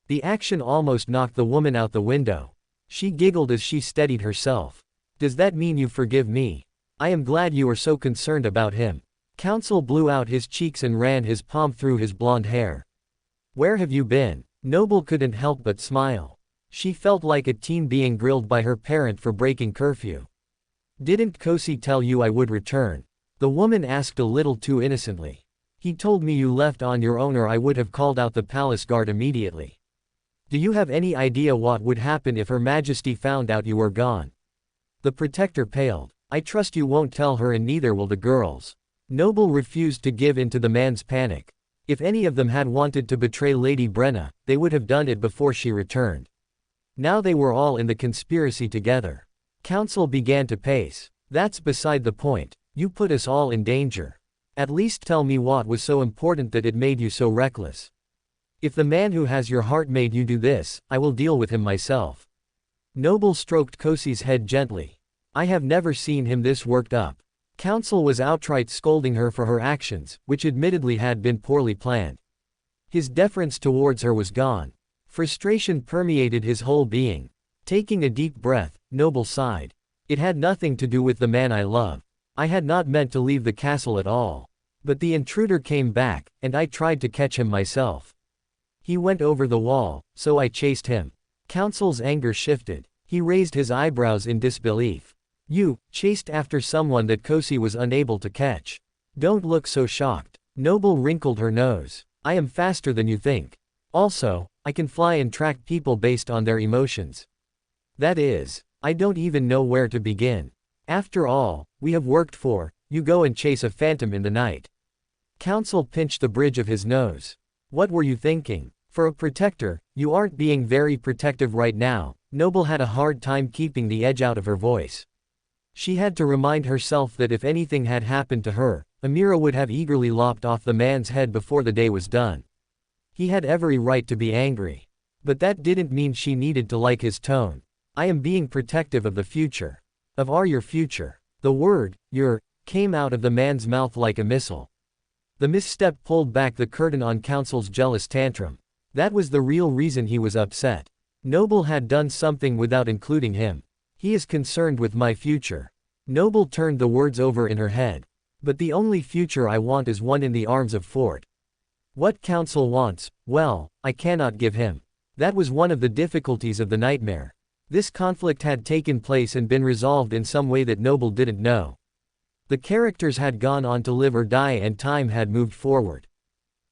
The action almost knocked the woman out the window. She giggled as she steadied herself. Does that mean you forgive me? I am glad you are so concerned about him. Council blew out his cheeks and ran his palm through his blonde hair. Where have you been? Noble couldn't help but smile. She felt like a teen being grilled by her parent for breaking curfew. Didn't Kosi tell you I would return? The woman asked a little too innocently. He told me you left on your own or I would have called out the palace guard immediately. Do you have any idea what would happen if Her Majesty found out you were gone? The protector paled. I trust you won't tell her and neither will the girls. Noble refused to give in to the man's panic. If any of them had wanted to betray Lady Brenna, they would have done it before she returned. Now they were all in the conspiracy together. Council began to pace. That's beside the point. You put us all in danger. At least tell me what was so important that it made you so reckless. If the man who has your heart made you do this, I will deal with him myself. Noble stroked Kosi's head gently. I have never seen him this worked up. Council was outright scolding her for her actions, which admittedly had been poorly planned. His deference towards her was gone. Frustration permeated his whole being. Taking a deep breath, Noble sighed. It had nothing to do with the man I love. I had not meant to leave the castle at all. But the intruder came back, and I tried to catch him myself. He went over the wall, so I chased him. Council's anger shifted. He raised his eyebrows in disbelief. You chased after someone that Kosi was unable to catch. Don't look so shocked. Noble wrinkled her nose. I am faster than you think. Also, I can fly and track people based on their emotions. That is, I don't even know where to begin. After all, we have worked for, you go and chase a phantom in the night. Council pinched the bridge of his nose. What were you thinking? For a protector, you aren't being very protective right now. Noble had a hard time keeping the edge out of her voice. She had to remind herself that if anything had happened to her, Amira would have eagerly lopped off the man's head before the day was done. He had every right to be angry. But that didn't mean she needed to like his tone. I am being protective of the future. Of your future. The word, your, came out of the man's mouth like a missile. The misstep pulled back the curtain on Council's jealous tantrum. That was the real reason he was upset. Noble had done something without including him. He is concerned with my future. Noble turned the words over in her head. But the only future I want is one in the arms of Fort. What Council wants, well, I cannot give him. That was one of the difficulties of the nightmare. This conflict had taken place and been resolved in some way that Noble didn't know. The characters had gone on to live or die and time had moved forward.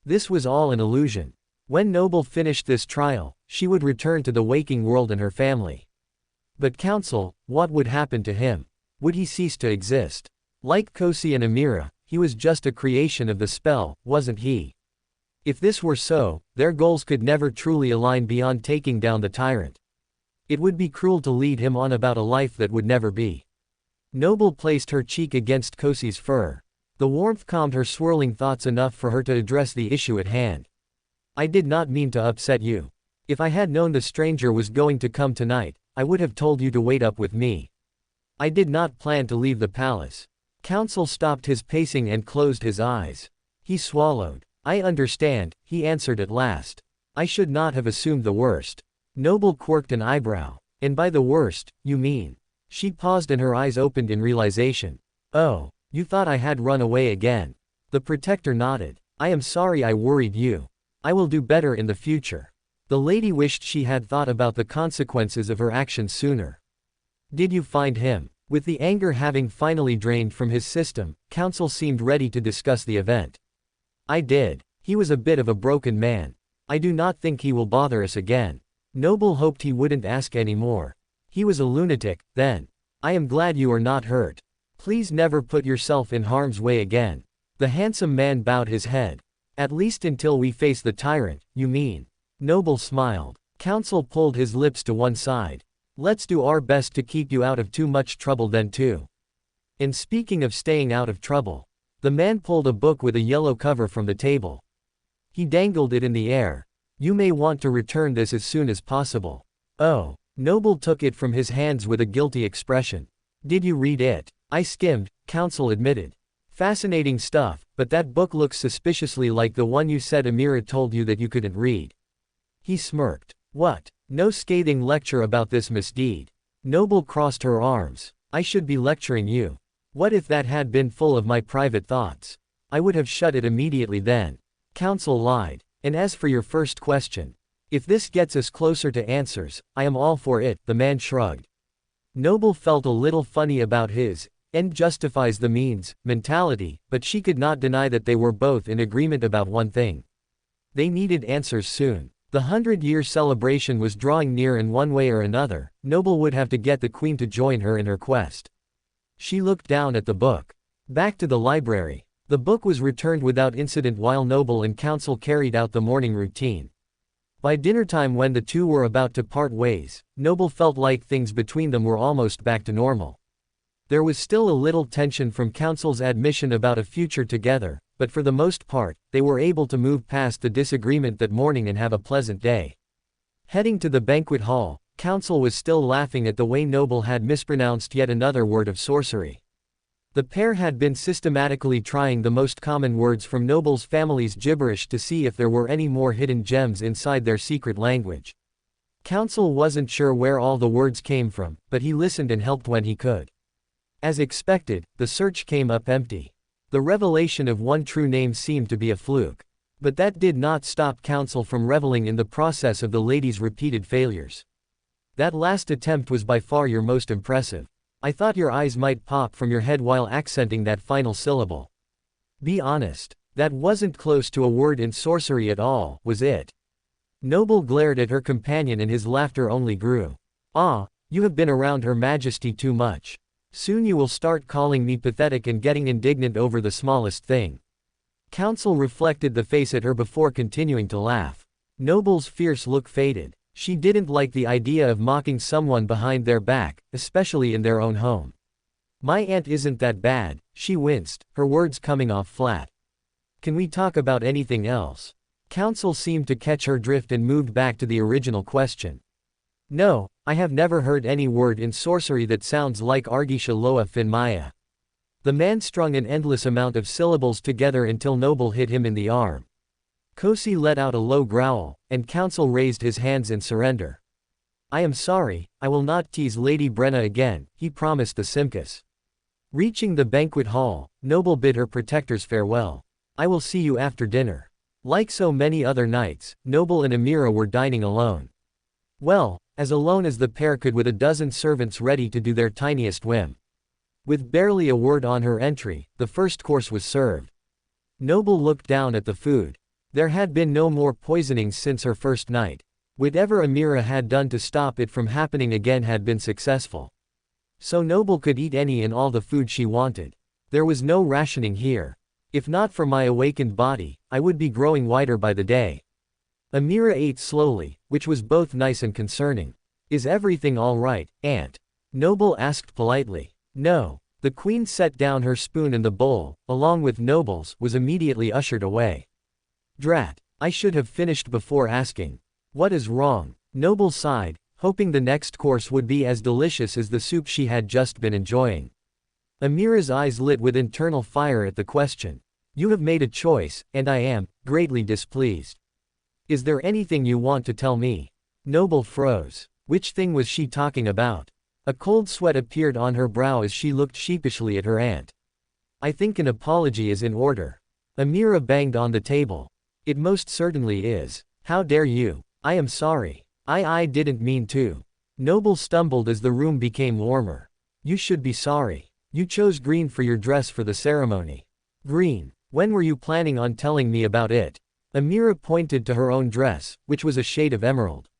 This was all an illusion. When Noble finished this trial, she would return to the waking world and her family. But Council, what would happen to him? Would he cease to exist? Like Kosi and Amira, he was just a creation of the spell, wasn't he? If this were so, their goals could never truly align beyond taking down the tyrant. It would be cruel to lead him on about a life that would never be. Noble placed her cheek against Kosi's fur. The warmth calmed her swirling thoughts enough for her to address the issue at hand. I did not mean to upset you. If I had known the stranger was going to come tonight, I would have told you to wait up with me. I did not plan to leave the palace. Counsel stopped his pacing and closed his eyes. He swallowed. I understand, he answered at last. I should not have assumed the worst. Noble quirked an eyebrow. And by the worst, you mean? She paused and her eyes opened in realization. Oh, you thought I had run away again. The protector nodded. I am sorry I worried you. I will do better in the future. The lady wished she had thought about the consequences of her actions sooner. Did you find him? With the anger having finally drained from his system, Counsel seemed ready to discuss the event. I did. He was a bit of a broken man. I do not think he will bother us again. Noble hoped he wouldn't ask any more. He was a lunatic, then. I am glad you are not hurt. Please never put yourself in harm's way again. The handsome man bowed his head. At least until we face the tyrant, you mean? Noble smiled. Counsel pulled his lips to one side. Let's do our best to keep you out of too much trouble then too. And speaking of staying out of trouble, the man pulled a book with a yellow cover from the table. He dangled it in the air. You may want to return this as soon as possible. Oh. Noble took it from his hands with a guilty expression. Did you read it? I skimmed, Counsel admitted. Fascinating stuff, but that book looks suspiciously like the one you said Amira told you that you couldn't read. He smirked. What? No scathing lecture about this misdeed. Noble crossed her arms. I should be lecturing you. What if that had been full of my private thoughts? I would have shut it immediately then. Counsel lied. And as for your first question, if this gets us closer to answers, I am all for it, the man shrugged. Noble felt a little funny about his end justifies the means mentality, but she could not deny that they were both in agreement about one thing. They needed answers soon. The 100-year celebration was drawing near, and one way or another, Noble would have to get the queen to join her in her quest. She looked down at the book. Back to the library. The book was returned without incident while Noble and Counsel carried out the morning routine. By dinnertime, when the two were about to part ways, Noble felt like things between them were almost back to normal. There was still a little tension from Counsel's admission about a future together, but for the most part, they were able to move past the disagreement that morning and have a pleasant day. Heading to the banquet hall, Counsel was still laughing at the way Noble had mispronounced yet another word of sorcery. The pair had been systematically trying the most common words from Noble's family's gibberish to see if there were any more hidden gems inside their secret language. Counsel wasn't sure where all the words came from, but he listened and helped when he could. As expected, the search came up empty. The revelation of one true name seemed to be a fluke. But that did not stop Counsel from reveling in the process of the lady's repeated failures. That last attempt was by far your most impressive. I thought your eyes might pop from your head while accenting that final syllable. Be honest. That wasn't close to a word in sorcery at all, was it? Noble glared at her companion and his laughter only grew. Ah, you have been around Her Majesty too much. Soon you will start calling me pathetic and getting indignant over the smallest thing. Counsel reflected the face at her before continuing to laugh. Noble's fierce look faded. She didn't like the idea of mocking someone behind their back, especially in their own home. My aunt isn't that bad, she winced, her words coming off flat. Can we talk about anything else? Counsel seemed to catch her drift and moved back to the original question. No, I have never heard any word in sorcery that sounds like Argisha Loa Finmaya. The man strung an endless amount of syllables together until Noble hit him in the arm. Kosi let out a low growl, and Counsel raised his hands in surrender. I am sorry, I will not tease Lady Brenna again, he promised the Simkus. Reaching the banquet hall, Noble bid her protectors farewell. I will see you after dinner. Like so many other nights, Noble and Amira were dining alone. Well, as alone as the pair could, with a dozen servants ready to do their tiniest whim. With barely a word on her entry, the first course was served. Noble looked down at the food. There had been no more poisonings since her first night. Whatever Amira had done to stop it from happening again had been successful. So Noble could eat any and all the food she wanted. There was no rationing here. If not for my awakened body, I would be growing whiter by the day. Amira ate slowly, which was both nice and concerning. Is everything all right, Aunt? Noble asked politely. No, The queen set down her spoon and the bowl, along with Noble's, was immediately ushered away. Drat. I should have finished before asking. What is wrong? Noble sighed, hoping the next course would be as delicious as the soup she had just been enjoying. Amira's eyes lit with internal fire at the question. You have made a choice, and I am greatly displeased. Is there anything you want to tell me? Noble froze. Which thing was she talking about? A cold sweat appeared on her brow as she looked sheepishly at her aunt. I think an apology is in order. Amira banged on the table. It most certainly is. How dare you? I am sorry. I didn't mean to. Noble stumbled as the room became warmer. You should be sorry. You chose green for your dress for the ceremony. Green. When were you planning on telling me about it? Amira pointed to her own dress, which was a shade of emerald.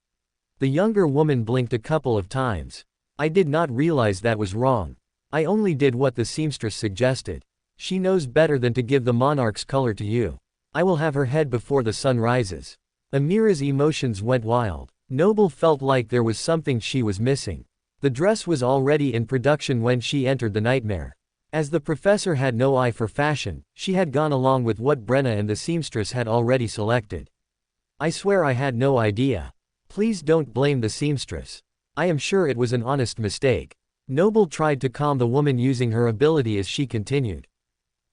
The younger woman blinked a couple of times. I did not realize that was wrong. I only did what the seamstress suggested. She knows better than to give the monarch's color to you. I will have her head before the sun rises. Amira's emotions went wild. Noble felt like there was something she was missing. The dress was already in production when she entered the nightmare. As the professor had no eye for fashion, she had gone along with what Brenna and the seamstress had already selected. I swear I had no idea. Please don't blame the seamstress. I am sure it was an honest mistake. Noble tried to calm the woman using her ability as she continued.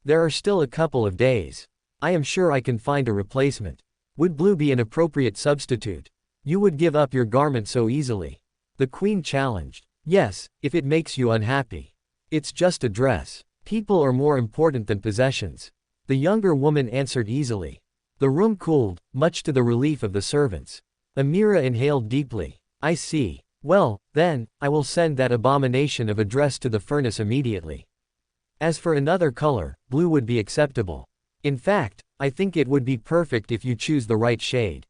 There are still a couple of days. I am sure I can find a replacement. Would blue be an appropriate substitute? You would give up your garment so easily. The queen challenged. Yes, if it makes you unhappy. It's just a dress. People are more important than possessions. The younger woman answered easily. The room cooled, much to the relief of the servants. Amira inhaled deeply. I see. Well, then, I will send that abomination of a dress to the furnace immediately. As for another color, blue would be acceptable. In fact, I think it would be perfect if you choose the right shade.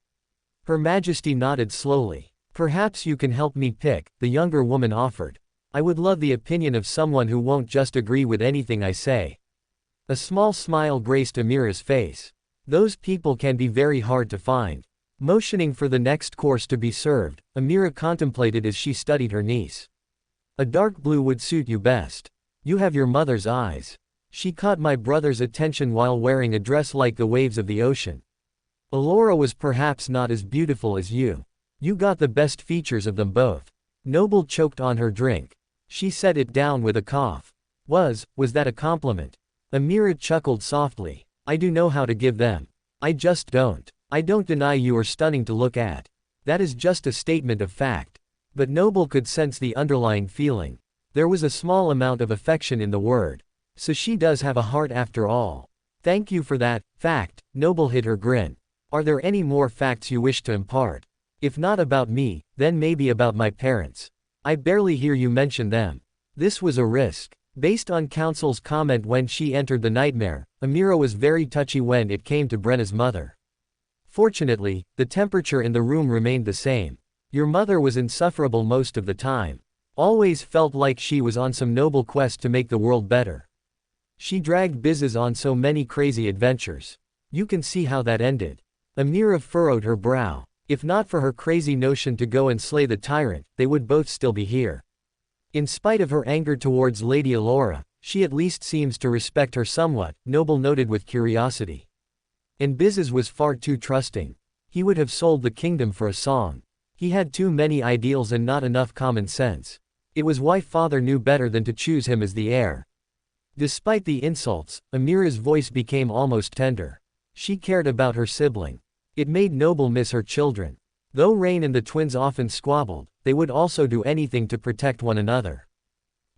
Her Majesty nodded slowly. Perhaps you can help me pick, the younger woman offered. I would love the opinion of someone who won't just agree with anything I say. A small smile graced Amira's face. Those people can be very hard to find. Motioning for the next course to be served, Amira contemplated as she studied her niece. A dark blue would suit you best. You have your mother's eyes. She caught my brother's attention while wearing a dress like the waves of the ocean. Allura was perhaps not as beautiful as you. You got the best features of them both. Noble choked on her drink. She set it down with a cough. Was that a compliment? Amira chuckled softly. I do know how to give them. I just don't. I don't deny you are stunning to look at. That is just a statement of fact. But Noble could sense the underlying feeling. There was a small amount of affection in the word. So she does have a heart after all. Thank you for that fact. Noble hid her grin. Are there any more facts you wish to impart? If not about me, then maybe about my parents. I barely hear you mention them. This was a risk. Based on Council's comment when she entered the nightmare, Amira was very touchy when it came to Brenna's mother. Fortunately, the temperature in the room remained the same. Your mother was insufferable most of the time. Always felt like she was on some noble quest to make the world better. She dragged Bizes on so many crazy adventures. You can see how that ended. Amira furrowed her brow. If not for her crazy notion to go and slay the tyrant, they would both still be here. In spite of her anger towards Lady Allura, she at least seems to respect her somewhat, Noble noted with curiosity. And Bizes was far too trusting. He would have sold the kingdom for a song. He had too many ideals and not enough common sense. It was why father knew better than to choose him as the heir. Despite the insults, Amira's voice became almost tender. She cared about her sibling. It made Noble miss her children. Though Rain and the twins often squabbled, they would also do anything to protect one another.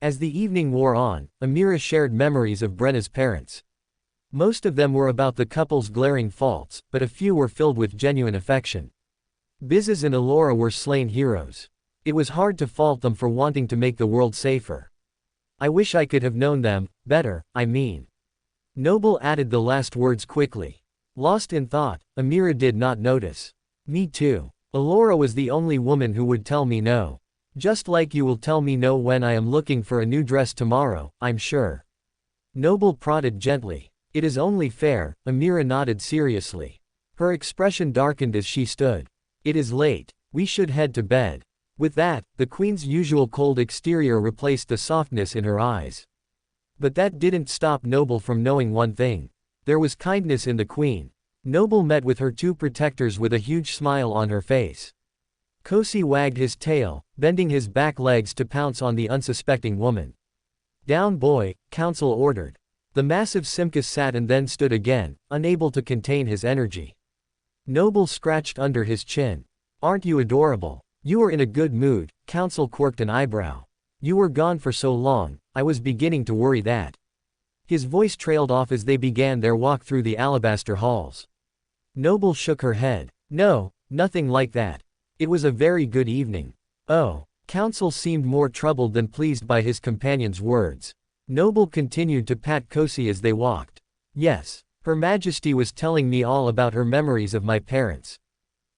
As the evening wore on, Amira shared memories of Brenna's parents. Most of them were about the couple's glaring faults, but a few were filled with genuine affection. Bizes and Allura were slain heroes. It was hard to fault them for wanting to make the world safer. I wish I could have known them better, I mean. Noble added the last words quickly. Lost in thought, Amira did not notice. Me too. Allura was the only woman who would tell me no. Just like you will tell me no when I am looking for a new dress tomorrow, I'm sure. Noble prodded gently. It is only fair, Amira nodded seriously. Her expression darkened as she stood. It is late. We should head to bed. With that, the queen's usual cold exterior replaced the softness in her eyes. But that didn't stop Noble from knowing one thing. There was kindness in the queen. Noble met with her two protectors with a huge smile on her face. Kosi wagged his tail, bending his back legs to pounce on the unsuspecting woman. "Down, boy," Council ordered. The massive Simkus sat and then stood again, unable to contain his energy. Noble scratched under his chin. "Aren't you adorable? You are in a good mood," Council quirked an eyebrow. "You were gone for so long, I was beginning to worry that." His voice trailed off as they began their walk through the alabaster halls. Noble shook her head. "No, nothing like that. It was a very good evening." "Oh." Council seemed more troubled than pleased by his companion's words. Noble continued to pat Kosi as they walked. "Yes. Her Majesty was telling me all about her memories of my parents."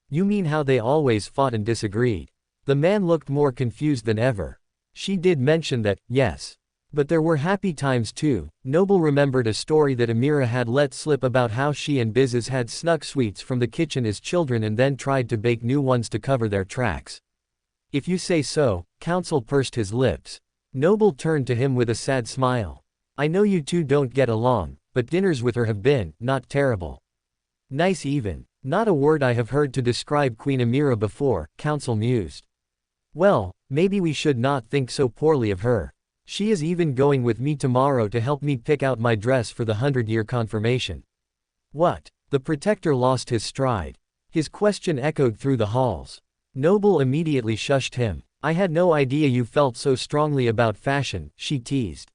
"You mean how they always fought and disagreed?" The man looked more confused than ever. "She did mention that, yes. But there were happy times too." Noble remembered a story that Amira had let slip about how she and Bizes had snuck sweets from the kitchen as children and then tried to bake new ones to cover their tracks. "If you say so," Council pursed his lips. Noble turned to him with a sad smile. "I know you two don't get along, but dinners with her have been, not terrible. Nice even. Not a word I have heard to describe Queen Amira before," Council mused. "Well, maybe we should not think so poorly of her. She is even going with me tomorrow to help me pick out my dress for the 100-year confirmation." "What?" The protector lost his stride. His question echoed through the halls. Noble immediately shushed him. "I had no idea you felt so strongly about fashion," she teased.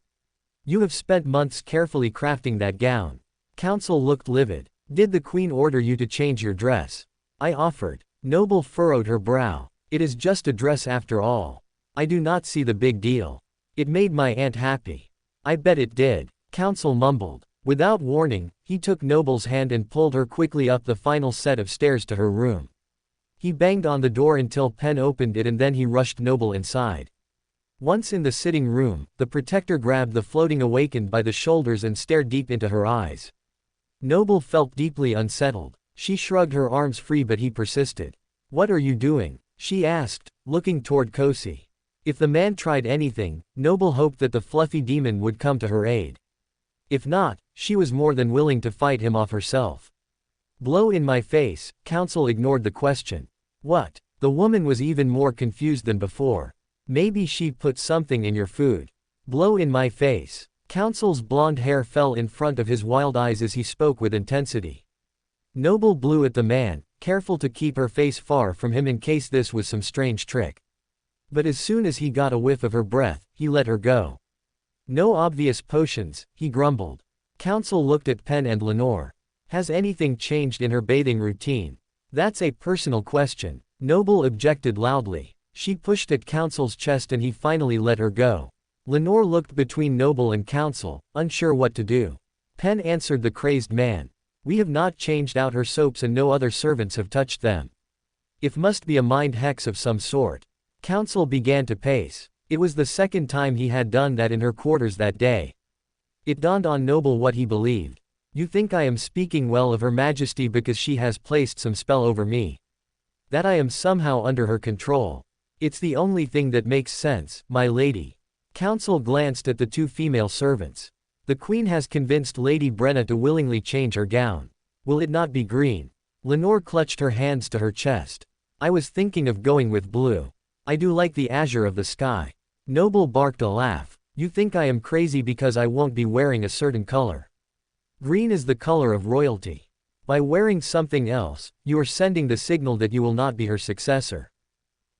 "You have spent months carefully crafting that gown." Council looked livid. "Did the queen order you to change your dress?" I offered. Noble furrowed her brow. "It is just a dress after all. I do not see the big deal. It made my aunt happy." "I bet it did," Council mumbled. Without warning, he took Noble's hand and pulled her quickly up the final set of stairs to her room. He banged on the door until Pen opened it and then he rushed Noble inside. Once in the sitting room, the protector grabbed the floating awakened by the shoulders and stared deep into her eyes. Noble felt deeply unsettled. She shrugged her arms free but he persisted. "What are you doing?" she asked, looking toward Kosi. If the man tried anything, Noble hoped that the fluffy demon would come to her aid. If not, she was more than willing to fight him off herself. "Blow in my face," Council ignored the question. "What?" The woman was even more confused than before. "Maybe she put something in your food." "Blow in my face." Council's blonde hair fell in front of his wild eyes as he spoke with intensity. Noble blew at the man, careful to keep her face far from him in case this was some strange trick. But as soon as he got a whiff of her breath, he let her go. "No obvious potions," he grumbled. Council looked at Pen and Lenore. "Has anything changed in her bathing routine?" "That's a personal question," Noble objected loudly. She pushed at Council's chest and he finally let her go. Lenore looked between Noble and Council, unsure what to do. Pen answered the crazed man. "We have not changed out her soaps and no other servants have touched them. It must be a mind hex of some sort." Council began to pace. It was the second time he had done that in her quarters that day. It dawned on Noble what he believed. "You think I am speaking well of Her Majesty because she has placed some spell over me? That I am somehow under her control? It's the only thing that makes sense, my lady." Council glanced at the two female servants. "The queen has convinced Lady Brenna to willingly change her gown. Will it not be green?" Lenore clutched her hands to her chest. "I was thinking of going with blue. I do like the azure of the sky." Noble barked a laugh. "You think I am crazy because I won't be wearing a certain color. Green is the color of royalty. By wearing something else, you are sending the signal that you will not be her successor.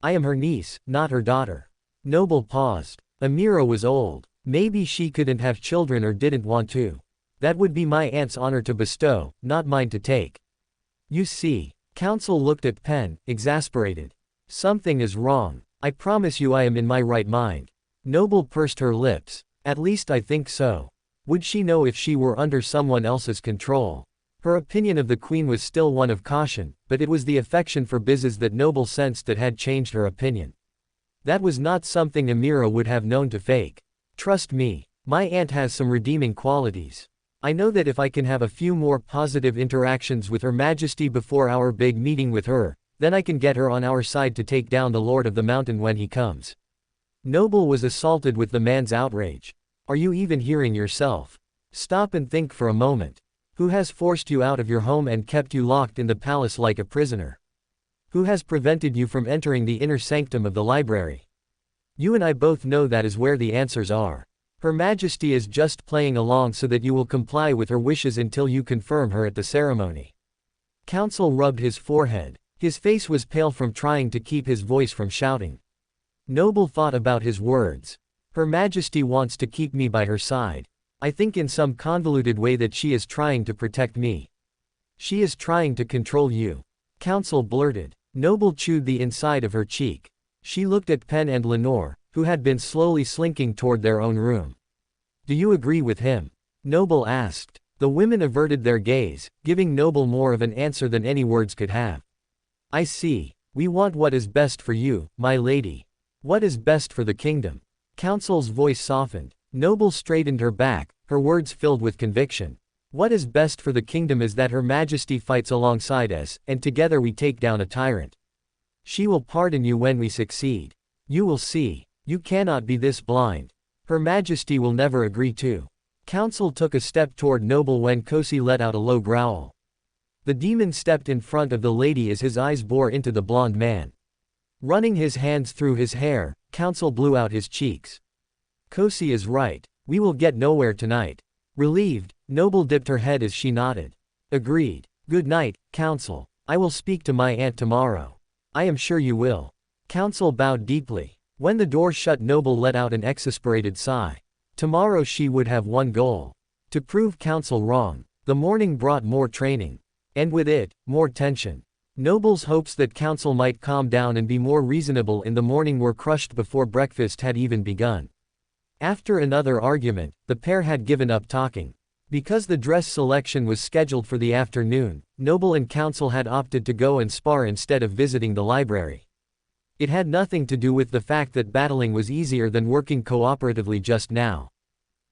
I am her niece, not her daughter." Noble paused. Amira was old. Maybe she couldn't have children or didn't want to. That would be my aunt's honor to bestow, not mine to take. "You see." Council looked at Pen, exasperated. "Something is wrong. I promise you I am in my right mind." Noble pursed her lips. "At least I think so. Would she know if she were under someone else's control?" Her opinion of the queen was still one of caution, but it was the affection for Bizes that Noble sensed that had changed her opinion. That was not something Amira would have known to fake. "Trust me. My aunt has some redeeming qualities. I know that if I can have a few more positive interactions with Her Majesty before our big meeting with her, then I can get her on our side to take down the Lord of the Mountain when he comes." Noble was assaulted with the man's outrage. Are you even hearing yourself? Stop and think for a moment. Who has forced you out of your home and kept you locked in the palace like a prisoner? Who has prevented you from entering the inner sanctum of the library? You and I both know that is where the answers are. Her Majesty is just playing along so that you will comply with her wishes until you confirm her at the ceremony. Counsel rubbed his forehead. His face was pale from trying to keep his voice from shouting. Noble thought about his words. Her Majesty wants to keep me by her side. I think in some convoluted way that she is trying to protect me. She is trying to control you. Counsel blurted. Noble chewed the inside of her cheek. She looked at Pen and Lenore, who had been slowly slinking toward their own room. Do you agree with him? Noble asked. The women averted their gaze, giving Noble more of an answer than any words could have. I see. We want what is best for you, my lady. What is best for the kingdom? Counsel's voice softened. Noble straightened her back, her words filled with conviction. What is best for the kingdom is that Her Majesty fights alongside us, and together we take down a tyrant. She will pardon you when we succeed. You will see. You cannot be this blind. Her Majesty will never agree to. Counsel took a step toward Noble when Kosi let out a low growl. The demon stepped in front of the lady as his eyes bore into the blond man. Running his hands through his hair, Counsel blew out his cheeks. Kosi is right. We will get nowhere tonight. Relieved, Noble dipped her head as she nodded. Agreed. Good night, Counsel. I will speak to my aunt tomorrow. I am sure you will. Counsel bowed deeply. When the door shut, Noble let out an exasperated sigh. Tomorrow she would have one goal. To prove Counsel wrong. The morning brought more training. And with it, more tension. Noble's hopes that Counsel might calm down and be more reasonable in the morning were crushed before breakfast had even begun. After another argument, the pair had given up talking. Because the dress selection was scheduled for the afternoon, Noble and Counsel had opted to go and spar instead of visiting the library. It had nothing to do with the fact that battling was easier than working cooperatively just now.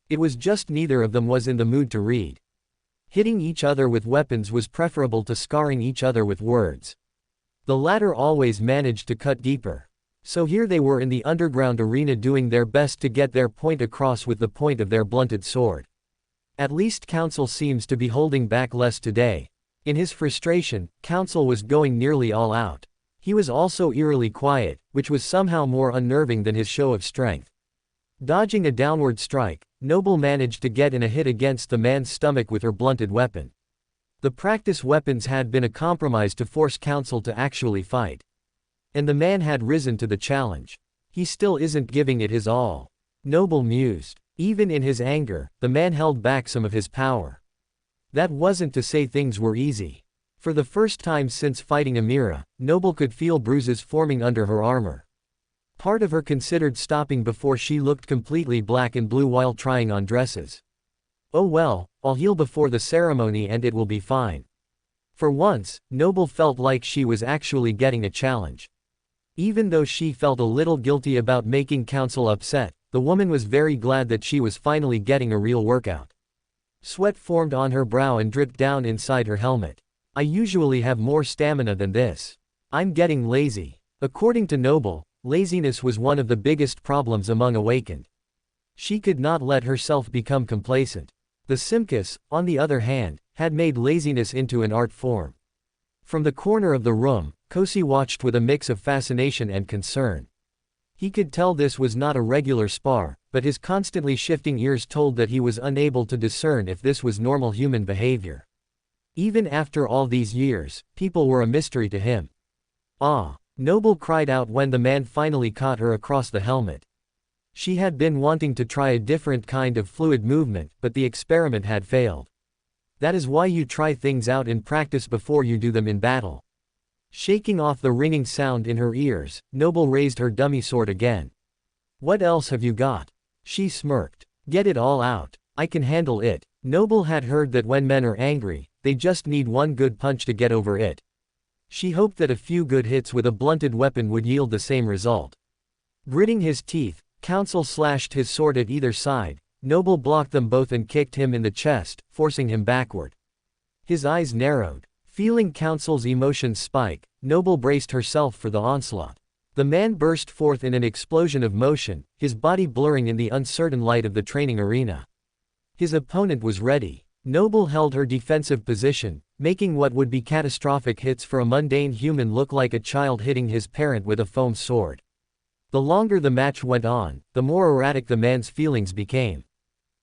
It was just neither of them was in the mood to read. Hitting each other with weapons was preferable to scarring each other with words. The latter always managed to cut deeper. So here they were in the underground arena doing their best to get their point across with the point of their blunted sword. At least Counsel seems to be holding back less today. In his frustration, Counsel was going nearly all out. He was also eerily quiet, which was somehow more unnerving than his show of strength. Dodging a downward strike, Noble managed to get in a hit against the man's stomach with her blunted weapon. The practice weapons had been a compromise to force Counsel to actually fight. And the man had risen to the challenge. He still isn't giving it his all. Noble mused. Even in his anger, the man held back some of his power. That wasn't to say things were easy. For the first time since fighting Amira, Noble could feel bruises forming under her armor. Part of her considered stopping before she looked completely black and blue while trying on dresses. Oh well, I'll heal before the ceremony and it will be fine. For once, Noble felt like she was actually getting a challenge. Even though she felt a little guilty about making Counsel upset, the woman was very glad that she was finally getting a real workout. Sweat formed on her brow and dripped down inside her helmet. I usually have more stamina than this. I'm getting lazy. According to Noble, laziness was one of the biggest problems among Awakened. She could not let herself become complacent. The Simkus, on the other hand, had made laziness into an art form. From the corner of the room, Kosi watched with a mix of fascination and concern. He could tell this was not a regular spar, but his constantly shifting ears told that he was unable to discern if this was normal human behavior. Even after all these years, people were a mystery to him. Ah! Noble cried out when the man finally caught her across the helmet. She had been wanting to try a different kind of fluid movement, but the experiment had failed. That is why you try things out in practice before you do them in battle. Shaking off the ringing sound in her ears, Noble raised her dummy sword again. What else have you got? She smirked. Get it all out. I can handle it. Noble had heard that when men are angry, they just need one good punch to get over it. She hoped that a few good hits with a blunted weapon would yield the same result. Gritting his teeth, Counsel slashed his sword at either side. Noble blocked them both and kicked him in the chest, forcing him backward. His eyes narrowed. Feeling Counsel's emotions spike, Noble braced herself for the onslaught. The man burst forth in an explosion of motion, his body blurring in the uncertain light of the training arena. His opponent was ready. Noble held her defensive position, making what would be catastrophic hits for a mundane human look like a child hitting his parent with a foam sword. The longer the match went on, the more erratic the man's feelings became.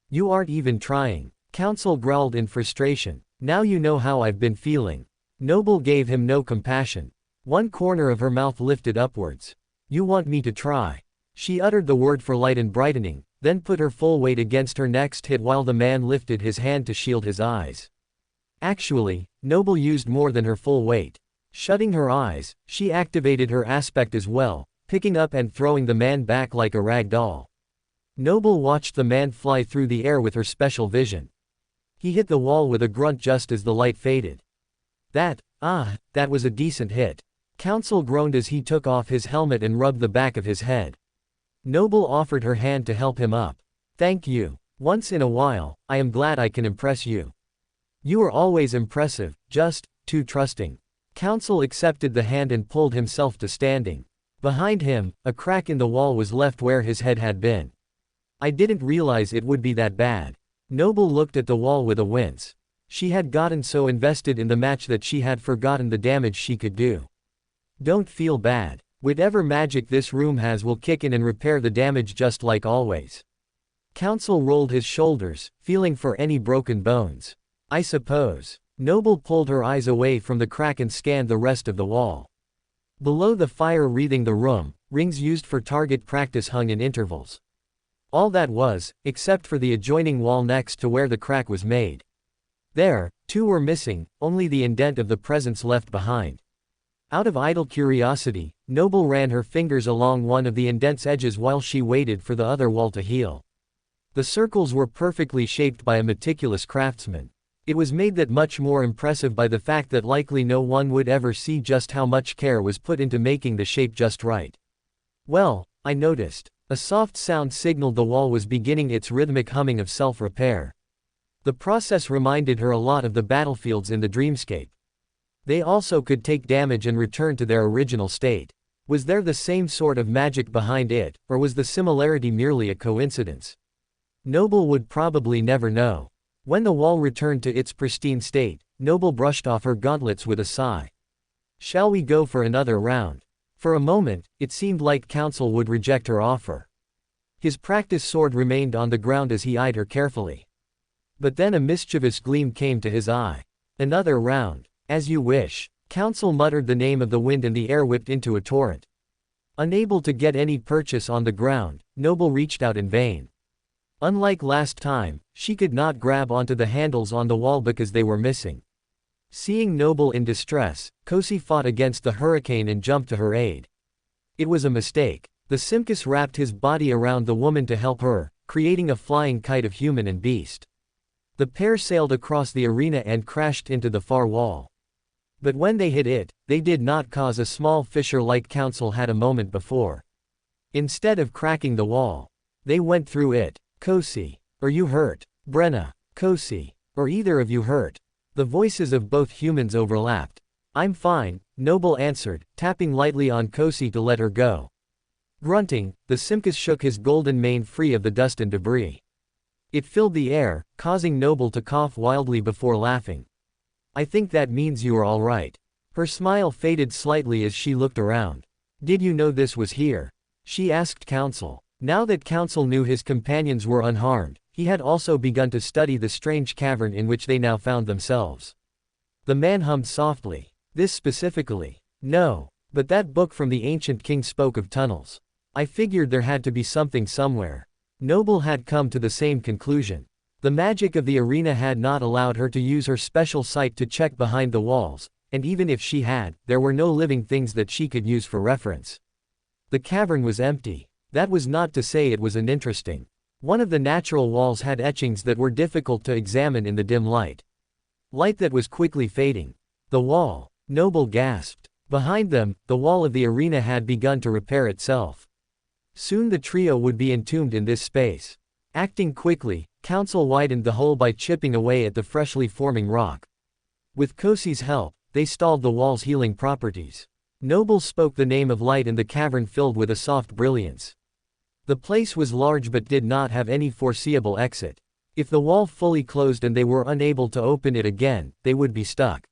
"You aren't even trying," Counsel growled in frustration. "Now you know how I've been feeling." Noble gave him no compassion. One corner of her mouth lifted upwards. "You want me to try?" She uttered the word for light and brightening, then put her full weight against her next hit while the man lifted his hand to shield his eyes. Actually, Noble used more than her full weight. Shutting her eyes, she activated her aspect as well, picking up and throwing the man back like a rag doll. Noble watched the man fly through the air with her special vision. He hit the wall with a grunt just as the light faded. That was a decent hit. Counsel groaned as he took off his helmet and rubbed the back of his head. Noble offered her hand to help him up. "Thank you. Once in a while, I am glad I can impress you. You are always impressive, just too trusting." Counsel accepted the hand and pulled himself to standing. Behind him, a crack in the wall was left where his head had been. "I didn't realize it would be that bad." Noble looked at the wall with a wince. She had gotten so invested in the match that she had forgotten the damage she could do. "Don't feel bad. Whatever magic this room has will kick in and repair the damage just like always." Counsel rolled his shoulders, feeling for any broken bones. "I suppose." Noble pulled her eyes away from the crack and scanned the rest of the wall. Below the fire wreathing the room, rings used for target practice hung in intervals. All that was, except for the adjoining wall next to where the crack was made. There, two were missing, only the indent of the presence left behind. Out of idle curiosity, Noble ran her fingers along one of the indent's edges while she waited for the other wall to heal. The circles were perfectly shaped by a meticulous craftsman. It was made that much more impressive by the fact that likely no one would ever see just how much care was put into making the shape just right. "Well," I noticed. A soft sound signaled the wall was beginning its rhythmic humming of self-repair. The process reminded her a lot of the battlefields in the Dreamscape. They also could take damage and return to their original state. Was there the same sort of magic behind it, or was the similarity merely a coincidence? Noble would probably never know. When the wall returned to its pristine state, Noble brushed off her gauntlets with a sigh. "Shall we go for another round?" For a moment, it seemed like Counsel would reject her offer. His practice sword remained on the ground as he eyed her carefully. But then a mischievous gleam came to his eye. "Another round. As you wish." Counsel muttered the name of the wind and the air whipped into a torrent. Unable to get any purchase on the ground, Noble reached out in vain. Unlike last time, she could not grab onto the handles on the wall because they were missing. Seeing Noble in distress, Kosi fought against the hurricane and jumped to her aid. It was a mistake. The Simkus wrapped his body around the woman to help her, creating a flying kite of human and beast. The pair sailed across the arena and crashed into the far wall. But when they hit it, they did not cause a small fissure like Counsel had a moment before. Instead of cracking the wall, they went through it. "Kosi, are you hurt?" "Brenna." "Kosi, are either of you hurt?" The voices of both humans overlapped. "I'm fine," Noble answered, tapping lightly on Kosi to let her go. Grunting, the Simkus shook his golden mane free of the dust and debris. It filled the air, causing Noble to cough wildly before laughing. "I think that means you are all right." Her smile faded slightly as she looked around. "Did you know this was here?" she asked Counsel. Now that Counsel knew his companions were unharmed, he had also begun to study the strange cavern in which they now found themselves. The man hummed softly. "This specifically?" "No. But that book from the ancient king spoke of tunnels. I figured there had to be something somewhere." Noble had come to the same conclusion. The magic of the arena had not allowed her to use her special sight to check behind the walls, and even if she had, there were no living things that she could use for reference. The cavern was empty. That was not to say it was uninteresting. One of the natural walls had etchings that were difficult to examine in the dim light. Light that was quickly fading. The wall. Noble gasped. Behind them, the wall of the arena had begun to repair itself. Soon the trio would be entombed in this space. Acting quickly, Counsel widened the hole by chipping away at the freshly forming rock. With Kosi's help, they stalled the wall's healing properties. Noble spoke the name of light and the cavern filled with a soft brilliance. The place was large but did not have any foreseeable exit. If the wall fully closed and they were unable to open it again, they would be stuck.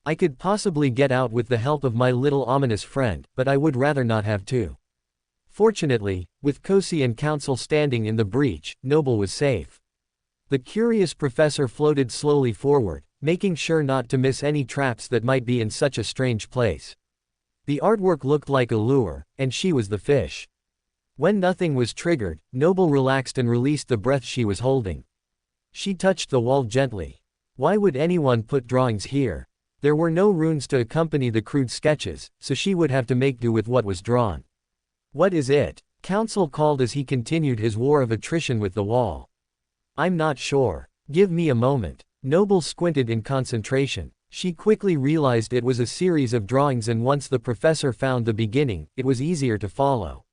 I could possibly get out with the help of my little ominous friend, but I would rather not have to. Fortunately, with Kosi and Council standing in the breach, Noble was safe. The curious professor floated slowly forward, making sure not to miss any traps that might be in such a strange place. The artwork looked like a lure, and she was the fish. When nothing was triggered, Noble relaxed and released the breath she was holding. She touched the wall gently. Why would anyone put drawings here? There were no runes to accompany the crude sketches, so she would have to make do with what was drawn. What is it? Council called as he continued his war of attrition with the wall. I'm not sure. Give me a moment. Noble squinted in concentration. She quickly realized it was a series of drawings, and once the professor found the beginning, it was easier to follow.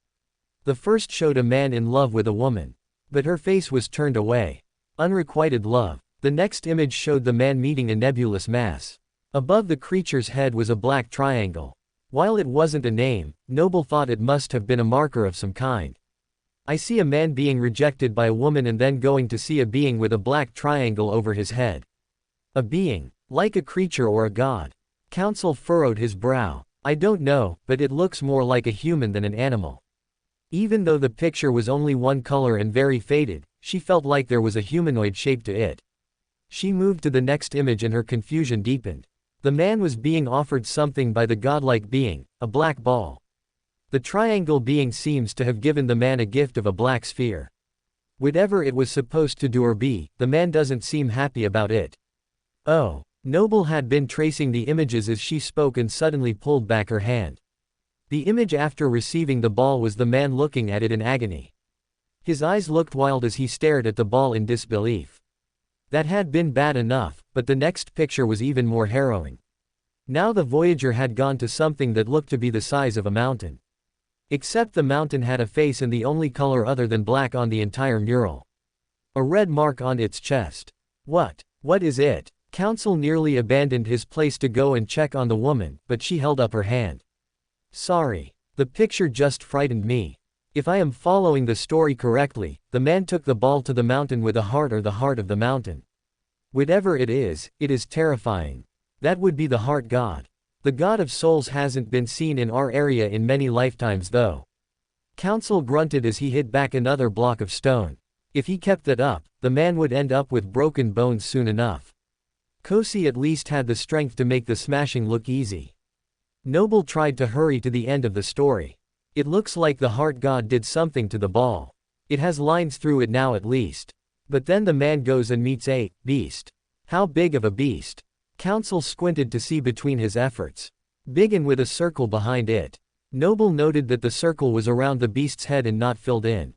The first showed a man in love with a woman. But her face was turned away. Unrequited love. The next image showed the man meeting a nebulous mass. Above the creature's head was a black triangle. While it wasn't a name, Noble thought it must have been a marker of some kind. I see a man being rejected by a woman and then going to see a being with a black triangle over his head. A being, like a creature or a god. Council furrowed his brow. I don't know, but it looks more like a human than an animal. Even though the picture was only one color and very faded, she felt like there was a humanoid shape to it. She moved to the next image and her confusion deepened. The man was being offered something by the godlike being, a black ball. The triangle being seems to have given the man a gift of a black sphere. Whatever it was supposed to do or be, the man doesn't seem happy about it. Oh. Noble had been tracing the images as she spoke and suddenly pulled back her hand. The image after receiving the ball was the man looking at it in agony. His eyes looked wild as he stared at the ball in disbelief. That had been bad enough, but the next picture was even more harrowing. Now the Voyager had gone to something that looked to be the size of a mountain. Except the mountain had a face and the only color other than black on the entire mural. A red mark on its chest. What is it? Council nearly abandoned his place to go and check on the woman, but she held up her hand. Sorry. The picture just frightened me. If I am following the story correctly, the man took the ball to the mountain with a heart or the heart of the mountain. Whatever it is terrifying. That would be the heart god. The god of souls hasn't been seen in our area in many lifetimes though. Council grunted as he hit back another block of stone. If he kept that up, the man would end up with broken bones soon enough. Kosi at least had the strength to make the smashing look easy. Noble tried to hurry to the end of the story. It looks like the heart god did something to the ball. It has lines through it now at least. But then the man goes and meets a beast. How big of a beast? Council squinted to see between his efforts. Big and with a circle behind it. Noble noted that the circle was around the beast's head and not filled in.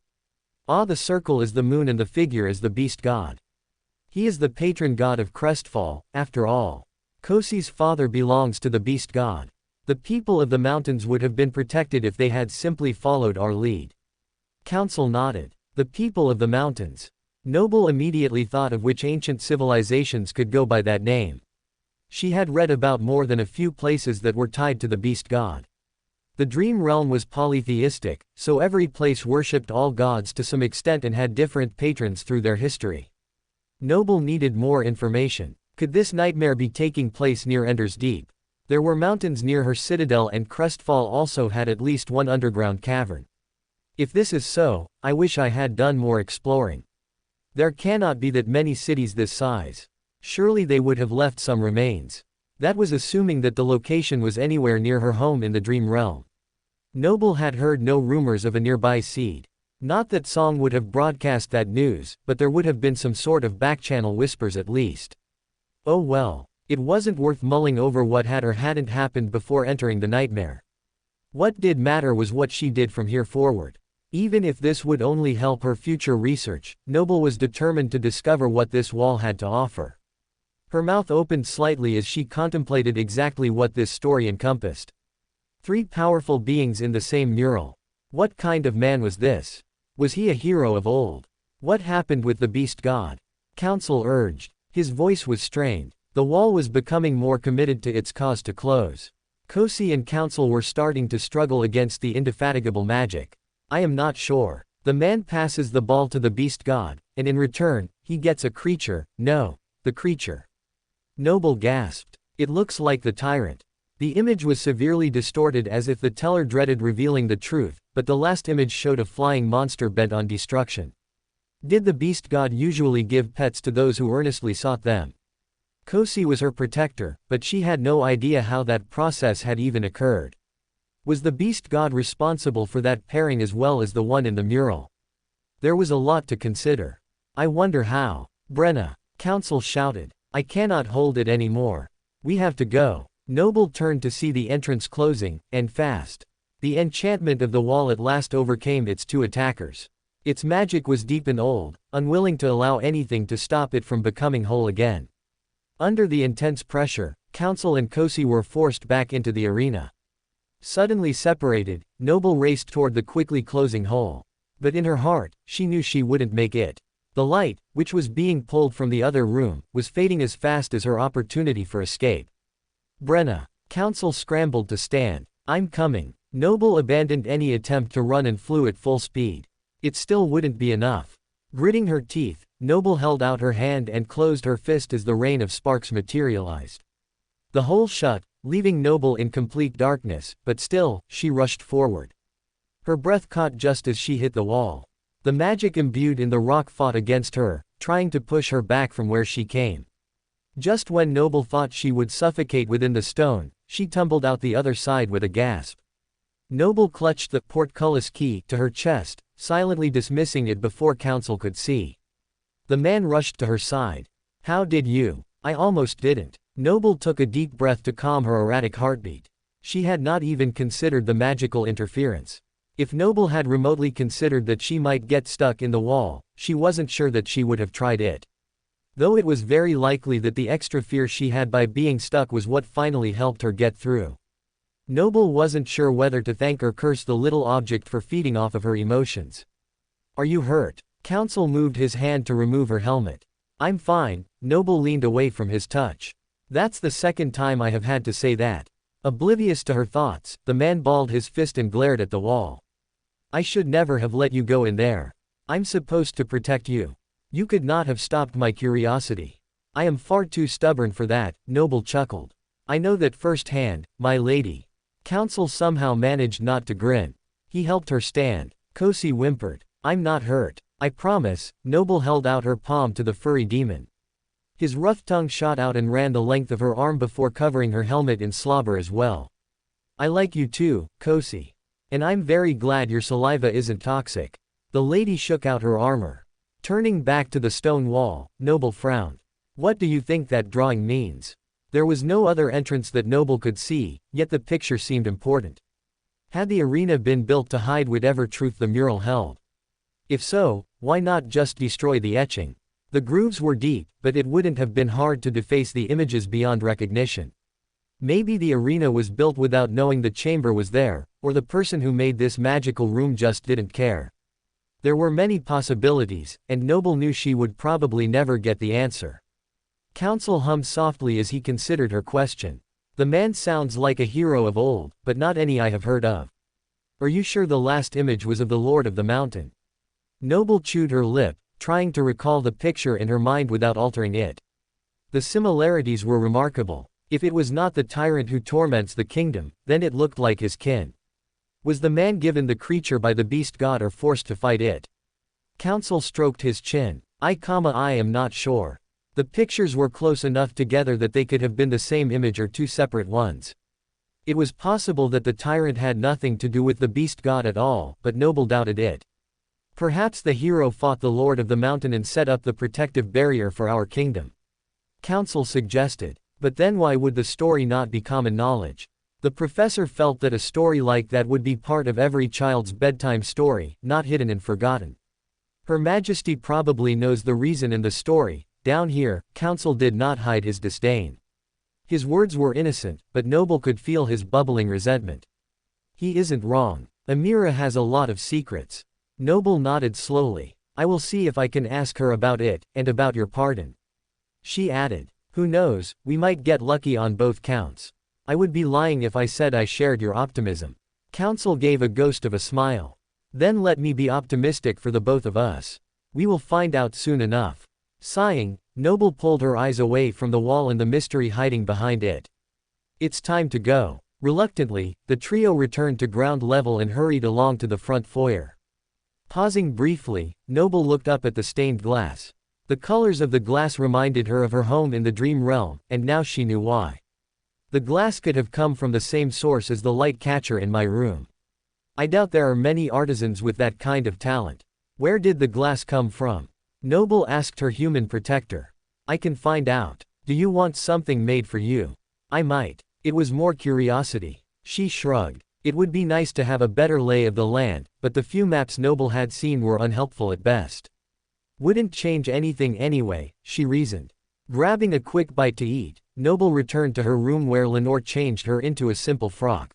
The circle is the moon and the figure is the beast god. He is the patron god of Crestfall, after all. Kosi's father belongs to the beast god. The people of the mountains would have been protected if they had simply followed our lead. Council nodded. The people of the mountains. Noble immediately thought of which ancient civilizations could go by that name. She had read about more than a few places that were tied to the beast god. The dream realm was polytheistic, so every place worshipped all gods to some extent and had different patrons through their history. Noble needed more information. Could this nightmare be taking place near Ender's Deep? There were mountains near her citadel and Crestfall also had at least one underground cavern. If this is so, I wish I had done more exploring. There cannot be that many cities this size. Surely they would have left some remains. That was assuming that the location was anywhere near her home in the dream realm. Noble had heard no rumors of a nearby seed. Not that Song would have broadcast that news, but there would have been some sort of backchannel whispers at least. Oh well. It wasn't worth mulling over what had or hadn't happened before entering the nightmare. What did matter was what she did from here forward. Even if this would only help her future research, Noble was determined to discover what this wall had to offer. Her mouth opened slightly as she contemplated exactly what this story encompassed. 3 powerful beings in the same mural. What kind of man was this? Was he a hero of old? What happened with the beast god? Council urged. His voice was strained. The wall was becoming more committed to its cause to close. Kosi and council were starting to struggle against the indefatigable magic. I am not sure. The man passes the ball to the beast god, and in return, he gets a creature. No, the creature. Noble gasped. It looks like the tyrant. The image was severely distorted as if the teller dreaded revealing the truth, but the last image showed a flying monster bent on destruction. Did the beast god usually give pets to those who earnestly sought them? Kosi was her protector, but she had no idea how that process had even occurred. Was the beast god responsible for that pairing as well as the one in the mural? There was a lot to consider. I wonder how. Brenna, council shouted. I cannot hold it anymore. We have to go. Noble turned to see the entrance closing, and fast. The enchantment of the wall at last overcame its two attackers. Its magic was deep and old, unwilling to allow anything to stop it from becoming whole again. Under the intense pressure, council and Kosi were forced back into the arena. Suddenly separated, Noble raced toward the quickly closing hole. But in her heart, she knew she wouldn't make it. The light, which was being pulled from the other room, was fading as fast as her opportunity for escape. Brenna. Council scrambled to stand. I'm coming. Noble abandoned any attempt to run and flew at full speed. It still wouldn't be enough. Gritting her teeth, Noble held out her hand and closed her fist as the rain of sparks materialized. The hole shut, leaving Noble in complete darkness, but still, she rushed forward. Her breath caught just as she hit the wall. The magic imbued in the rock fought against her, trying to push her back from where she came. Just when Noble thought she would suffocate within the stone, she tumbled out the other side with a gasp. Noble clutched the portcullis key to her chest, silently dismissing it before council could see. The man rushed to her side. How did you? I almost didn't. Noble took a deep breath to calm her erratic heartbeat. She had not even considered the magical interference. If Noble had remotely considered that she might get stuck in the wall, she wasn't sure that she would have tried it. Though it was very likely that the extra fear she had by being stuck was what finally helped her get through. Noble wasn't sure whether to thank or curse the little object for feeding off of her emotions. Are you hurt? Council moved his hand to remove her helmet. I'm fine. Noble leaned away from his touch. That's the second time I have had to say that. Oblivious to her thoughts, the man balled his fist and glared at the wall. I should never have let you go in there. I'm supposed to protect you. You could not have stopped my curiosity. I am far too stubborn for that, Noble chuckled. I know that firsthand, my lady. Council somehow managed not to grin. He helped her stand. Kosi whimpered. I'm not hurt. I promise. Noble held out her palm to the furry demon. His rough tongue shot out and ran the length of her arm before covering her helmet in slobber as well. I like you too, Kosi. And I'm very glad your saliva isn't toxic. The lady shook out her armor. Turning back to the stone wall, Noble frowned. What do you think that drawing means? There was no other entrance that Noble could see, yet the picture seemed important. Had the arena been built to hide whatever truth the mural held? If so, why not just destroy the etching? The grooves were deep, but it wouldn't have been hard to deface the images beyond recognition. Maybe the arena was built without knowing the chamber was there, or the person who made this magical room just didn't care. There were many possibilities, and Noble knew she would probably never get the answer. Council hummed softly as he considered her question. The man sounds like a hero of old, but not any I have heard of. Are you sure the last image was of the Lord of the Mountain? Noble chewed her lip, trying to recall the picture in her mind without altering it. The similarities were remarkable. If it was not the tyrant who torments the kingdom, then it looked like his kin. Was the man given the creature by the beast god or forced to fight it? Council stroked his chin. I am not sure. The pictures were close enough together that they could have been the same image or two separate ones. It was possible that the tyrant had nothing to do with the beast god at all, but Noble doubted it. Perhaps the hero fought the Lord of the Mountain and set up the protective barrier for our kingdom. Council suggested. But then why would the story not be common knowledge? The professor felt that a story like that would be part of every child's bedtime story, not hidden and forgotten. Her Majesty probably knows the reason in the story. Down here, Council did not hide his disdain. His words were innocent, but Noble could feel his bubbling resentment. He isn't wrong. Amira has a lot of secrets. Noble nodded slowly. I will see if I can ask her about it, and about your pardon. She added. Who knows, we might get lucky on both counts. I would be lying if I said I shared your optimism. Counsel gave a ghost of a smile. Then let me be optimistic for the both of us. We will find out soon enough. Sighing, Noble pulled her eyes away from the wall and the mystery hiding behind it. It's time to go. Reluctantly, the trio returned to ground level and hurried along to the front foyer. Pausing briefly, Noble looked up at the stained glass. The colors of the glass reminded her of her home in the dream realm, and now she knew why. The glass could have come from the same source as the light catcher in my room. I doubt there are many artisans with that kind of talent. Where did the glass come from? Noble asked her human protector. I can find out. Do you want something made for you? I might. It was more curiosity. She shrugged. It would be nice to have a better lay of the land, but the few maps Noble had seen were unhelpful at best. Wouldn't change anything anyway, she reasoned. Grabbing a quick bite to eat, Noble returned to her room where Lenore changed her into a simple frock.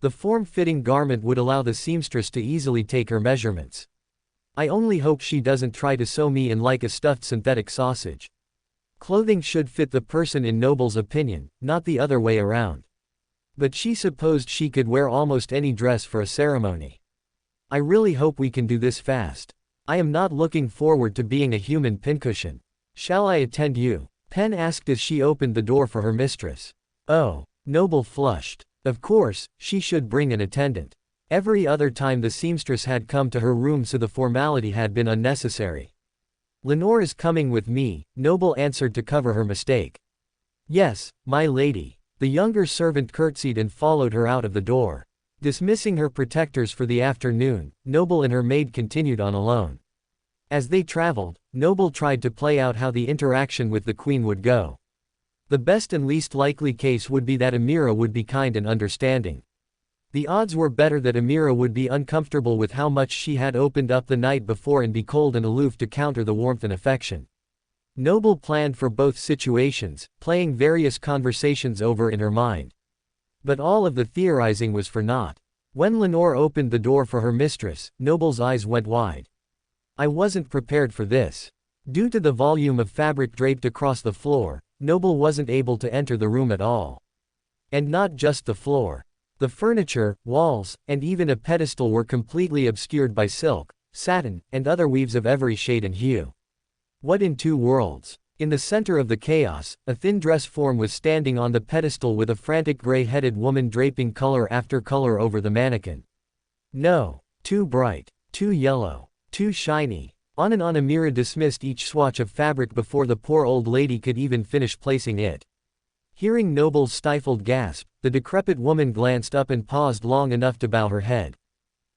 The form-fitting garment would allow the seamstress to easily take her measurements. I only hope she doesn't try to sew me in like a stuffed synthetic sausage. Clothing should fit the person in Noble's opinion, not the other way around. But she supposed she could wear almost any dress for a ceremony. I really hope we can do this fast. I am not looking forward to being a human pincushion. Shall I attend you? Pen asked as she opened the door for her mistress. Oh, Noble flushed. Of course, she should bring an attendant. Every other time the seamstress had come to her room, so the formality had been unnecessary. Lenore is coming with me, Noble answered to cover her mistake. Yes, my lady. The younger servant curtsied and followed her out of the door. Dismissing her protectors for the afternoon, Noble and her maid continued on alone. As they traveled, Noble tried to play out how the interaction with the queen would go. The best and least likely case would be that Amira would be kind and understanding. The odds were better that Amira would be uncomfortable with how much she had opened up the night before and be cold and aloof to counter the warmth and affection. Noble planned for both situations, playing various conversations over in her mind. But all of the theorizing was for naught. When Lenore opened the door for her mistress, Noble's eyes went wide. I wasn't prepared for this. Due to the volume of fabric draped across the floor, Noble wasn't able to enter the room at all. And not just the floor. The furniture, walls, and even a pedestal were completely obscured by silk, satin, and other weaves of every shade and hue. What in two worlds? In the center of the chaos, a thin dress form was standing on the pedestal with a frantic gray-headed woman draping color after color over the mannequin. No, too bright, too yellow, too shiny. On and on. Amira dismissed each swatch of fabric before the poor old lady could even finish placing it. Hearing Noble's stifled gasp, the decrepit woman glanced up and paused long enough to bow her head.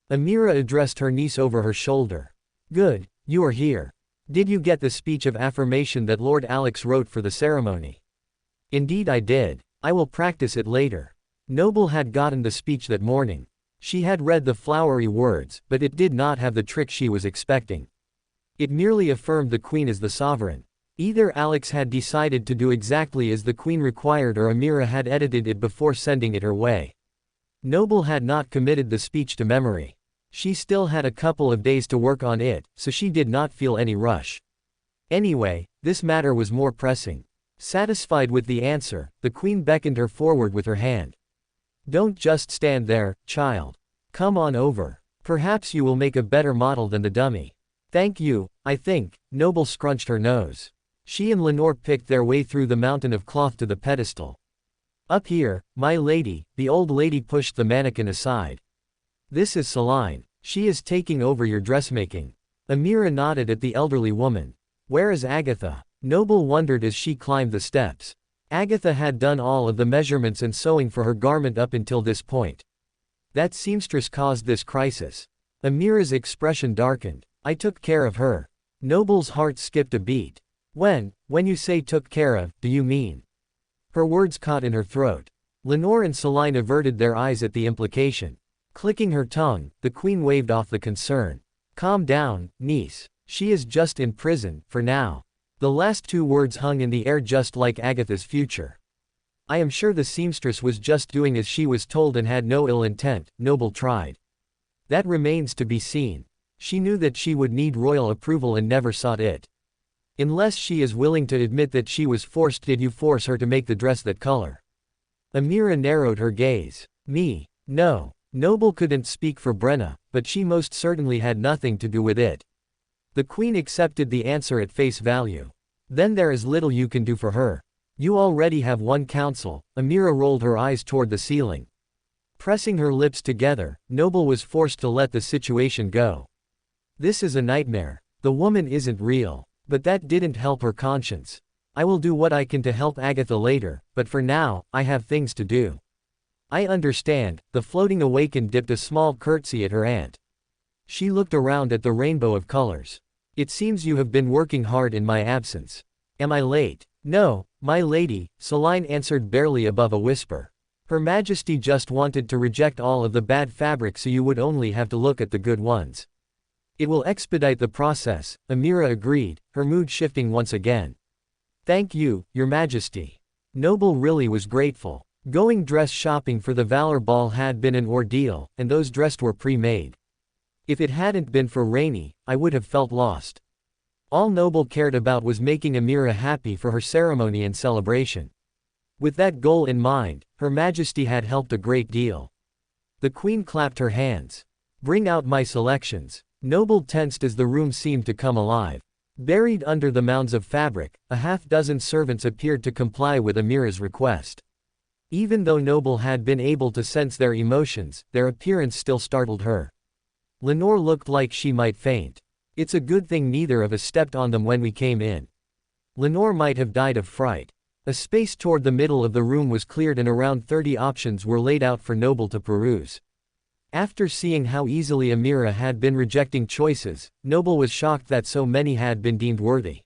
Amira addressed her niece over her shoulder. Good, you are here. Did you get the speech of affirmation that Lord Alex wrote for the ceremony? Indeed I did. I will practice it later. Noble had gotten the speech that morning. She had read the flowery words, but it did not have the trick she was expecting. It merely affirmed the queen as the sovereign. Either Alex had decided to do exactly as the queen required, or Amira had edited it before sending it her way. Noble had not committed the speech to memory. She still had a couple of days to work on it, so she did not feel any rush. Anyway, this matter was more pressing. Satisfied with the answer, the queen beckoned her forward with her hand. Don't just stand there, child. Come on over. Perhaps you will make a better model than the dummy. Thank you, I think. Noble scrunched her nose. She and Lenore picked their way through the mountain of cloth to the pedestal. Up here, my lady, the old lady pushed the mannequin aside. This is Celine. She is taking over your dressmaking. Amira nodded at the elderly woman. Where is Agatha? Noble wondered as she climbed the steps. Agatha had done all of the measurements and sewing for her garment up until this point. That seamstress caused this crisis. Amira's expression darkened. I took care of her. Noble's heart skipped a beat. When you say took care of, do you mean? Her words caught in her throat. Lenore and Celine averted their eyes at the implication. Clicking her tongue, the queen waved off the concern. Calm down, niece. She is just in prison, for now. The last two words hung in the air just like Agatha's future. I am sure the seamstress was just doing as she was told and had no ill intent, Noble tried. That remains to be seen. She knew that she would need royal approval and never sought it. Unless she is willing to admit that she was forced. Did you force her to make the dress that color? Amira narrowed her gaze. Me? No. Noble couldn't speak for Brenna, but she most certainly had nothing to do with it. The queen accepted the answer at face value. Then there is little you can do for her. You already have one counsel. Amira rolled her eyes toward the ceiling. Pressing her lips together, Noble was forced to let the situation go. This is a nightmare. The woman isn't real. But that didn't help her conscience. I will do what I can to help Agatha later, but for now, I have things to do. I understand. The floating awakened dipped a small curtsy at her aunt. She looked around at the rainbow of colors. It seems you have been working hard in my absence. Am I late? No, my lady, Celine answered barely above a whisper. Her Majesty just wanted to reject all of the bad fabric so you would only have to look at the good ones. It will expedite the process, Amira agreed, her mood shifting once again. Thank you, Your Majesty. Noble really was grateful. Going dress shopping for the Valor Ball had been an ordeal, and those dressed were pre-made. If it hadn't been for Rainy, I would have felt lost. All Noble cared about was making Amira happy for her ceremony and celebration. With that goal in mind, Her Majesty had helped a great deal. The Queen clapped her hands. Bring out my selections. Noble tensed as the room seemed to come alive. Buried under the mounds of fabric, a half-dozen servants appeared to comply with Amira's request. Even though Noble had been able to sense their emotions, their appearance still startled her. Lenore looked like she might faint. It's a good thing neither of us stepped on them when we came in. Lenore might have died of fright. A space toward the middle of the room was cleared and around 30 options were laid out for Noble to peruse. After seeing how easily Amira had been rejecting choices, Noble was shocked that so many had been deemed worthy.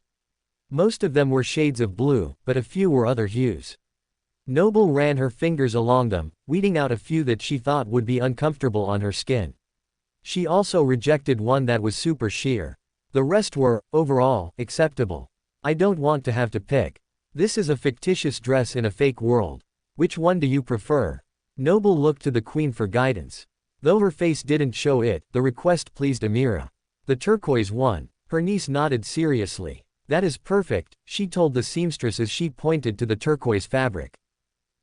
Most of them were shades of blue, but a few were other hues. Noble ran her fingers along them, weeding out a few that she thought would be uncomfortable on her skin. She also rejected one that was super sheer. The rest were, overall, acceptable. I don't want to have to pick. This is a fictitious dress in a fake world. Which one do you prefer? Noble looked to the Queen for guidance. Though her face didn't show it, the request pleased Amira. The turquoise one. Her niece nodded seriously. That is perfect, she told the seamstress as she pointed to the turquoise fabric.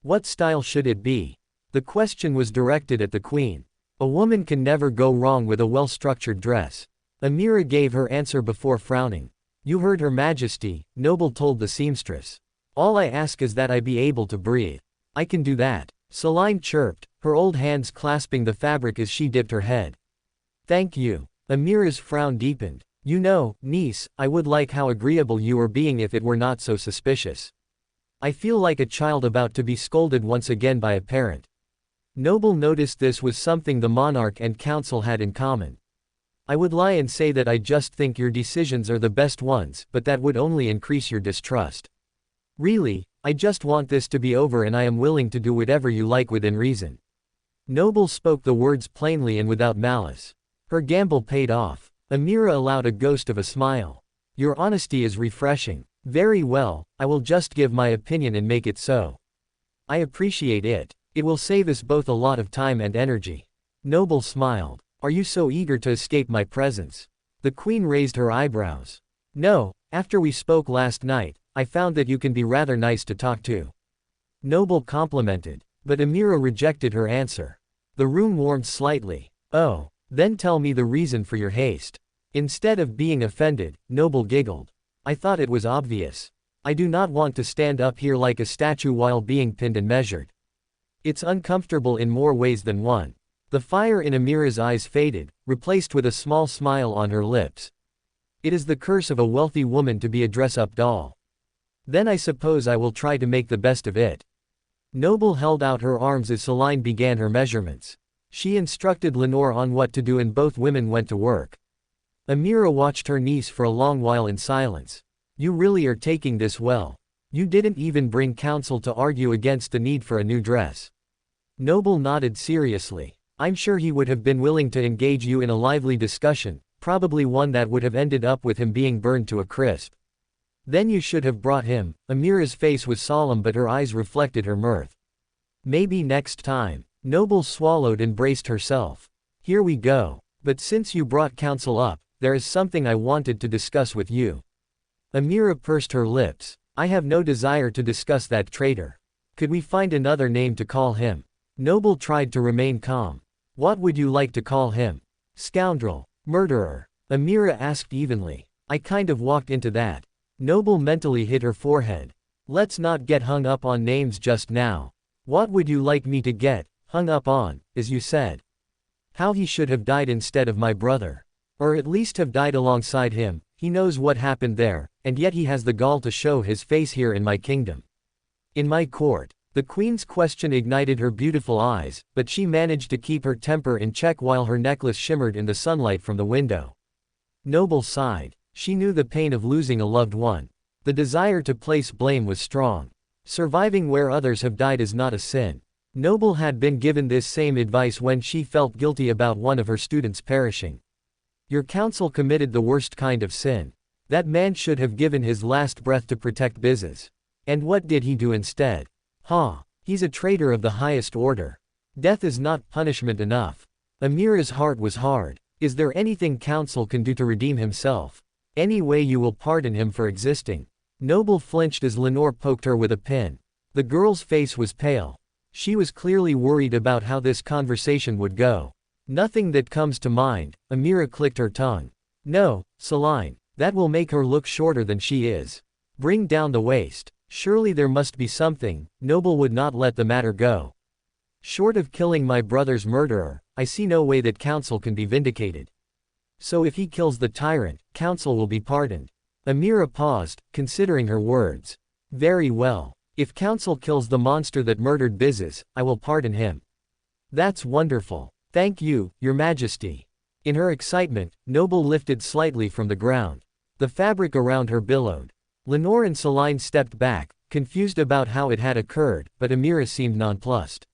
What style should it be? The question was directed at the Queen. A woman can never go wrong with a well-structured dress. Amira gave her answer before frowning. You heard Her Majesty, Noble told the seamstress. All I ask is that I be able to breathe. I can do that. Celine chirped, her old hands clasping the fabric as she dipped her head. Thank you. Amira's frown deepened. You know, niece, I would like how agreeable you were being if it were not so suspicious. I feel like a child about to be scolded once again by a parent. Noble noticed this was something the monarch and council had in common. I would lie and say that I just think your decisions are the best ones, but that would only increase your distrust. Really, I just want this to be over and I am willing to do whatever you like within reason. Noble spoke the words plainly and without malice. Her gamble paid off. Amira allowed a ghost of a smile. Your honesty is refreshing. Very well, I will just give my opinion and make it so. I appreciate it. It will save us both a lot of time and energy. Noble smiled. Are you so eager to escape my presence? The Queen raised her eyebrows. No, after we spoke last night, I found that you can be rather nice to talk to. Noble complimented. But Amira rejected her answer. The room warmed slightly. Oh, then tell me the reason for your haste. Instead of being offended, Noble giggled. I thought it was obvious. I do not want to stand up here like a statue while being pinned and measured. It's uncomfortable in more ways than one. The fire in Amira's eyes faded, replaced with a small smile on her lips. It is the curse of a wealthy woman to be a dress-up doll. Then I suppose I will try to make the best of it. Noble held out her arms as Celine began her measurements. She instructed Lenore on what to do and both women went to work. Amira watched her niece for a long while in silence. You really are taking this well. You didn't even bring counsel to argue against the need for a new dress. Noble nodded seriously. I'm sure he would have been willing to engage you in a lively discussion, probably one that would have ended up with him being burned to a crisp. Then you should have brought him. Amira's face was solemn but her eyes reflected her mirth. Maybe next time. Noble swallowed and braced herself. Here we go. But since you brought counsel up, there is something I wanted to discuss with you. Amira pursed her lips. I have no desire to discuss that traitor. Could we find another name to call him? Noble tried to remain calm. What would you like to call him? Scoundrel. Murderer. Amira asked evenly. I kind of walked into that. Noble mentally hit her forehead. Let's not get hung up on names just now. What would you like me to get hung up on, as you said? How he should have died instead of my brother. Or at least have died alongside him. He knows what happened there, and yet he has the gall to show his face here in my kingdom. In my court. The queen's question ignited her beautiful eyes, but she managed to keep her temper in check while her necklace shimmered in the sunlight from the window. Noble sighed. She knew the pain of losing a loved one. The desire to place blame was strong. Surviving where others have died is not a sin. Noble had been given this same advice when she felt guilty about one of her students perishing. Your counsel committed the worst kind of sin. That man should have given his last breath to protect business. And what did he do instead? He's a traitor of the highest order. Death is not punishment enough. Amira's heart was hard. Is there anything counsel can do to redeem himself? Any way you will pardon him for existing? Noble flinched as Lenore poked her with a pin. The girl's face was pale. She was clearly worried about how this conversation would go. Nothing that comes to mind. Amira clicked her tongue. No, Celine. That will make her look shorter than she is. Bring down the waist. Surely there must be something. Noble would not let the matter go. Short of killing my brother's murderer, I see no way that counsel can be vindicated. So if he kills the tyrant, counsel will be pardoned. Amira paused, considering her words. Very well. If counsel kills the monster that murdered Bizes, I will pardon him. That's wonderful. Thank you, Your Majesty. In her excitement, Noble lifted slightly from the ground. The fabric around her billowed. Lenore and Celine stepped back, confused about how it had occurred, but Amira seemed nonplussed.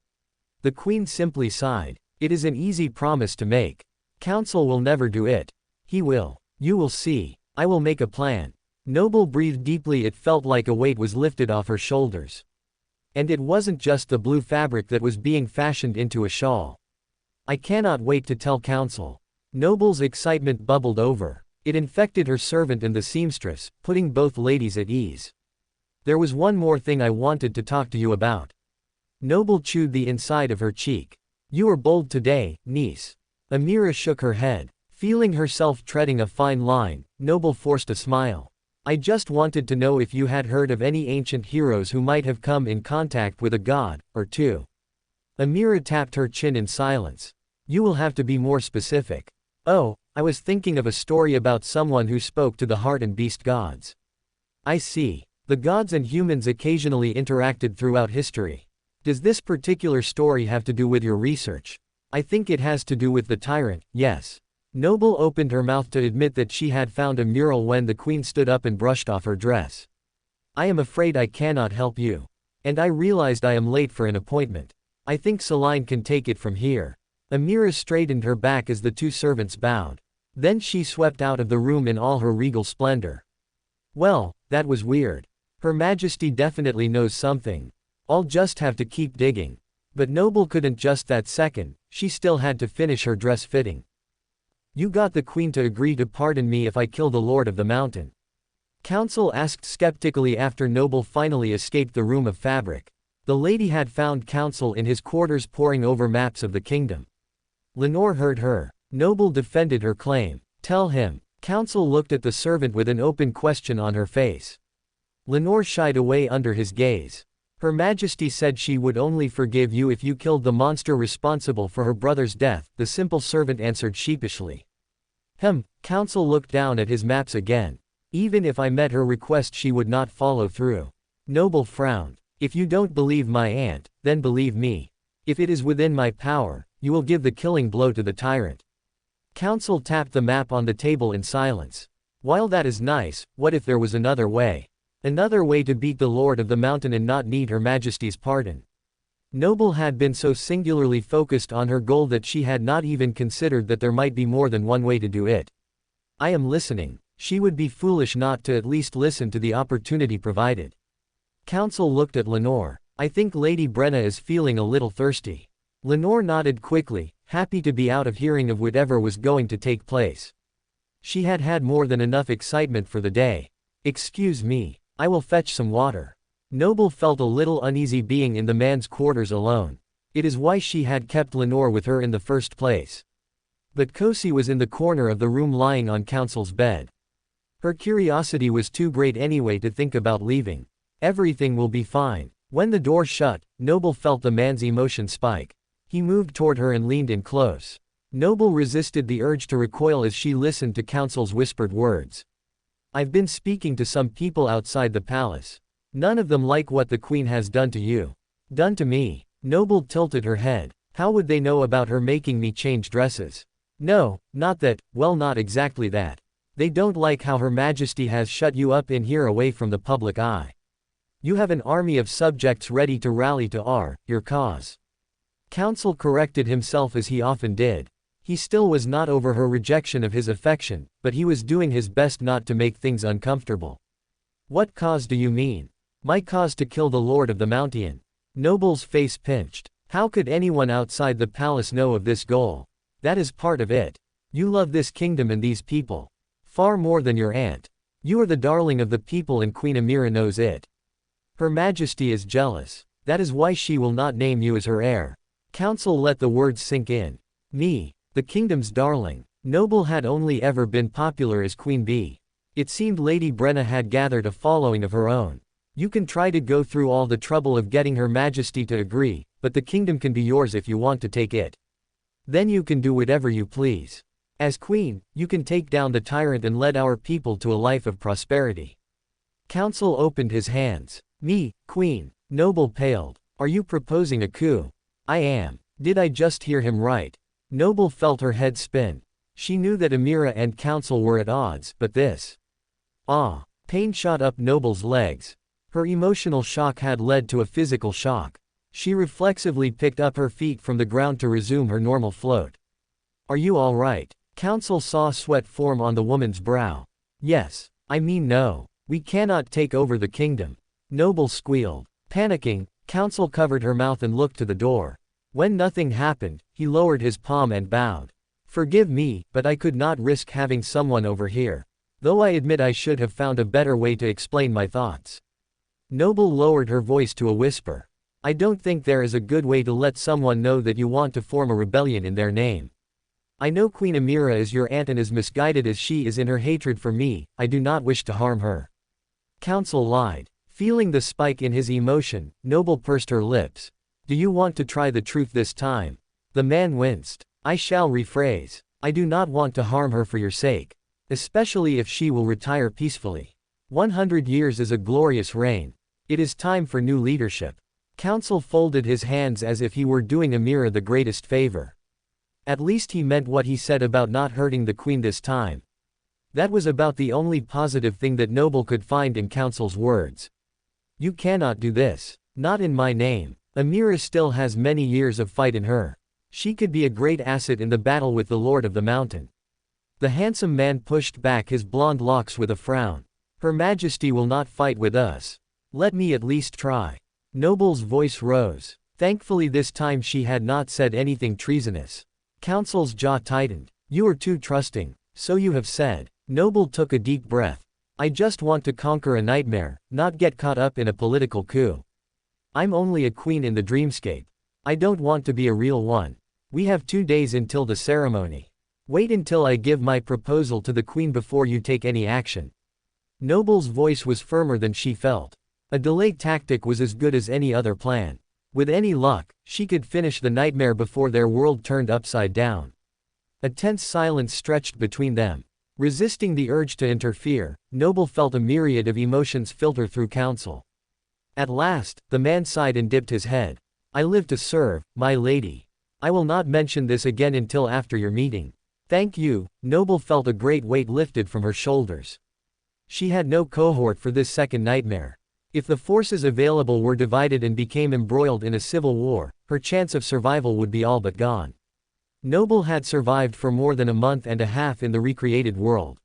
The queen simply sighed. It is an easy promise to make. Counsel will never do it. He will. You will see. I will make a plan. Noble breathed deeply. It felt like a weight was lifted off her shoulders. And it wasn't just the blue fabric that was being fashioned into a shawl. I cannot wait to tell counsel. Noble's excitement bubbled over. It infected her servant and the seamstress, putting both ladies at ease. There was one more thing I wanted to talk to you about. Noble chewed the inside of her cheek. You are bold today, niece. Amira shook her head. Feeling herself treading a fine line, Noble forced a smile. I just wanted to know if you had heard of any ancient heroes who might have come in contact with a god, or two. Amira tapped her chin in silence. You will have to be more specific. Oh, I was thinking of a story about someone who spoke to the heart and beast gods. I see. The gods and humans occasionally interacted throughout history. Does this particular story have to do with your research? I think it has to do with the tyrant, yes. Noble opened her mouth to admit that she had found a mural when the queen stood up and brushed off her dress. I am afraid I cannot help you. And I realized I am late for an appointment. I think Celine can take it from here. Amira straightened her back as the two servants bowed. Then she swept out of the room in all her regal splendor. Well, that was weird. Her Majesty definitely knows something. I'll just have to keep digging. But Noble couldn't just that second. She still had to finish her dress fitting. You got the queen to agree to pardon me if I kill the Lord of the Mountain? Counsel asked skeptically after Noble finally escaped the room of fabric. The lady had found counsel in his quarters poring over maps of the kingdom. Lenore heard her. Noble defended her claim. Tell him. Counsel looked at the servant with an open question on her face. Lenore shied away under his gaze. Her Majesty said she would only forgive you if you killed the monster responsible for her brother's death, the simple servant answered sheepishly. Counsel looked down at his maps again. Even if I met her request she would not follow through. Noble frowned. If you don't believe my aunt, then believe me. If it is within my power, you will give the killing blow to the tyrant. Counsel tapped the map on the table in silence. While that is nice, what if there was another way? Another way to beat the Lord of the Mountain and not need Her Majesty's pardon. Noble had been so singularly focused on her goal that she had not even considered that there might be more than one way to do it. I am listening. She would be foolish not to at least listen to the opportunity provided. Counsel looked at Lenore. I think Lady Brenna is feeling a little thirsty. Lenore nodded quickly, happy to be out of hearing of whatever was going to take place. She had had more than enough excitement for the day. Excuse me, I will fetch some water. Noble felt a little uneasy being in the man's quarters alone. It is why she had kept Lenore with her in the first place. But Kosi was in the corner of the room lying on Council's bed. Her curiosity was too great anyway to think about leaving. Everything will be fine. When the door shut, Noble felt the man's emotion spike. He moved toward her and leaned in close. Noble resisted the urge to recoil as she listened to Council's whispered words. I've been speaking to some people outside the palace. None of them like what the queen has done to you. Done to me. Noble tilted her head. How would they know about her making me change dresses? No, not that, well, not exactly that. They don't like how Her Majesty has shut you up in here away from the public eye. You have an army of subjects ready to rally to your cause. Council corrected himself as he often did. He still was not over her rejection of his affection, but he was doing his best not to make things uncomfortable. What cause do you mean? My cause to kill the Lord of the Mountain. Noble's face pinched. How could anyone outside the palace know of this goal? That is part of it. You love this kingdom and these people. Far more than your aunt. You are the darling of the people and Queen Amira knows it. Her Majesty is jealous. That is why she will not name you as her heir. Council let the words sink in. Me, the kingdom's darling. Noble had only ever been popular as Queen Bee. It seemed Lady Brenna had gathered a following of her own. You can try to go through all the trouble of getting Her Majesty to agree, but the kingdom can be yours if you want to take it. Then you can do whatever you please. As queen, you can take down the tyrant and lead our people to a life of prosperity. Council opened his hands. Me, queen. Noble paled. Are you proposing a coup? I am. Did I just hear him right? Noble felt her head spin. She knew that Amira and Council were at odds, but this. Pain shot up Noble's legs. Her emotional shock had led to a physical shock. She reflexively picked up her feet from the ground to resume her normal float. Are you all right? Council saw sweat form on the woman's brow. Yes. I mean no. We cannot take over the kingdom. Noble squealed. Panicking, Council covered her mouth and looked to the door. When nothing happened, he lowered his palm and bowed. Forgive me, but I could not risk having someone over here. Though I admit I should have found a better way to explain my thoughts. Noble lowered her voice to a whisper. I don't think there is a good way to let someone know that you want to form a rebellion in their name. I know Queen Amira is your aunt and as misguided as she is in her hatred for me, I do not wish to harm her. Council lied. Feeling the spike in his emotion, Noble pursed her lips. Do you want to try the truth this time? The man winced. I shall rephrase. I do not want to harm her for your sake. Especially if she will retire peacefully. 100 years is a glorious reign. It is time for new leadership. Council folded his hands as if he were doing Amira the greatest favor. At least he meant what he said about not hurting the queen this time. That was about the only positive thing that Noble could find in Council's words. You cannot do this. Not in my name. Amira still has many years of fight in her. She could be a great asset in the battle with the Lord of the Mountain. The handsome man pushed back his blonde locks with a frown. Her Majesty will not fight with us. Let me at least try. Noble's voice rose. Thankfully this time she had not said anything treasonous. Council's jaw tightened. You are too trusting. So you have said. Noble took a deep breath. I just want to conquer a nightmare, not get caught up in a political coup. I'm only a queen in the dreamscape. I don't want to be a real one. We have 2 days until the ceremony. Wait until I give my proposal to the queen before you take any action. Noble's voice was firmer than she felt. A delay tactic was as good as any other plan. With any luck, she could finish the nightmare before their world turned upside down. A tense silence stretched between them. Resisting the urge to interfere, Noble felt a myriad of emotions filter through Council. At last, the man sighed and dipped his head. I live to serve, my lady. I will not mention this again until after your meeting. Thank you. Noble felt a great weight lifted from her shoulders. She had no cohort for this second nightmare. If the forces available were divided and became embroiled in a civil war, her chance of survival would be all but gone. Noble had survived for more than a month and a half in the recreated world.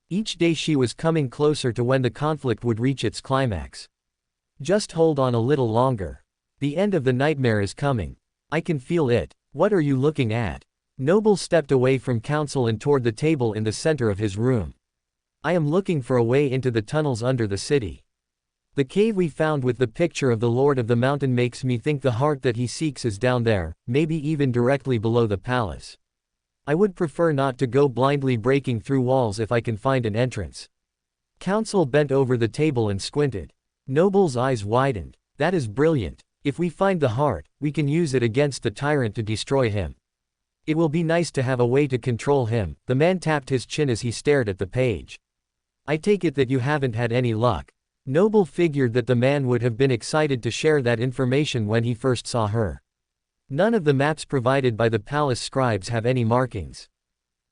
Each day she was coming closer to when the conflict would reach its climax. Just hold on a little longer. The end of the nightmare is coming. I can feel it. What are you looking at? Noble stepped away from Council and toward the table in the center of his room. I am looking for a way into the tunnels under the city. The cave we found with the picture of the Lord of the Mountain makes me think the heart that he seeks is down there, maybe even directly below the palace. I would prefer not to go blindly breaking through walls if I can find an entrance. Counsel bent over the table and squinted. Noble's eyes widened. That is brilliant. If we find the heart, we can use it against the tyrant to destroy him. It will be nice to have a way to control him. The man tapped his chin as he stared at the page. I take it that you haven't had any luck. Noble figured that the man would have been excited to share that information when he first saw her. None of the maps provided by the palace scribes have any markings.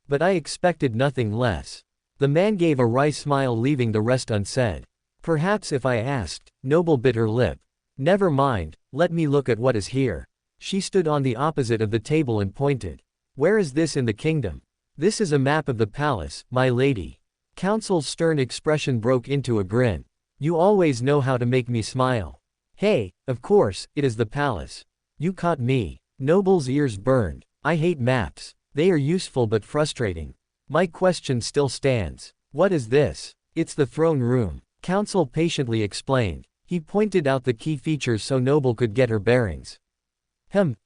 But I expected nothing less. The man gave a wry smile, leaving the rest unsaid. Perhaps if I asked. Noble bit her lip. Never mind, let me look at what is here. She stood on the opposite of the table and pointed. Where is this in the kingdom? This is a map of the palace, my lady. Counsel's stern expression broke into a grin. You always know how to make me smile. Hey, of course, it is the palace. You caught me. Noble's ears burned. I hate maps. They are useful but frustrating. My question still stands. What is this? It's the throne room. Counsel patiently explained. He pointed out the key features so Noble could get her bearings.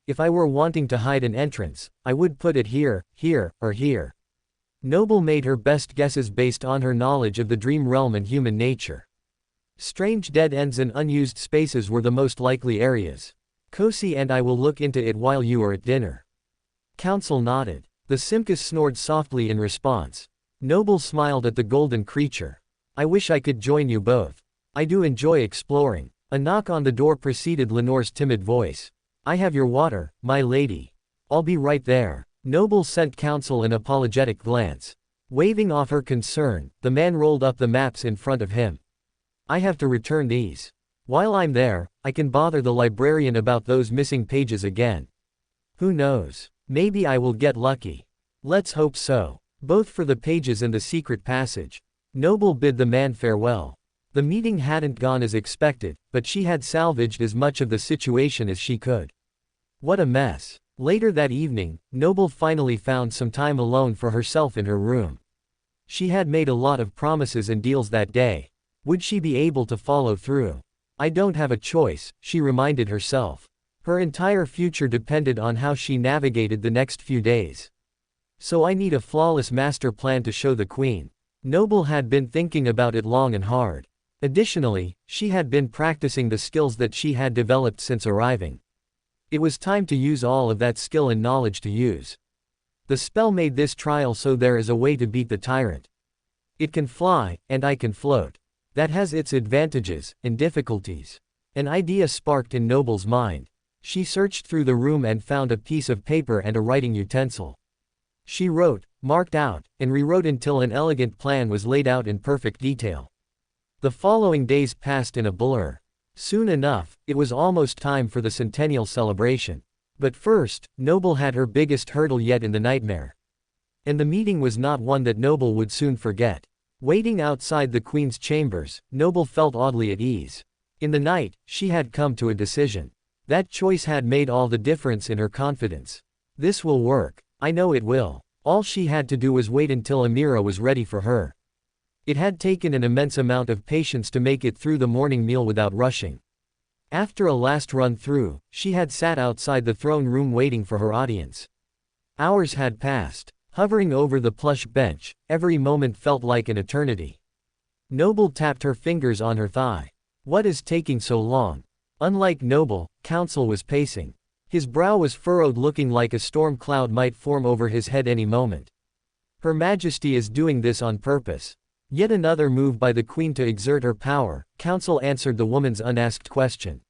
If I were wanting to hide an entrance, I would put it here, here, or here. Noble made her best guesses based on her knowledge of the dream realm and human nature. Strange dead ends and unused spaces were the most likely areas. Kosi and I will look into it while you are at dinner. Counsel nodded. The Simkus snored softly in response. Noble smiled at the golden creature. I wish I could join you both. I do enjoy exploring. A knock on the door preceded Lenore's timid voice. I have your water, my lady. I'll be right there. Noble sent Counsel an apologetic glance. Waving off her concern, the man rolled up the maps in front of him. I have to return these. While I'm there, I can bother the librarian about those missing pages again. Who knows? Maybe I will get lucky. Let's hope so. Both for the pages and the secret passage. Noble bid the man farewell. The meeting hadn't gone as expected, but she had salvaged as much of the situation as she could. What a mess. Later that evening, Noble finally found some time alone for herself in her room. She had made a lot of promises and deals that day. Would she be able to follow through? I don't have a choice, she reminded herself. Her entire future depended on how she navigated the next few days. So I need a flawless master plan to show the queen. Noble had been thinking about it long and hard. Additionally, she had been practicing the skills that she had developed since arriving. It was time to use all of that skill and knowledge to use. The spell made this trial so there is a way to beat the tyrant. It can fly, and I can float. That has its advantages, and difficulties. An idea sparked in Noble's mind. She searched through the room and found a piece of paper and a writing utensil. She wrote, marked out, and rewrote until an elegant plan was laid out in perfect detail. The following days passed in a blur. Soon enough, it was almost time for the centennial celebration. But first, Noble had her biggest hurdle yet in the nightmare. And the meeting was not one that Noble would soon forget. Waiting outside the queen's chambers, Noble felt oddly at ease. In the night, she had come to a decision. That choice had made all the difference in her confidence. This will work. I know it will. All she had to do was wait until Amira was ready for her. It had taken an immense amount of patience to make it through the morning meal without rushing. After a last run through, she had sat outside the throne room waiting for her audience. Hours had passed. Hovering over the plush bench, every moment felt like an eternity. Noble tapped her fingers on her thigh. What is taking so long? Unlike Noble, Counsel was pacing. His brow was furrowed, looking like a storm cloud might form over his head any moment. Her Majesty is doing this on purpose. Yet another move by the queen to exert her power, Counsel answered the woman's unasked question.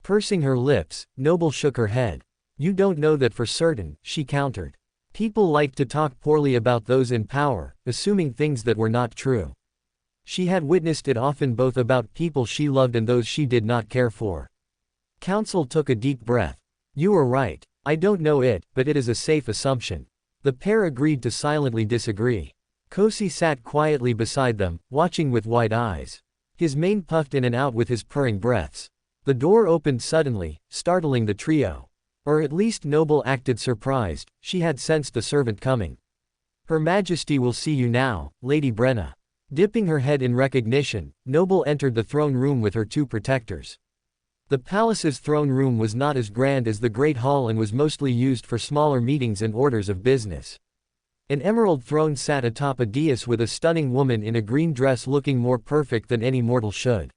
Pursing her lips, Noble shook her head. You don't know that for certain, she countered. People like to talk poorly about those in power, assuming things that were not true. She had witnessed it often, both about people she loved and those she did not care for. Counsel took a deep breath. You are right. I don't know it, but it is a safe assumption. The pair agreed to silently disagree. Kosi sat quietly beside them, watching with wide eyes. His mane puffed in and out with his purring breaths. The door opened suddenly, startling the trio. Or at least Noble acted surprised. She had sensed the servant coming. Her Majesty will see you now, Lady Brenna. Dipping her head in recognition, Noble entered the throne room with her 2 protectors. The palace's throne room was not as grand as the Great Hall and was mostly used for smaller meetings and orders of business. An emerald throne sat atop a dais with a stunning woman in a green dress looking more perfect than any mortal should.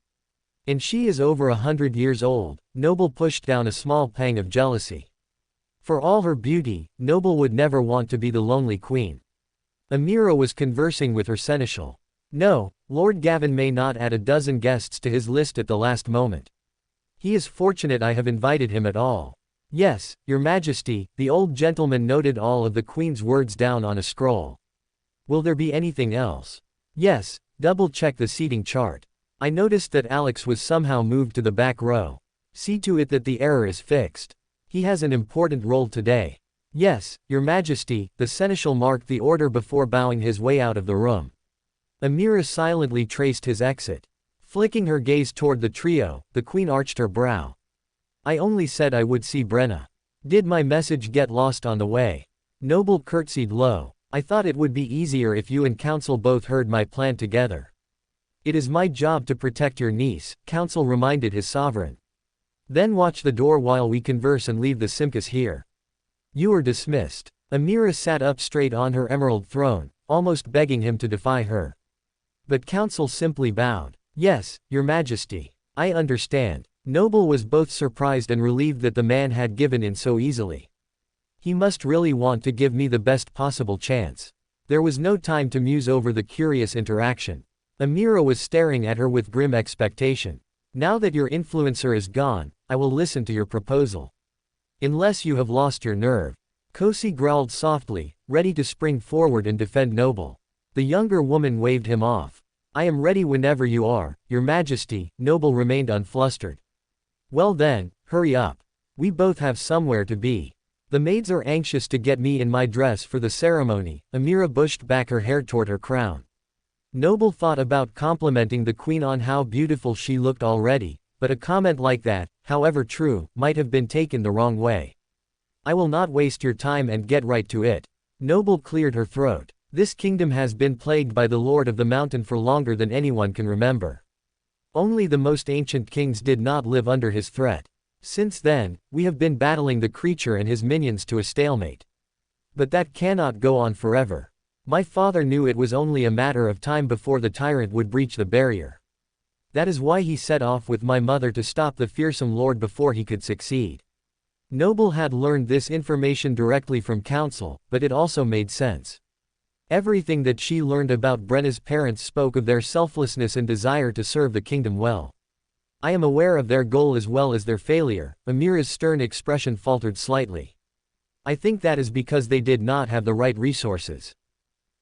And she is over 100 years old. Noble pushed down a small pang of jealousy. For all her beauty, Noble would never want to be the lonely queen. Amira was conversing with her seneschal. No, Lord Gavin may not add a dozen guests to his list at the last moment. He is fortunate I have invited him at all. Yes, Your Majesty, the old gentleman noted all of the Queen's words down on a scroll. Will there be anything else? Yes, double-check the seating chart. I noticed that Alex was somehow moved to the back row. See to it that the error is fixed. He has an important role today. Yes, Your Majesty, the seneschal marked the order before bowing his way out of the room. Amira silently traced his exit. Flicking her gaze toward the trio, the Queen arched her brow. I only said I would see Brenna. Did my message get lost on the way? Noble curtsied low. I thought it would be easier if you and Council both heard my plan together. It is my job to protect your niece, Council reminded his sovereign. Then watch the door while we converse and leave the Simcas here. You are dismissed. Amira sat up straight on her emerald throne, almost begging him to defy her. But Council simply bowed. Yes, Your Majesty. I understand. Noble was both surprised and relieved that the man had given in so easily. He must really want to give me the best possible chance. There was no time to muse over the curious interaction. Amira was staring at her with grim expectation. Now that your influencer is gone, I will listen to your proposal. Unless you have lost your nerve. Kosi growled softly, ready to spring forward and defend Noble. The younger woman waved him off. I am ready whenever you are, Your Majesty. Noble remained unflustered. Well then, hurry up. We both have somewhere to be. The maids are anxious to get me in my dress for the ceremony. Amira bushed back her hair toward her crown. Noble thought about complimenting the queen on how beautiful she looked already, but a comment like that, however true, might have been taken the wrong way. I will not waste your time and get right to it. Noble cleared her throat. This kingdom has been plagued by the Lord of the Mountain for longer than anyone can remember. Only the most ancient kings did not live under his threat. Since then, we have been battling the creature and his minions to a stalemate. But that cannot go on forever. My father knew it was only a matter of time before the tyrant would breach the barrier. That is why he set off with my mother to stop the fearsome lord before he could succeed. Noble had learned this information directly from Council, but it also made sense. Everything that she learned about Brenna's parents spoke of their selflessness and desire to serve the kingdom well. I am aware of their goal as well as their failure. Amira's stern expression faltered slightly. I think that is because they did not have the right resources.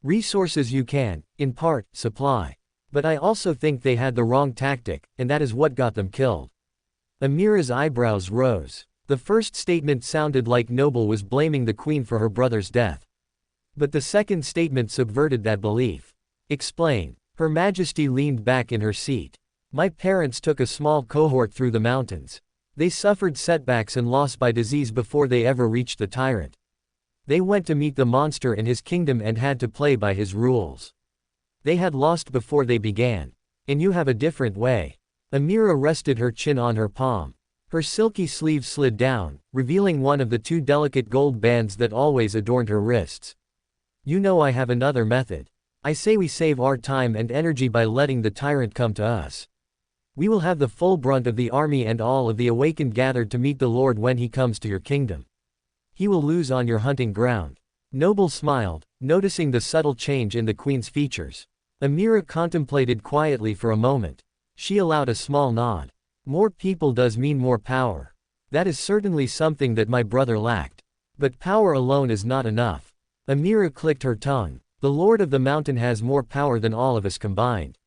Resources you can, in part, supply. But I also think they had the wrong tactic, and that is what got them killed. Amira's eyebrows rose. The first statement sounded like Noble was blaming the queen for her brother's death. But the second statement subverted that belief. Explain. Her Majesty leaned back in her seat. My parents took a small cohort through the mountains. They suffered setbacks and loss by disease before they ever reached the tyrant. They went to meet the monster in his kingdom and had to play by his rules. They had lost before they began. And you have a different way. Amira rested her chin on her palm. Her silky sleeve slid down, revealing one of the 2 delicate gold bands that always adorned her wrists. You know I have another method. I say we save our time and energy by letting the tyrant come to us. We will have the full brunt of the army and all of the awakened gathered to meet the Lord when he comes to your kingdom. He will lose on your hunting ground. Noble smiled, noticing the subtle change in the queen's features. Amira contemplated quietly for a moment. She allowed a small nod. More people does mean more power. That is certainly something that my brother lacked. But power alone is not enough. Amira clicked her tongue. The Lord of the Mountain has more power than all of us combined.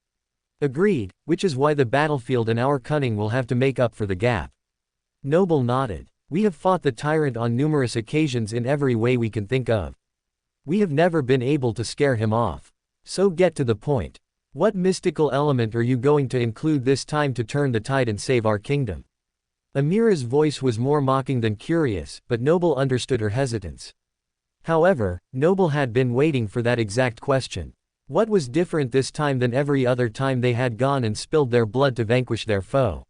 Agreed, which is why the battlefield and our cunning will have to make up for the gap. Noble nodded. We have fought the tyrant on numerous occasions in every way we can think of. We have never been able to scare him off. So get to the point. What mystical element are you going to include this time to turn the tide and save our kingdom? Amira's voice was more mocking than curious, but Noble understood her hesitance. However, Noble had been waiting for that exact question. What was different this time than every other time they had gone and spilled their blood to vanquish their foe?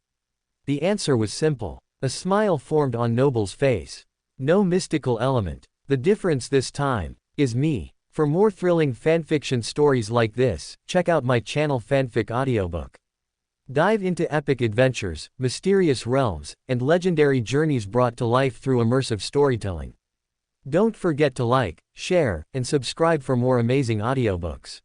The answer was simple. A smile formed on Noble's face. No mystical element. The difference this time is me. For more thrilling fanfiction stories like this, check out my channel Fanfic Audiobook. Dive into epic adventures, mysterious realms, and legendary journeys brought to life through immersive storytelling. Don't forget to like, share, and subscribe for more amazing audiobooks.